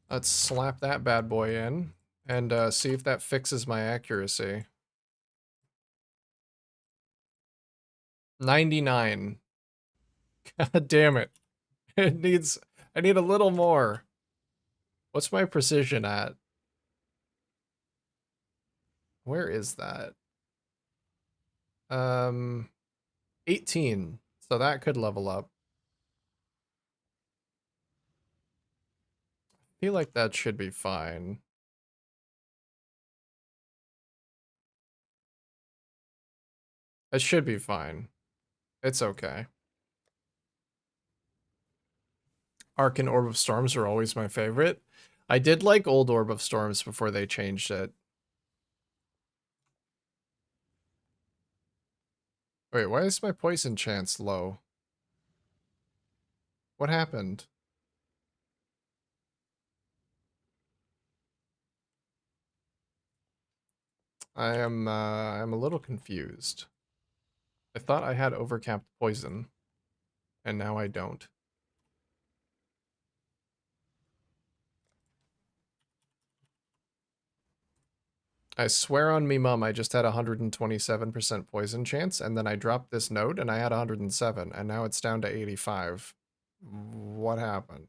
Let's slap that bad boy in and see if that fixes my accuracy. 99. God damn it. It needs, I need a little more. What's my precision at? Where is that? 18. So that could level up. I feel like that should be fine. It should be fine. It's okay. Arc and Orb of Storms are always my favorite. I did like old Orb of Storms before they changed it. Wait, why is my poison chance low? What happened? I'm a little confused. I thought I had overcapped poison, and now I don't. I swear on me mum, I just had 127% poison chance, and then I dropped this node, and I had 107, and now it's down to 85. What happened?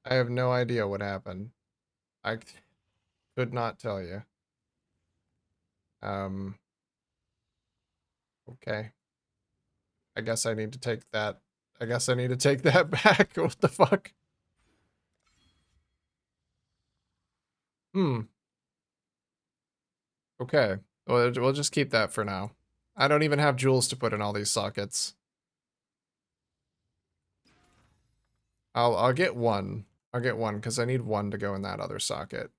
I have no idea what happened. I could not tell you. Um, okay. I guess I need to take that. I guess I need to take that back. What the fuck? Hmm. Okay. Well, we'll just keep that for now. I don't even have jewels to put in all these sockets. I'll get one. I'll get one because I need one to go in that other socket.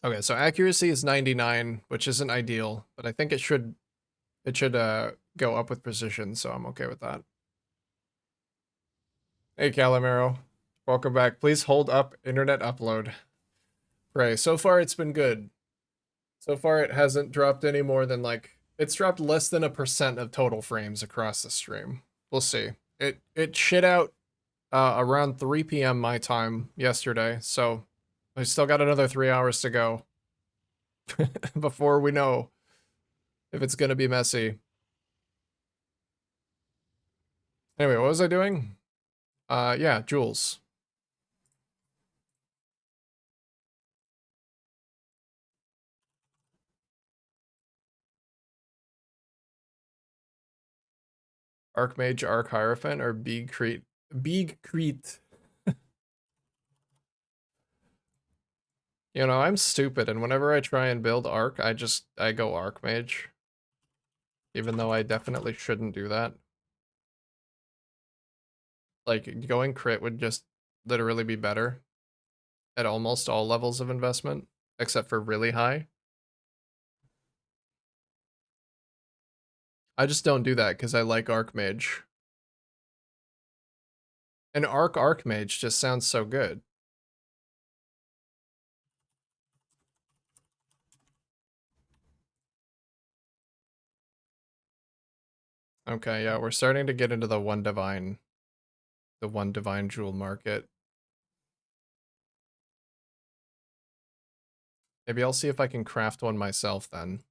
Okay, so accuracy is 99, which isn't ideal, but I think it should go up with precision, so I'm okay with that. Hey Calamero. Welcome back. Please hold up internet upload. Right, so far it's been good. So far it hasn't dropped any more than like it's dropped less than 1% of total frames across the stream. We'll see. It shit out around 3 p.m. my time yesterday, so I still got another 3 hours to go before we know if it's gonna be messy. Anyway, what was I doing? Yeah, Jules. Archmage, Arc Hierophant, or Beeg Crete. Beeg Crete. You know, I'm stupid, and whenever I try and build Arc, I go Archmage. Even though I definitely shouldn't do that. Like, going crit would just literally be better at almost all levels of investment, except for really high. I just don't do that because I like Archmage. And Archmage just sounds so good. Okay, yeah, we're starting to get into the one divine jewel market. Maybe I'll see if I can craft one myself then.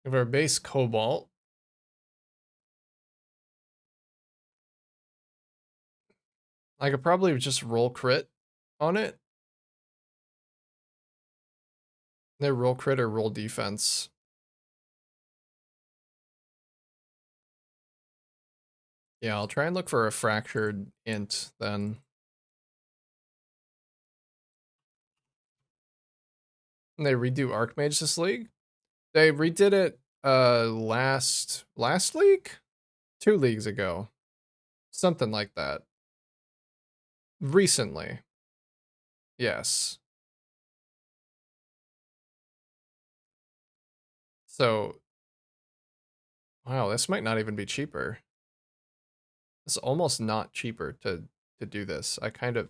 We have our base cobalt. I could probably just roll crit on it. They roll crit or roll defense. Yeah, I'll try and look for a fractured int then. And they redo Archmage this league? They redid it last league? 2 leagues ago. Something like that. Recently. Yes. So, wow, this might not even be cheaper. It's almost not cheaper to do this. I kind of,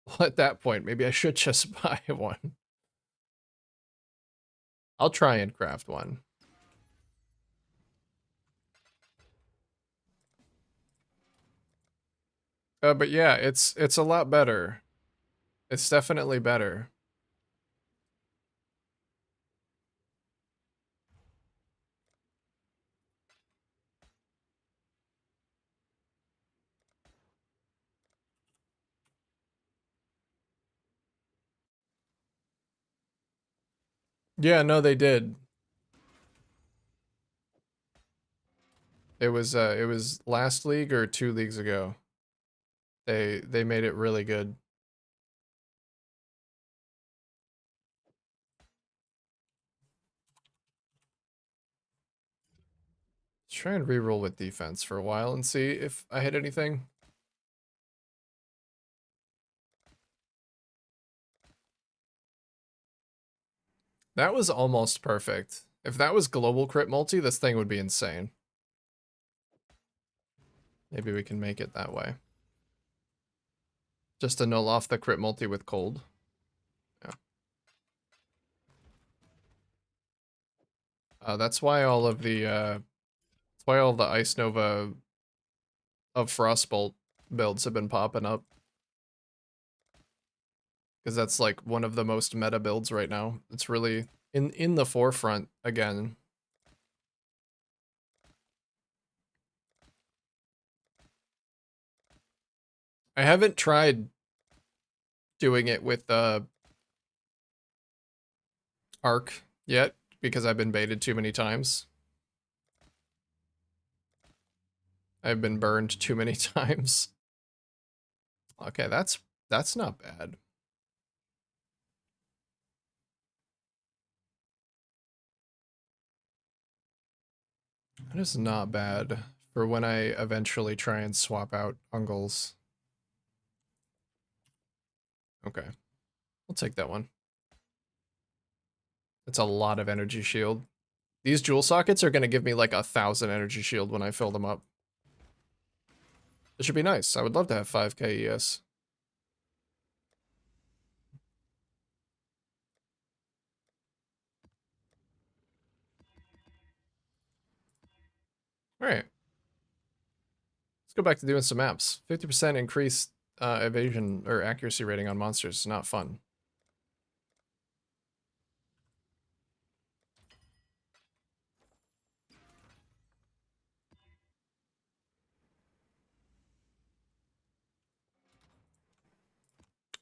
well, at that point, maybe I should just buy one. I'll try and craft one. But yeah, it's a lot better. It's definitely better. Yeah, no, they did. It was last league or 2 leagues ago. They made it really good. Let's try and reroll with defense for a while and see if I hit anything. That was almost perfect. If that was global crit multi, this thing would be insane. Maybe we can make it that way. Just to null off the crit multi with cold. Yeah. That's why all of the Ice Nova of Frostbolt builds have been popping up. Because that's like one of the most meta builds right now. It's really in the forefront again. I haven't tried doing it with Arc yet because I've been baited too many times. I've been burned too many times. Okay, that's not bad. That is not bad for when I eventually try and swap out Ungles. Okay, I'll take that one. It's a lot of energy shield. These jewel sockets are going to give me like 1,000 energy shield when I fill them up. It should be nice. I would love to have 5k ES. Alright. Let's go back to doing some maps. 50% increased evasion or accuracy rating on monsters is not fun.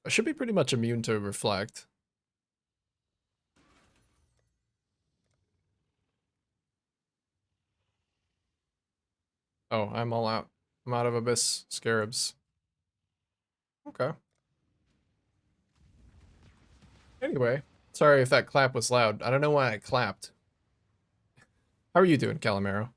I should be pretty much immune to reflect. Oh, I'm all out. I'm out of Abyss Scarabs. Okay. Anyway, sorry if that clap was loud. I don't know why I clapped. How are you doing, Calamero?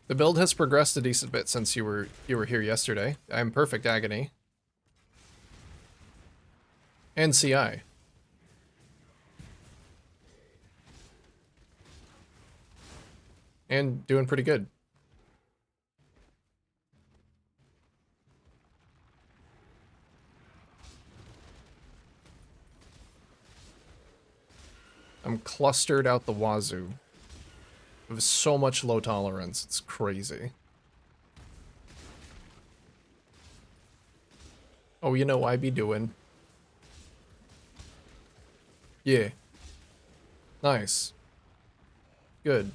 The build has progressed a decent bit since you were here yesterday. I'm perfect agony. And CI. And doing pretty good. I'm clustered out the wazoo. With so much low tolerance, it's crazy. Oh, you know I be doing. Yeah. Nice. Good.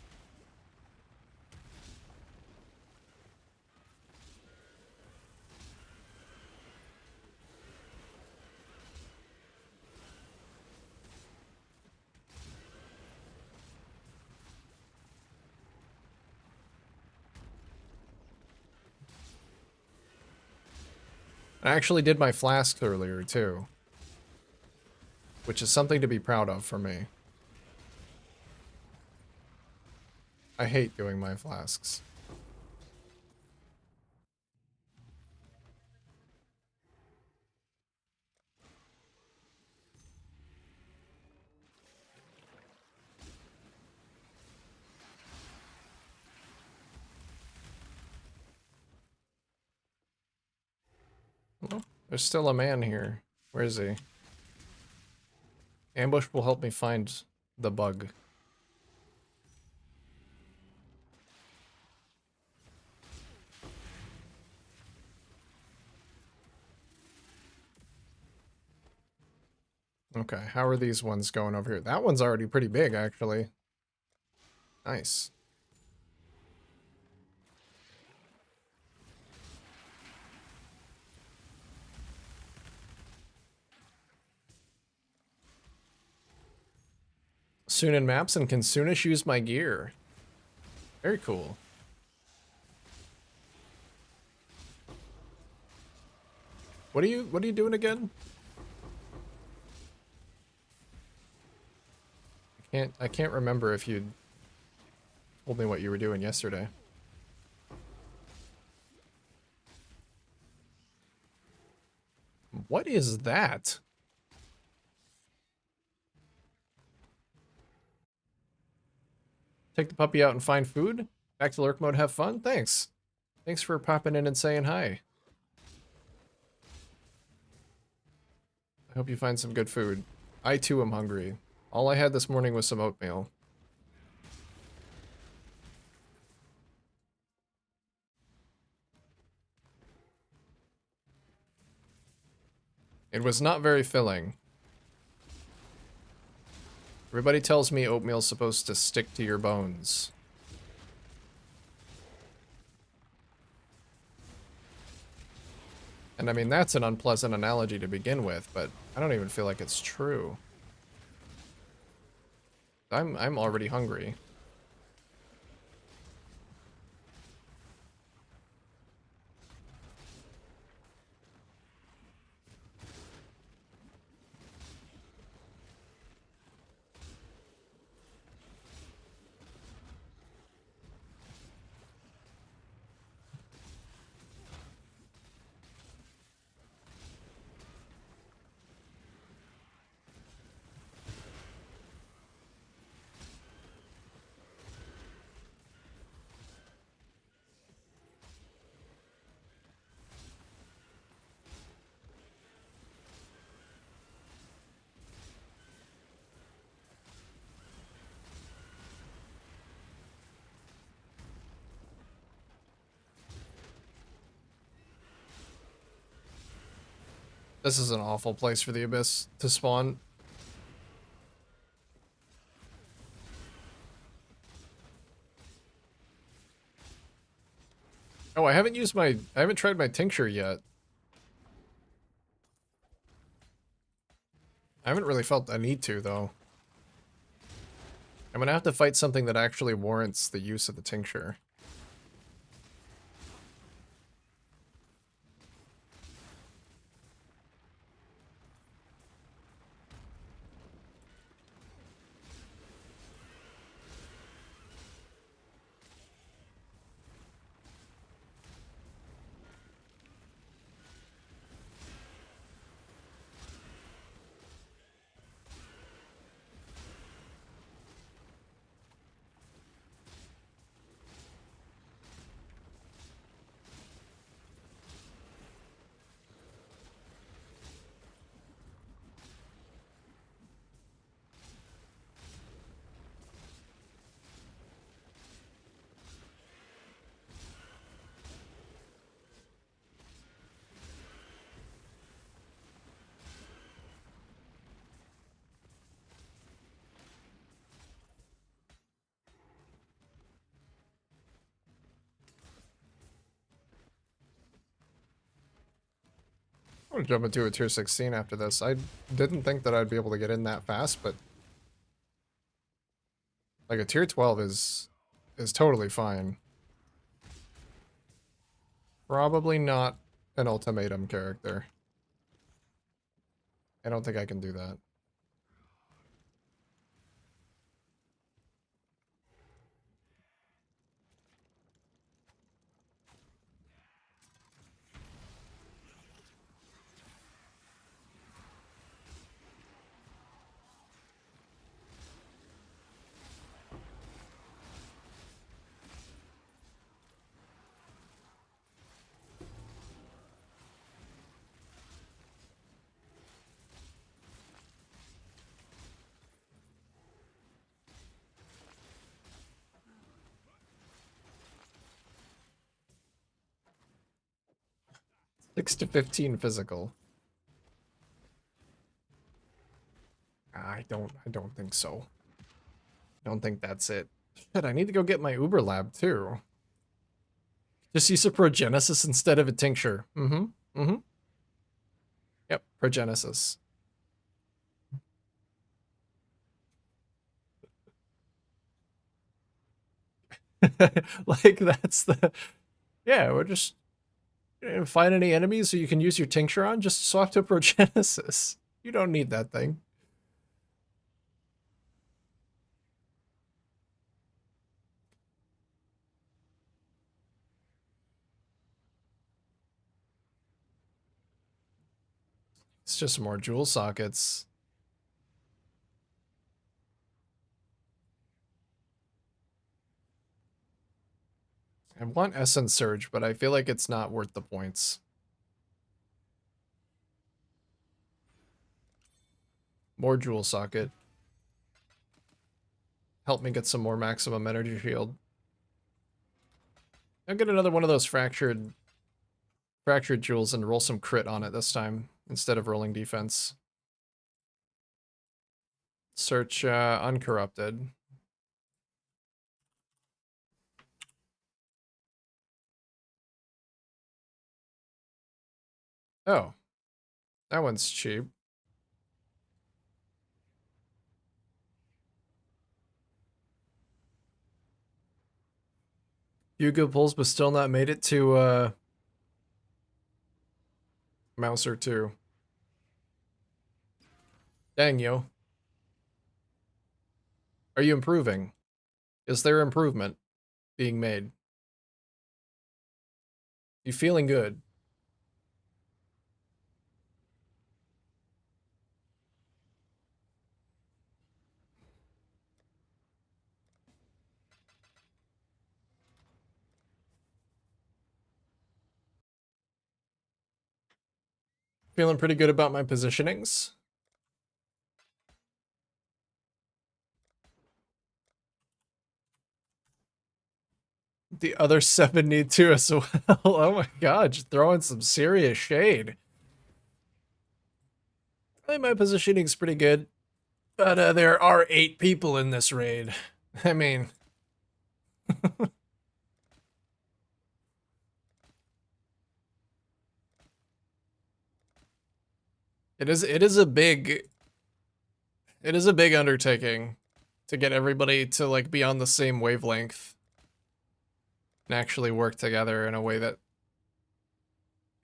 I actually did my flasks earlier, too. Which is something to be proud of for me. I hate doing my flasks. Oh, there's still a man here. Where is he? Ambush will help me find the bug. Okay, how are these ones going over here? That one's already pretty big, actually. Nice. Soon in maps and can soonish use my gear. Very cool. What are you doing again? I can't remember if you told me what you were doing yesterday. What is that? Take the puppy out and find food? Back to lurk mode, have fun? Thanks. Thanks for popping in and saying hi. I hope you find some good food. I too am hungry. All I had this morning was some oatmeal. It was not very filling. Everybody tells me oatmeal's supposed to stick to your bones. And I mean, that's an unpleasant analogy to begin with, but I don't even feel like it's true. I'm already hungry. This is an awful place for the Abyss to spawn. Oh, I haven't tried my tincture yet. I haven't really felt a need to, though. I'm gonna have to fight something that actually warrants the use of the tincture. I'm gonna jump into a tier 16 after this. I didn't think that I'd be able to get in that fast, but like a tier 12 is totally fine. Probably not an ultimatum character. I don't think I can do that. Six to 15 physical. I don't think so. I don't think that's it. Shit, I need to go get my Uber lab too. Just use a progenesis instead of a tincture. Mm-hmm. Mm-hmm. Yep, progenesis. Like that's the yeah, we're just find any enemies so you can use your tincture on, just swap to progenesis. You don't need that thing. It's just more jewel sockets. I want Essence Surge, but I feel like it's not worth the points. More jewel socket. Help me get some more maximum energy shield. I'll get another one of those fractured jewels and roll some crit on it this time instead of rolling defense. Search uncorrupted. Oh, that one's cheap. Few good pulls, but still not made it to Mouser 2. Dang, yo. Are you improving? Is there improvement being made? You feeling good? Feeling pretty good about my positionings? The other 7 need to as well. Oh my god, just throwing some serious shade. I think my positioning's pretty good. But there are 8 people in this raid. I mean... It is a big undertaking to get everybody to like be on the same wavelength and actually work together in a way that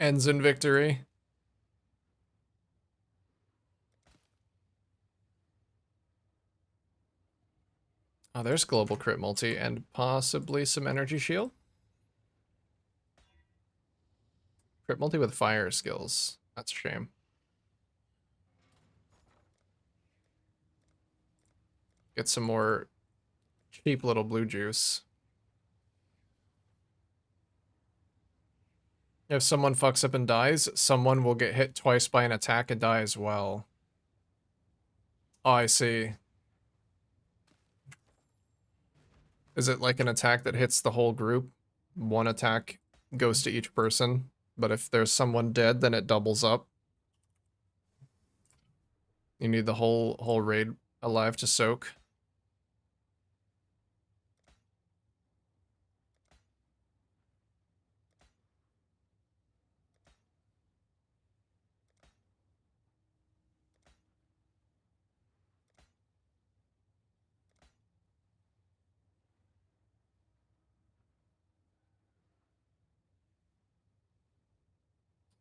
ends in victory. Oh, there's global crit multi and possibly some energy shield. Crit multi with fire skills. That's a shame. Get some more cheap little blue juice. If someone fucks up and dies, someone will get hit twice by an attack and die as well. Oh, I see. Is it like an attack that hits the whole group? One attack goes to each person, but if there's someone dead, then it doubles up. You need the whole raid alive to soak.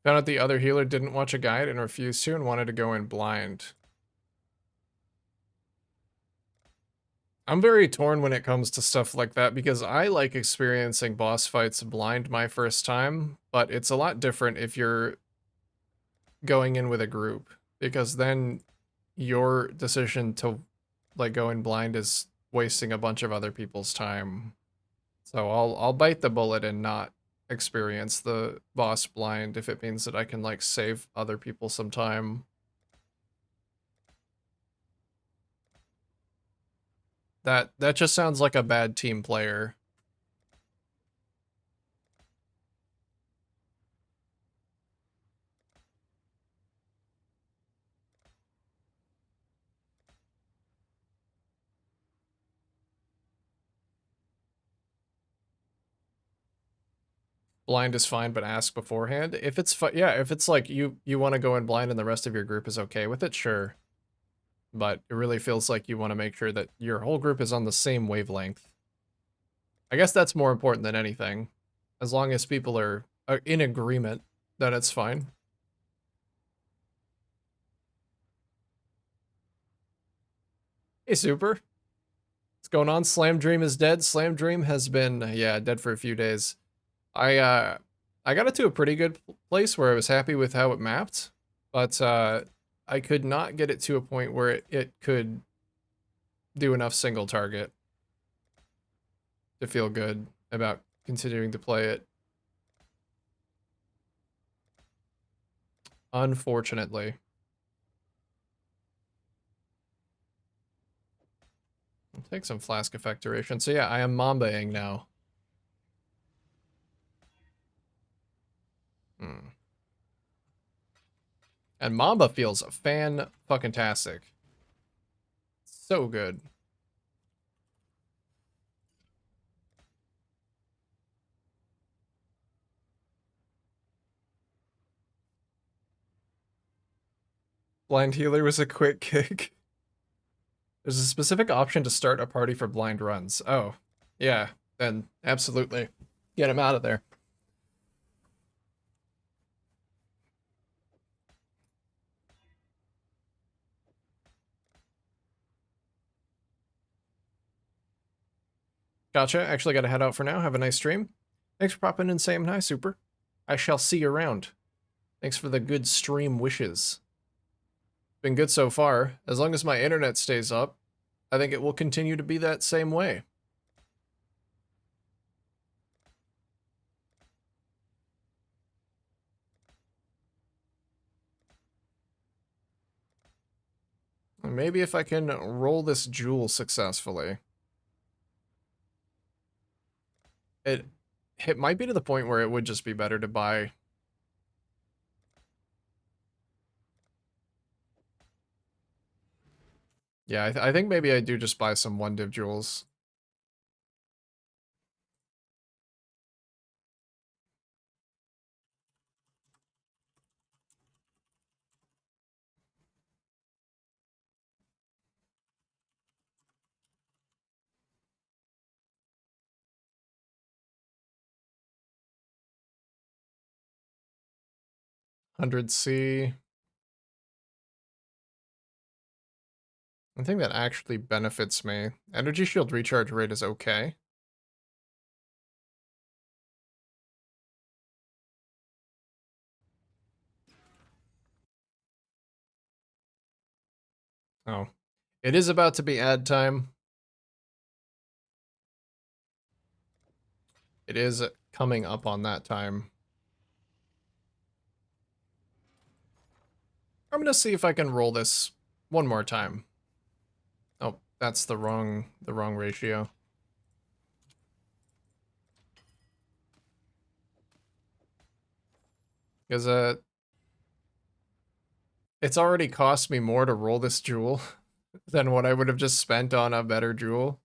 Found out the other healer didn't watch a guide and refused to and wanted to go in blind. I'm very torn when it comes to stuff like that because I like experiencing boss fights blind my first time, but it's a lot different if you're going in with a group because then your decision to like go in blind is wasting a bunch of other people's time. So I'll bite the bullet and not experience the boss blind if it means that I can like save other people some time. That just sounds like a bad team player. Blind is fine, but ask beforehand. If it's yeah, if it's like you want to go in blind and the rest of your group is okay with it, sure. But it really feels like you want to make sure that your whole group is on the same wavelength. I guess that's more important than anything. As long as people are in agreement, then it's fine. Hey, Super. What's going on? Slam Dream is dead. Slam Dream has been, yeah, dead for a few days. I got it to a pretty good place where I was happy with how it mapped, but I could not get it to a point where it could do enough single target to feel good about continuing to play it. Unfortunately. I'll take some flask effect duration. So yeah, I am Mambaing now. Hmm. And Mamba feels fan-fucking-tastic. So good. Blind healer was a quick kick. There's a specific option to start a party for blind runs. Oh, yeah, then absolutely. Get him out of there. Gotcha. Actually, gotta head out for now. Have a nice stream. Thanks for popping in and saying hi, Super. I shall see you around. Thanks for the good stream wishes. Been good so far. As long as my internet stays up, I think it will continue to be that same way. Maybe if I can roll this jewel successfully. It might be to the point where it would just be better to buy. Yeah, I think maybe I do just buy some 1 div jewels. 100C. One thing that actually benefits me. Energy shield recharge rate is okay. Oh. It is about to be ad time. It is coming up on that time. I'm gonna see if I can roll this one more time. Oh, that's the wrong ratio. Because it's already cost me more to roll this jewel than what I would have just spent on a better jewel.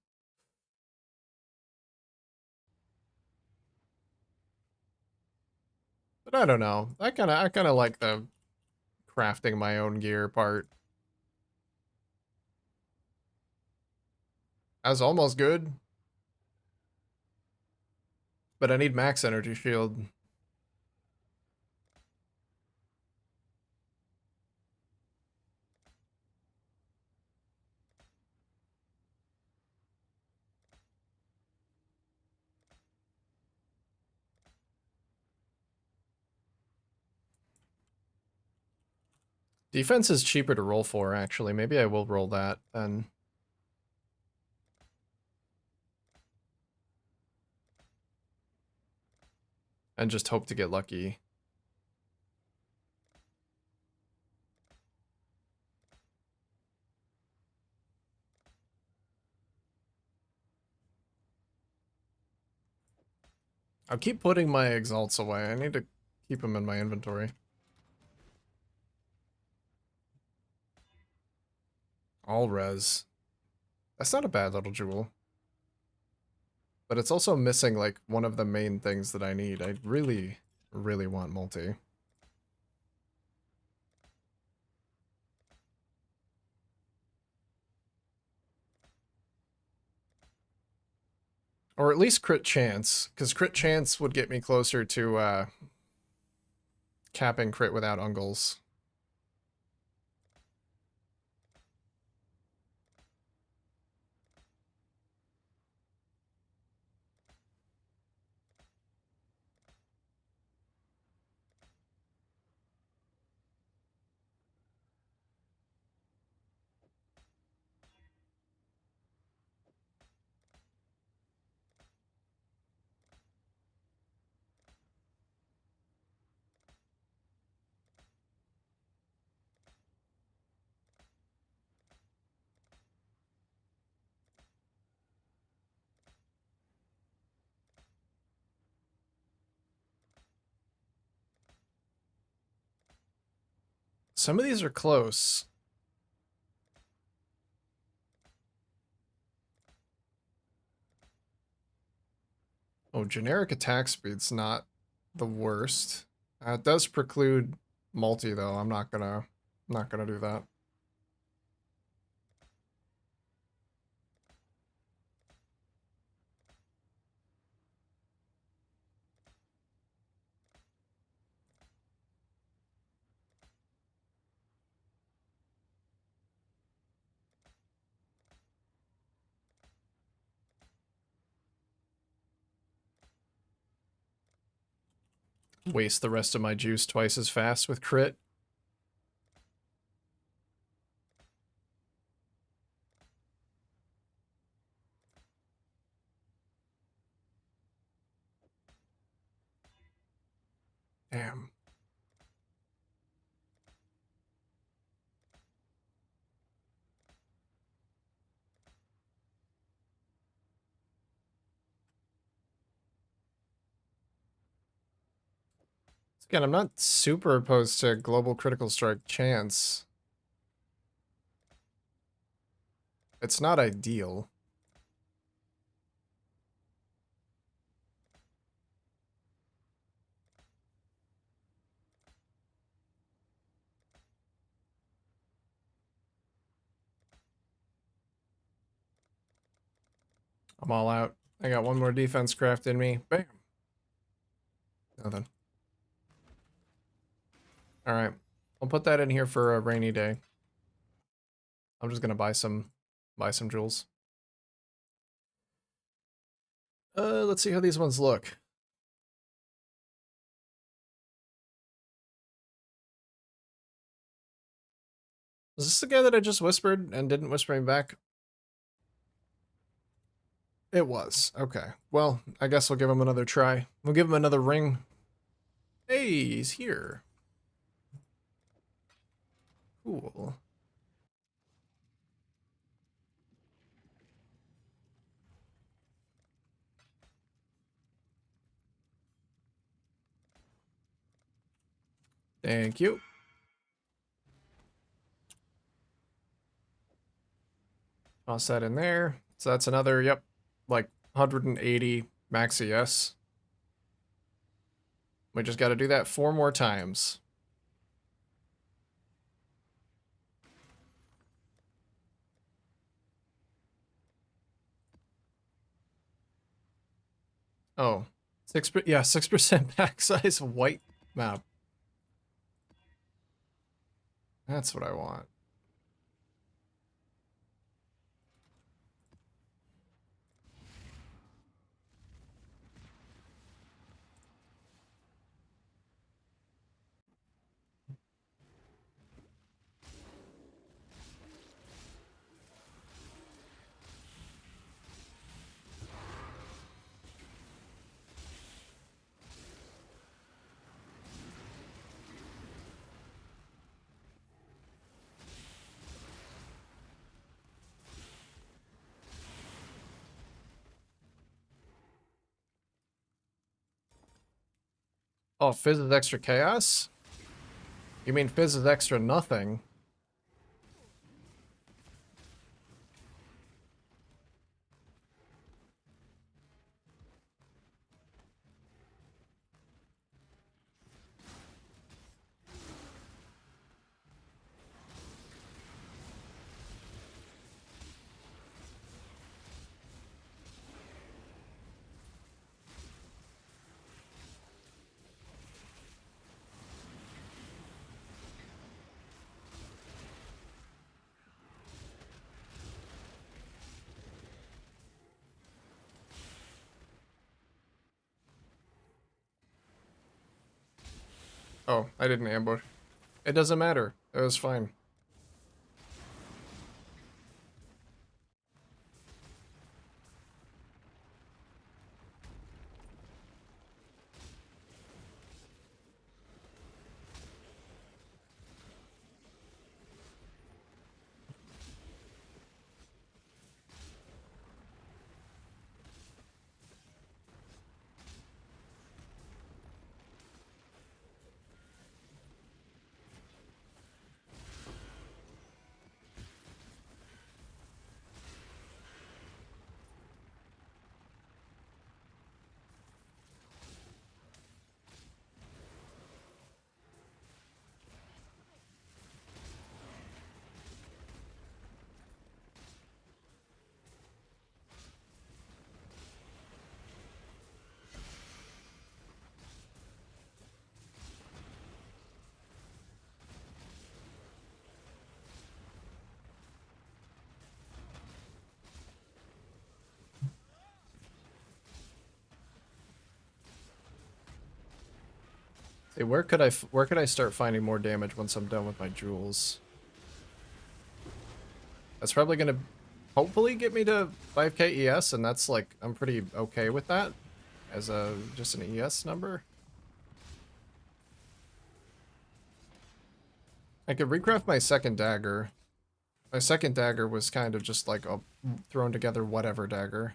But I don't know. I kinda like the crafting my own gear part. That's almost good. But I need max energy shield. Defense is cheaper to roll for, actually. Maybe I will roll that then. And just hope to get lucky. I'll keep putting my exalts away. I need to keep them in my inventory. All res. That's not a bad little jewel. But it's also missing, like, one of the main things that I need. I really, really want multi. Or at least crit chance, because crit chance would get me closer to capping crit without ungles. Some of these are close. Oh, generic attack speed's not the worst. It does preclude multi though. I'm not gonna do that. Waste the rest of my juice twice as fast with crit. Damn. Again, I'm not super opposed to global critical strike chance. It's not ideal. I'm all out. I got one more defense craft in me. Bam. Nothing. All right. I'll put that in here for a rainy day. I'm just gonna buy some jewels. Let's see how these ones look. Is this the guy that I just whispered and didn't whisper him back? It was. Okay. Well, I guess we'll give him another try. We'll give him another ring. Hey, he's here. Cool. Thank you. Toss that in there. So that's another, yep, like 180 max ES. We just got to do that 4 more times. Oh, 6% pack size white map. That's what I want. Oh, Fizz is extra chaos? You mean Fizz is extra nothing? Oh, I didn't ambush. It doesn't matter. It was fine. Hey, where could I start finding more damage once I'm done with my jewels? That's probably gonna hopefully get me to 5k ES, and that's like I'm pretty okay with that as a just an ES number. I could recraft my second dagger. My second dagger was kind of just like a thrown together whatever dagger.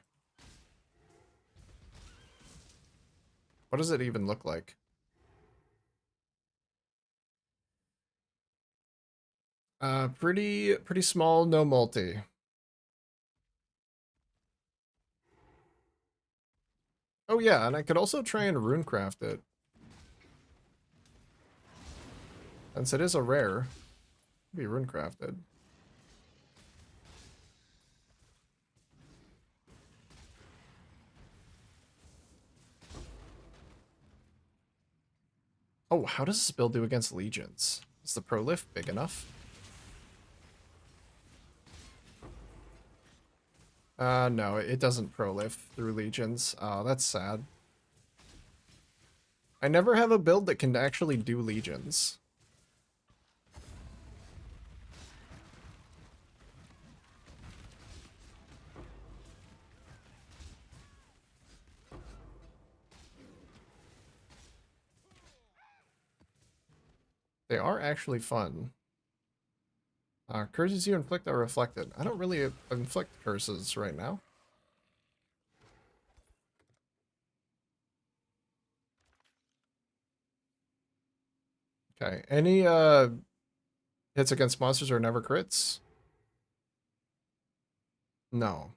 What does it even look like? Pretty small, no multi. Oh yeah, and I could also try and runecraft it. Since it is a rare, be runecrafted. Oh, how does this build do against legions? Is the prolif big enough? No, it doesn't prolif through legions. Oh, that's sad. I never have a build that can actually do legions. They are actually fun. Curses you inflict are reflected. I don't really inflict curses right now. Okay, any hits against monsters are never crits? No.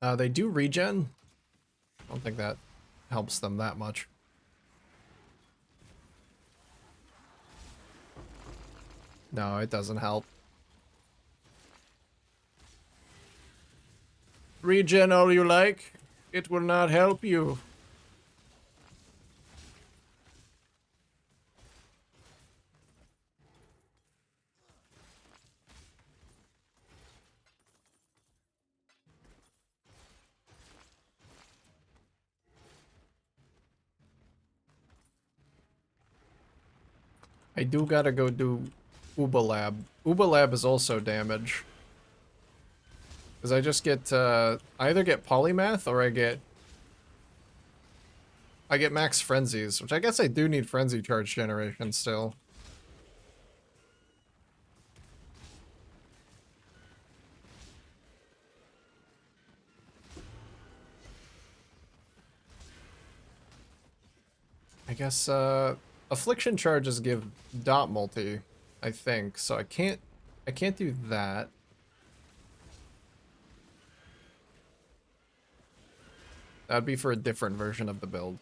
They do regen. I don't think that helps them that much. No, it doesn't help. Regen all you like. It will not help you. I do gotta go do Uba Lab. Uba Lab is also damage. Because I just get, I either get Polymath or I get Max Frenzies, which I guess I do need Frenzy Charge Generation still. I guess, Affliction Charges give dot multi, I think, so I can't do that. That'd be for a different version of the build.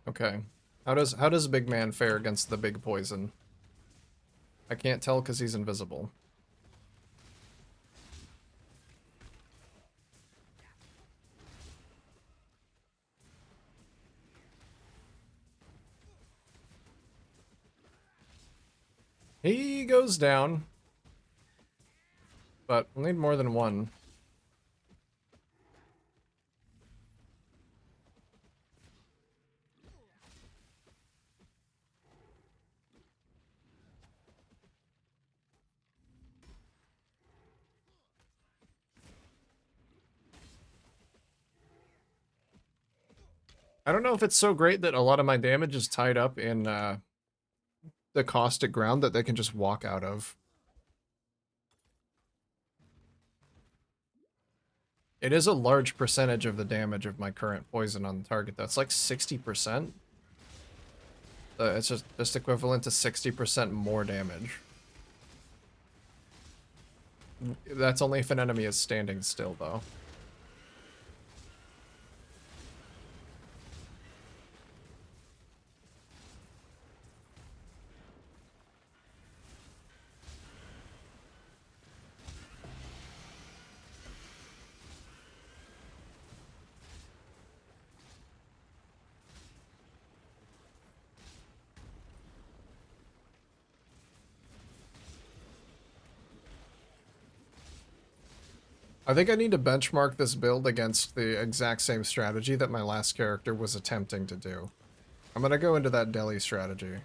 Okay. How does Big Man fare against the big poison? I can't tell because he's invisible. He goes down. But we'll need more than one. I don't know if it's so great that a lot of my damage is tied up in the caustic ground that they can just walk out of. It is a large percentage of the damage of my current poison on the target. That's like 60%. It's just equivalent to 60% more damage. That's only if an enemy is standing still, though. I think I need to benchmark this build against the exact same strategy that my last character was attempting to do. I'm gonna go into that deli strategy.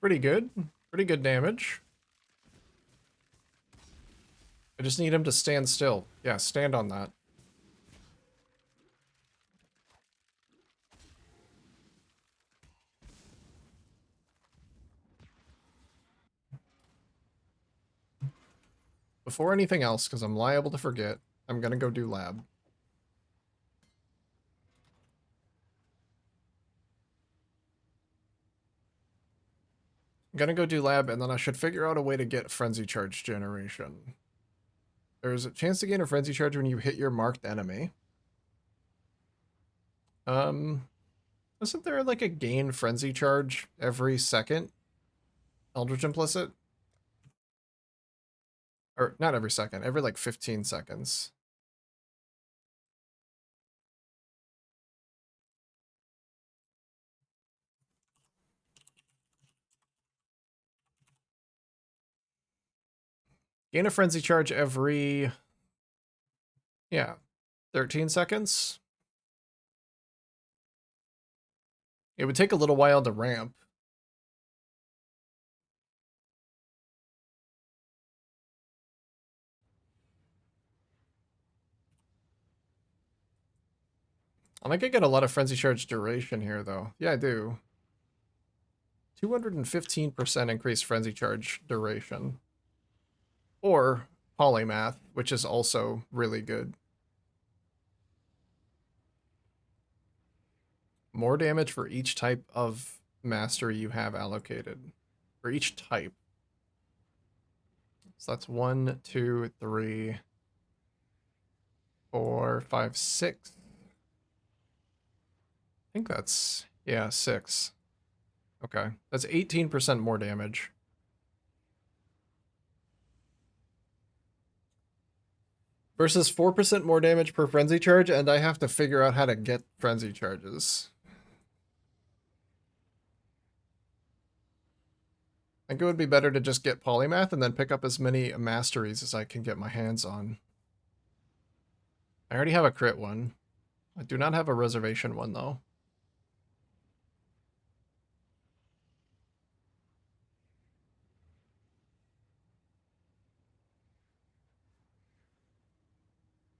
Pretty good. Pretty good damage. just need him to stand still. Yeah, stand on that. Before anything else, because I'm liable to forget, I'm gonna go do lab. I'm gonna go do lab, and then I should figure out a way to get frenzy charge generation. There's a chance to gain a frenzy charge when you hit your marked enemy. Isn't there like a gain frenzy charge every second? Eldritch Implicit? Or not every second, every like 15 seconds. Gain a frenzy charge every, yeah, 13 seconds. It would take a little while to ramp. I think I get a lot of frenzy charge duration here, though. Yeah, I do. 215% increased frenzy charge duration. Or polymath, which is also really good. More damage for each type of mastery you have allocated. For each type. So that's 1, 2, 3, 4, 5, 6. I think that's, yeah, 6. Okay. That's 18% more damage. Versus 4% more damage per frenzy charge, and I have to figure out how to get frenzy charges. I think it would be better to just get polymath and then pick up as many masteries as I can get my hands on. I already have a crit one. I do not have a reservation one, though.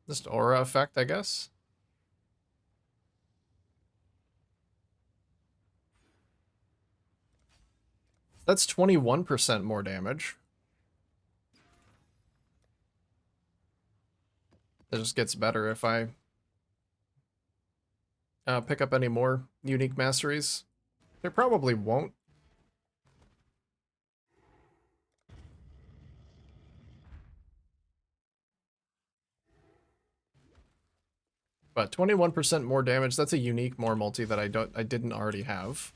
Just aura effect, I guess. That's 21% more damage. It just gets better if I pick up any more unique masteries. There probably won't. But 21% more damage, that's a unique more multi that I didn't already have.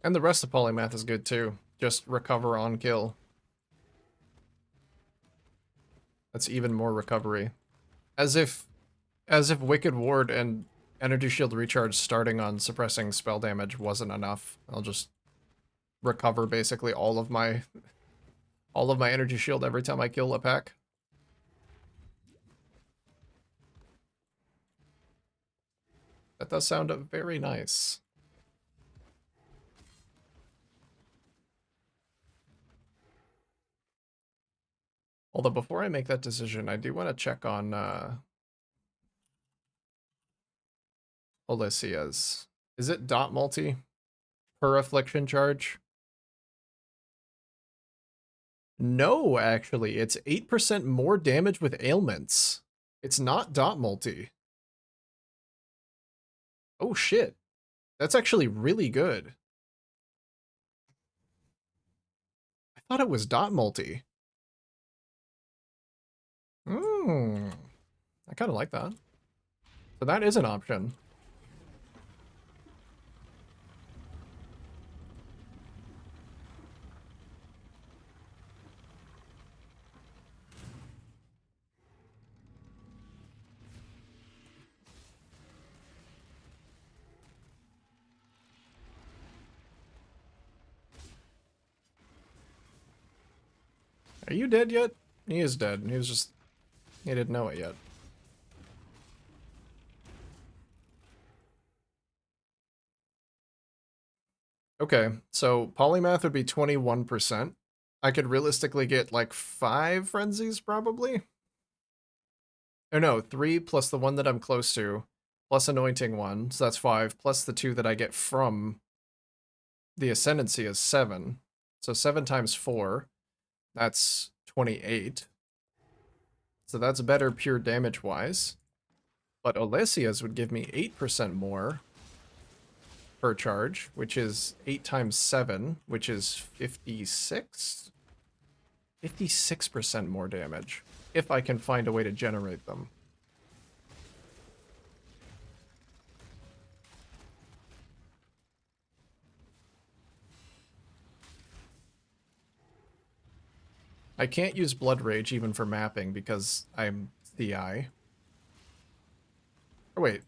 And the rest of polymath is good too. Just recover on kill. That's even more recovery. As if Wicked Ward and Energy Shield Recharge starting on suppressing spell damage wasn't enough. I'll just recover basically all of my energy shield every time I kill a pack. That does sound very nice. Although before I make that decision, I do want to check on Olesia's. Is it dot multi per affliction charge? No, actually, it's 8% more damage with ailments. It's not dot multi. Oh shit. That's actually really good. I thought it was dot multi. I kind of like that. So that is an option. Are you dead yet? He is dead. He was just... He didn't know it yet. Okay, so polymath would be 21%. I could realistically get like 5 frenzies probably. Oh no, 3 plus the one that I'm close to, plus anointing 1, so that's 5, plus the 2 that I get from the ascendancy is 7. So 7 times 4, that's 28. So that's better pure damage wise. But Olesia's would give me 8% more per charge, which is 8 times 7, which is 56? 56% more damage, if I can find a way to generate them. I can't use Blood Rage even for mapping because I'm CI. Or wait.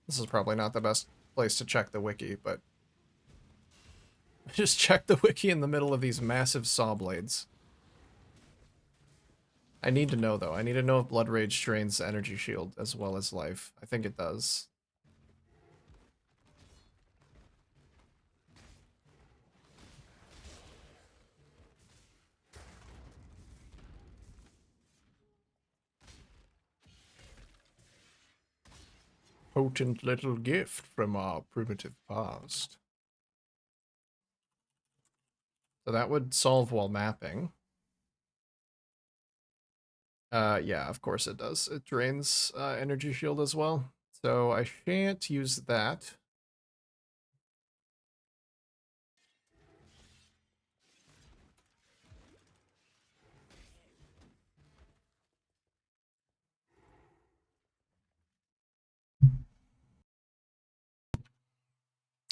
This is probably not the best place to check the wiki, but... Just check the wiki in the middle of these massive saw blades. I need to know, though. I need to know if Blood Rage drains energy shield as well as life. I think it does. Potent little gift from our primitive past. So that would solve while mapping. Yeah, of course it does. It drains energy shield as well. So I shan't use that.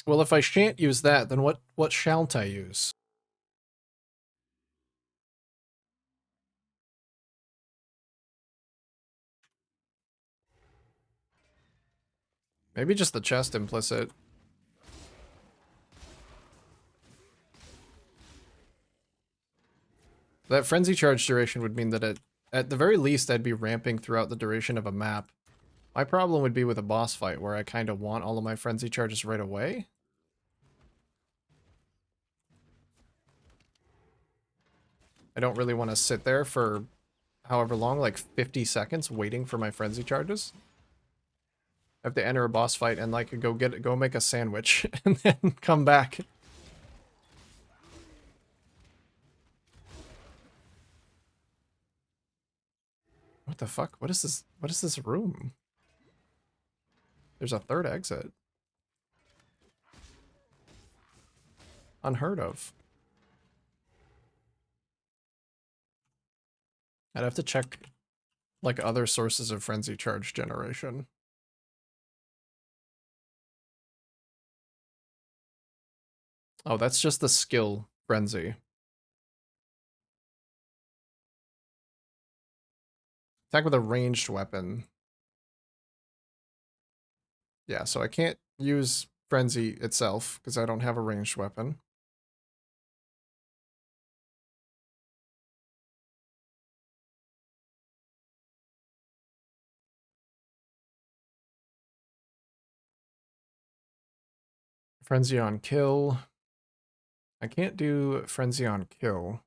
Well, if I shan't use that, then what shan't I use? Maybe just the chest implicit. That frenzy charge duration would mean that at the very least I'd be ramping throughout the duration of a map. My problem would be with a boss fight where I kind of want all of my frenzy charges right away. I don't really want to sit there for however long, like 50 seconds, waiting for my frenzy charges. I have to enter a boss fight and like go make a sandwich and then come back. What the fuck? What is this? What is this room? There's a third exit. Unheard of. I'd have to check like other sources of frenzy charge generation. Oh, that's just the skill frenzy. Attack with a ranged weapon. Yeah, so I can't use frenzy itself because I don't have a ranged weapon. Frenzy on kill. I can't do frenzy on kill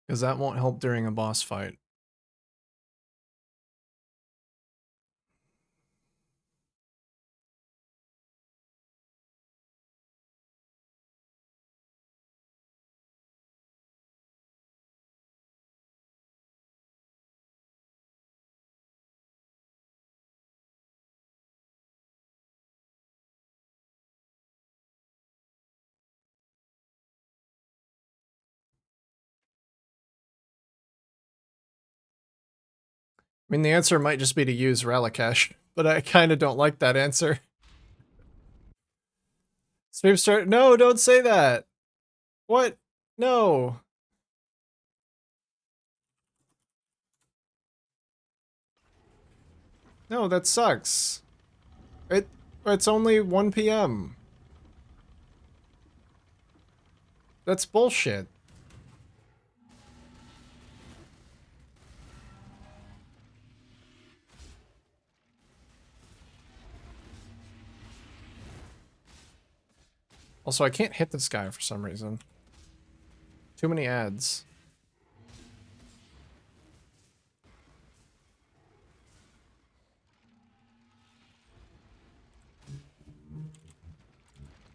because that won't help during a boss fight. I mean, the answer might just be to use Relicash, but I kind of don't like that answer. Stream start. No, don't say that. What? No. No, that sucks. It's only 1 p.m. That's bullshit. Also, I can't hit this guy for some reason. Too many ads.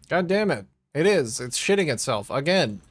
God damn it. It is. It's shitting itself. Again.